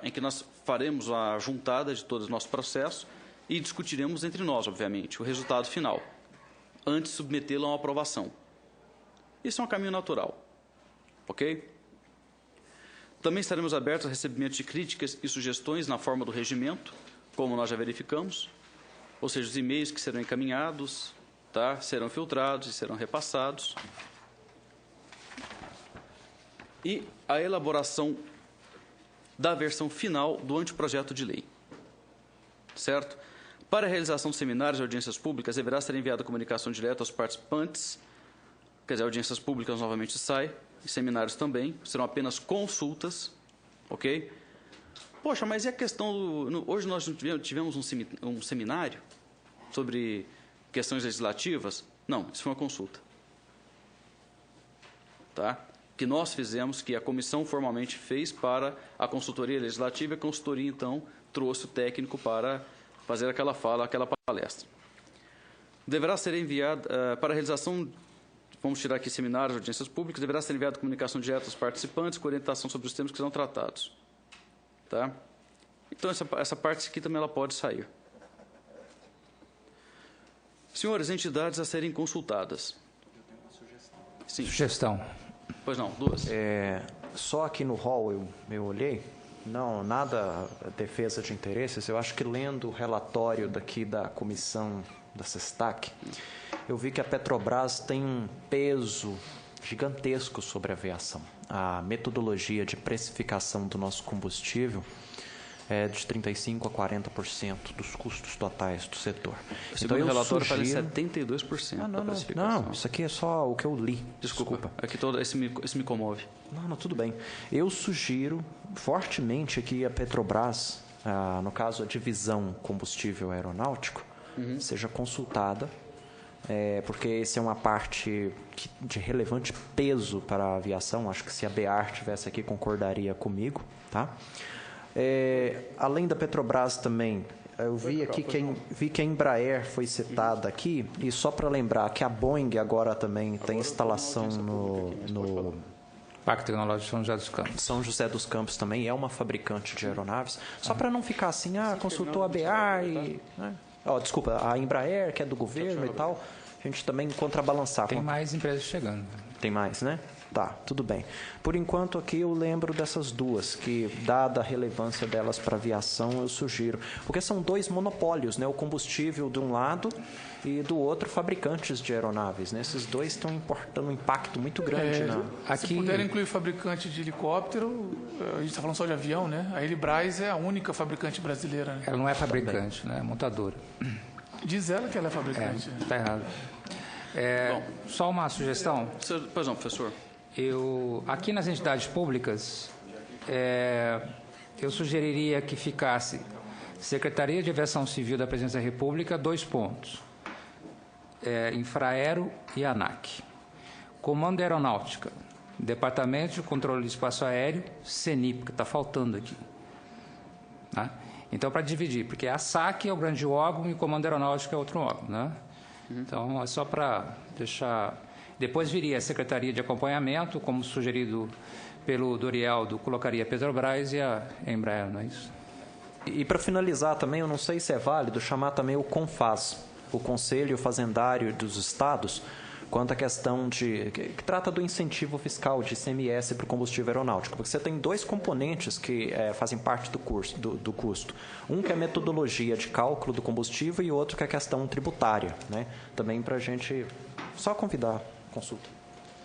em que nós faremos a juntada de todo o nosso processo e discutiremos entre nós, obviamente, o resultado final, antes de submetê-lo a uma aprovação. Isso é um caminho natural. Ok? Também estaremos abertos a recebimento de críticas e sugestões na forma do regimento, como nós já verificamos, ou seja, os e-mails que serão encaminhados, tá, serão filtrados e serão repassados. E a elaboração da versão final do anteprojeto de lei. Certo? Para a realização de seminários e audiências públicas, deverá ser enviada comunicação direta aos participantes, quer dizer, audiências públicas novamente sai, e seminários também, serão apenas consultas, ok? Poxa, mas e a questão hoje nós tivemos um seminário sobre questões legislativas? Não, isso foi uma consulta. Tá? Que nós fizemos, que a comissão formalmente fez para a consultoria legislativa, e a consultoria, então, trouxe o técnico para fazer aquela fala, aquela palestra. Deverá ser enviado, para a realização, vamos tirar aqui seminários, audiências públicas, deverá ser enviada comunicação direta aos participantes com orientação sobre os temas que serão tratados. Tá? Então, essa parte aqui também ela pode sair. Senhores, entidades a serem consultadas. Sim. Sugestão. Pois não, duas. Só aqui no hall eu olhei, não, nada defesa de interesses, eu acho que lendo o relatório daqui da comissão da SESTAC, eu vi que a Petrobras tem um peso gigantesco sobre a aviação. A metodologia de precificação do nosso combustível é de 35% a 40% dos custos totais do setor. Segundo o relatório, fala 72%. Não, isso aqui é só o que eu li. Desculpa. É que esse me comove. Não, tudo bem. Eu sugiro fortemente que a Petrobras, no caso a divisão combustível aeronáutico, seja consultada, porque essa é uma parte de relevante peso para a aviação. Acho que se a BEAR estivesse aqui concordaria comigo, tá? Além da Petrobras também, eu vi aqui que a Embraer foi citada aqui, e só para lembrar que a Boeing agora também tem instalação no Parque Tecnológico São José dos Campos. São José dos Campos também é uma fabricante de aeronaves, só para não ficar assim, consultou a BEAR e... desculpa, a Embraer, que é do governo e tal, a gente também contrabalançar. Tem mais empresas chegando. Tem mais, né? Tá, tudo bem. Por enquanto aqui eu lembro dessas duas, que dada a relevância delas para a aviação, eu sugiro. Porque são dois monopólios, né? O combustível de um lado e do outro fabricantes de aeronaves, né? Esses dois estão importando um impacto muito grande. Se puder incluir fabricante de helicóptero, a gente está falando só de avião, né? A Elibras é a única fabricante brasileira, né? Ela não é fabricante, né? É montadora. Diz ela que ela é fabricante. Está errado. Só uma sugestão. Pois não, professor. Aqui nas entidades públicas, eu sugeriria que ficasse Secretaria de Aviação Civil da Presidência da República, 2 pontos. Infraero e ANAC. Comando da Aeronáutica, Departamento de Controle do Espaço Aéreo, CENIP, que está faltando aqui. Tá? Então, para dividir, porque a SAC é o grande órgão e o Comando da Aeronáutica é outro órgão. Né? Então, é só para deixar... Depois viria a Secretaria de Acompanhamento, como sugerido pelo Dorieldo, colocaria a Petrobras e a Embraer, não é isso? E para finalizar também, eu não sei se é válido chamar também o CONFAS, o Conselho Fazendário dos Estados, quanto à questão que trata do incentivo fiscal de ICMS para o combustível aeronáutico, porque você tem 2 componentes que fazem parte do custo. Um que é a metodologia de cálculo do combustível e outro que é a questão tributária, né? Também para a gente só convidar a consulta.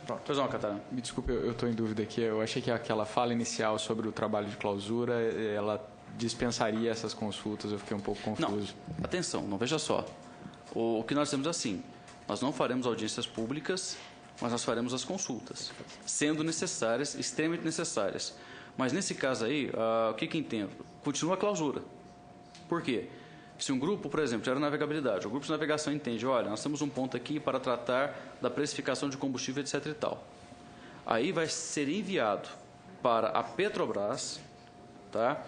Pronto. Pois não, Catarina. Me desculpe, eu estou em dúvida aqui. Eu achei que aquela fala inicial sobre o trabalho de clausura, ela dispensaria essas consultas. Eu fiquei um pouco confuso. Não, atenção, não veja só. O que nós temos assim, nós não faremos audiências públicas, mas nós faremos as consultas, sendo necessárias, extremamente necessárias. Mas nesse caso aí, o que entendo? Continua a clausura. Por quê? Se um grupo, por exemplo, de aeronavegabilidade, o grupo de navegação entende, olha, nós temos um ponto aqui para tratar da precificação de combustível, etc. e tal. Aí vai ser enviado para a Petrobras, tá,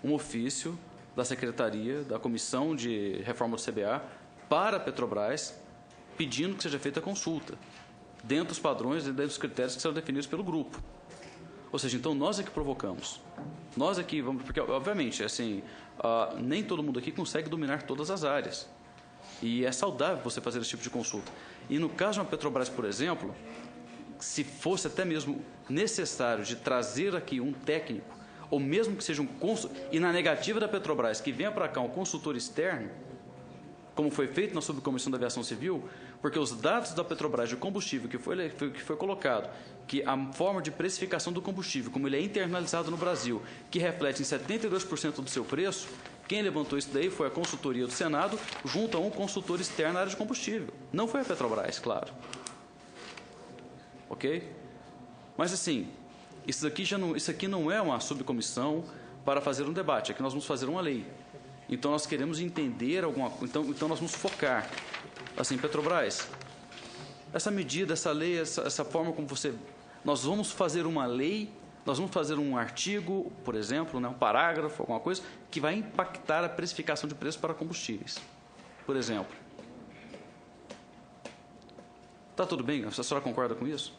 um ofício da Secretaria, da Comissão de Reforma do CBA, para a Petrobras, pedindo que seja feita a consulta, dentro dos padrões e dentro dos critérios que serão definidos pelo grupo. Ou seja, então nós é que provocamos. Nós é que vamos... Porque, obviamente, assim, nem todo mundo aqui consegue dominar todas as áreas. E é saudável você fazer esse tipo de consulta. E no caso de uma Petrobras, por exemplo, se fosse até mesmo necessário de trazer aqui um técnico, ou mesmo que seja um consultor, e na negativa da Petrobras, que venha para cá um consultor externo, como foi feito na Subcomissão da Aviação Civil, porque os dados da Petrobras de combustível que foi colocado, que a forma de precificação do combustível, como ele é internalizado no Brasil, que reflete em 72% do seu preço, quem levantou isso daí foi a consultoria do Senado, junto a um consultor externo na área de combustível. Não foi a Petrobras, claro. Ok? Mas assim, isso aqui não é uma subcomissão para fazer um debate, aqui nós vamos fazer uma lei. Então, nós queremos entender alguma coisa. Então, nós vamos focar. Assim, Petrobras, essa medida, essa lei, essa forma como você... Nós vamos fazer uma lei, nós vamos fazer um artigo, por exemplo, né, um parágrafo, alguma coisa, que vai impactar a precificação de preço para combustíveis. Por exemplo. Está tudo bem? A senhora concorda com isso?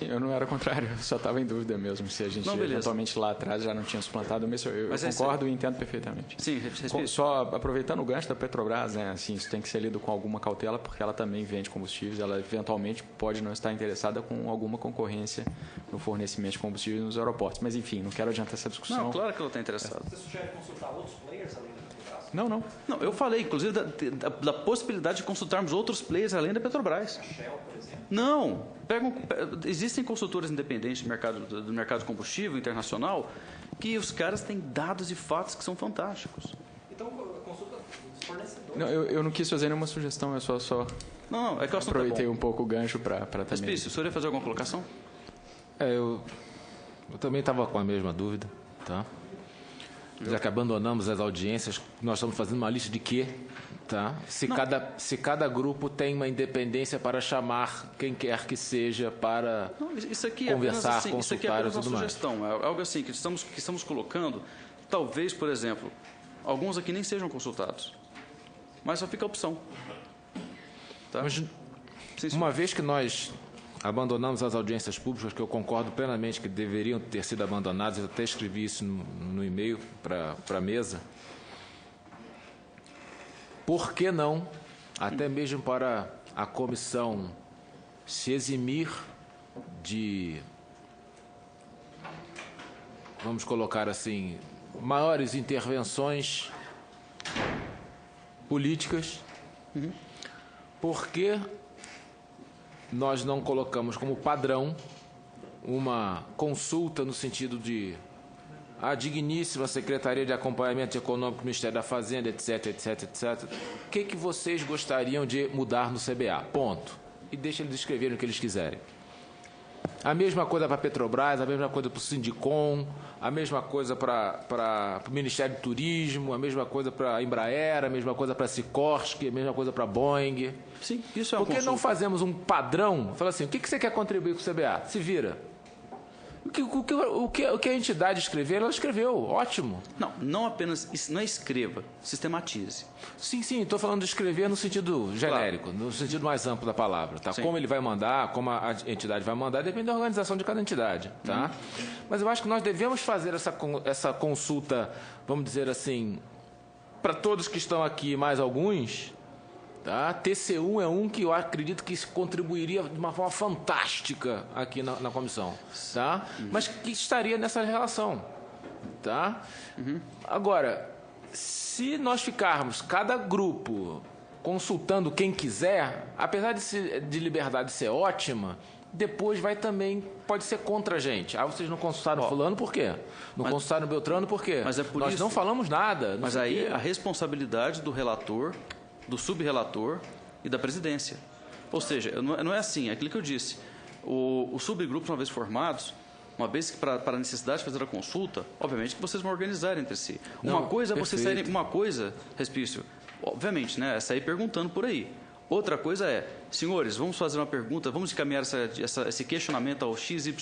Eu não era contrário, eu só estava em dúvida mesmo se a gente eventualmente lá atrás já não tinha suplantado. Mas eu concordo e entendo perfeitamente. Sim, respeito. Só aproveitando o gancho da Petrobras, né, assim, isso tem que ser lido com alguma cautela, porque ela também vende combustíveis, ela eventualmente pode não estar interessada com alguma concorrência no fornecimento de combustíveis nos aeroportos. Mas enfim, não quero adiantar essa discussão. Não, claro que ela está interessada. Você sugere consultar outros players além da Petrobras? Não, eu falei, inclusive, da possibilidade de consultarmos outros players além da Petrobras. A Shell, por exemplo? Não. Existem consultores independentes do mercado de combustível internacional porque os caras têm dados e fatos que são fantásticos. Então, consulta os fornecedores. Não, eu não quis fazer nenhuma sugestão, eu só não, é que aproveitei um pouco o gancho para também... Respício, o senhor ia fazer alguma colocação? Eu também estava com a mesma dúvida, tá? Já que abandonamos as audiências, nós estamos fazendo uma lista de quê? Tá? Se cada grupo tem uma independência para chamar quem quer que seja para isso aqui conversar, assim, consultar isso aqui é apenas uma e tudo mais. sugestão, é algo assim que estamos colocando, talvez, por exemplo, alguns aqui nem sejam consultados, mas só fica a opção. Tá? Mas, uma vez que nós abandonamos as audiências públicas, que eu concordo plenamente que deveriam ter sido abandonadas, eu até escrevi isso no e-mail para a mesa, por que não, até mesmo para a comissão se eximir de, vamos colocar assim, maiores intervenções políticas, por que nós não colocamos como padrão uma consulta no sentido de a digníssima Secretaria de Acompanhamento Econômico do Ministério da Fazenda, etc, etc, etc. O que vocês gostariam de mudar no CBA? Ponto. E deixa eles escreverem o que eles quiserem. A mesma coisa para a Petrobras, a mesma coisa para o Sindicom, a mesma coisa para o Ministério do Turismo, a mesma coisa para a Embraer, a mesma coisa para a Sikorsky, a mesma coisa para a Boeing. Sim, isso é uma Por que não fazemos um padrão? Fala assim, o que você quer contribuir com o CBA? Se vira. O que a entidade escrever, ela escreveu. Ótimo. Não apenas, não é escreva, sistematize. Sim, estou falando de escrever no sentido genérico, claro, no sentido mais amplo da palavra. Tá? Como ele vai mandar, como a entidade vai mandar, depende da organização de cada entidade. Tá? Mas eu acho que nós devemos fazer essa consulta, vamos dizer assim, para todos que estão aqui, mais alguns. Tá? TC1 é um que eu acredito que contribuiria de uma forma fantástica aqui na comissão, tá? Mas que estaria nessa relação. Tá? Agora, se nós ficarmos, cada grupo, consultando quem quiser, apesar de liberdade ser ótima, depois pode ser contra a gente. Vocês não consultaram fulano, por quê? Não consultaram Beltrano, por quê? Mas é por nós isso, não falamos nada. Mas aí a responsabilidade do relator, do subrelator e da presidência. Ou seja, não é assim, é aquilo que eu disse. Os subgrupos, uma vez formados, uma vez que para a necessidade de fazer a consulta, obviamente que vocês vão organizar entre si. Uma coisa é vocês saírem, uma coisa, Respício, obviamente, né, é sair perguntando por aí. Outra coisa é, senhores, vamos fazer uma pergunta, vamos encaminhar esse questionamento ao XYZ?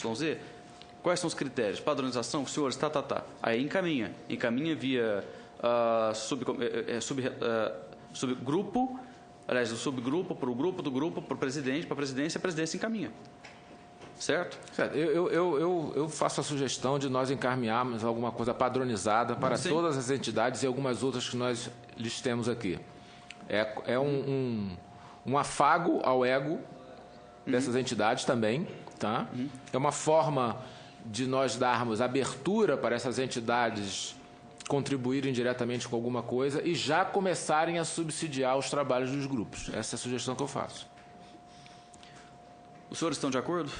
Quais são os critérios? Padronização, senhores, tá. Aí encaminha via subgrupo, aliás, do subgrupo para o grupo do grupo, para o presidente, para a presidência encaminha. Certo? Certo. Eu faço a sugestão de nós encaminharmos alguma coisa padronizada para todas as entidades e algumas outras que nós listemos aqui. É um afago ao ego dessas entidades também. Tá? É uma forma de nós darmos abertura para essas entidades contribuírem diretamente com alguma coisa e já começarem a subsidiar os trabalhos dos grupos. Essa é a sugestão que eu faço. Os senhores estão de acordo?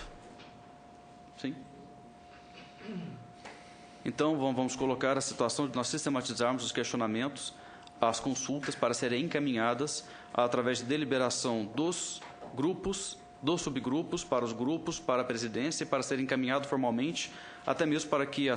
Sim. Então, vamos colocar a situação de nós sistematizarmos os questionamentos, as consultas para serem encaminhadas através de deliberação dos grupos, dos subgrupos, para os grupos, para a presidência e para serem encaminhado formalmente, até mesmo para que as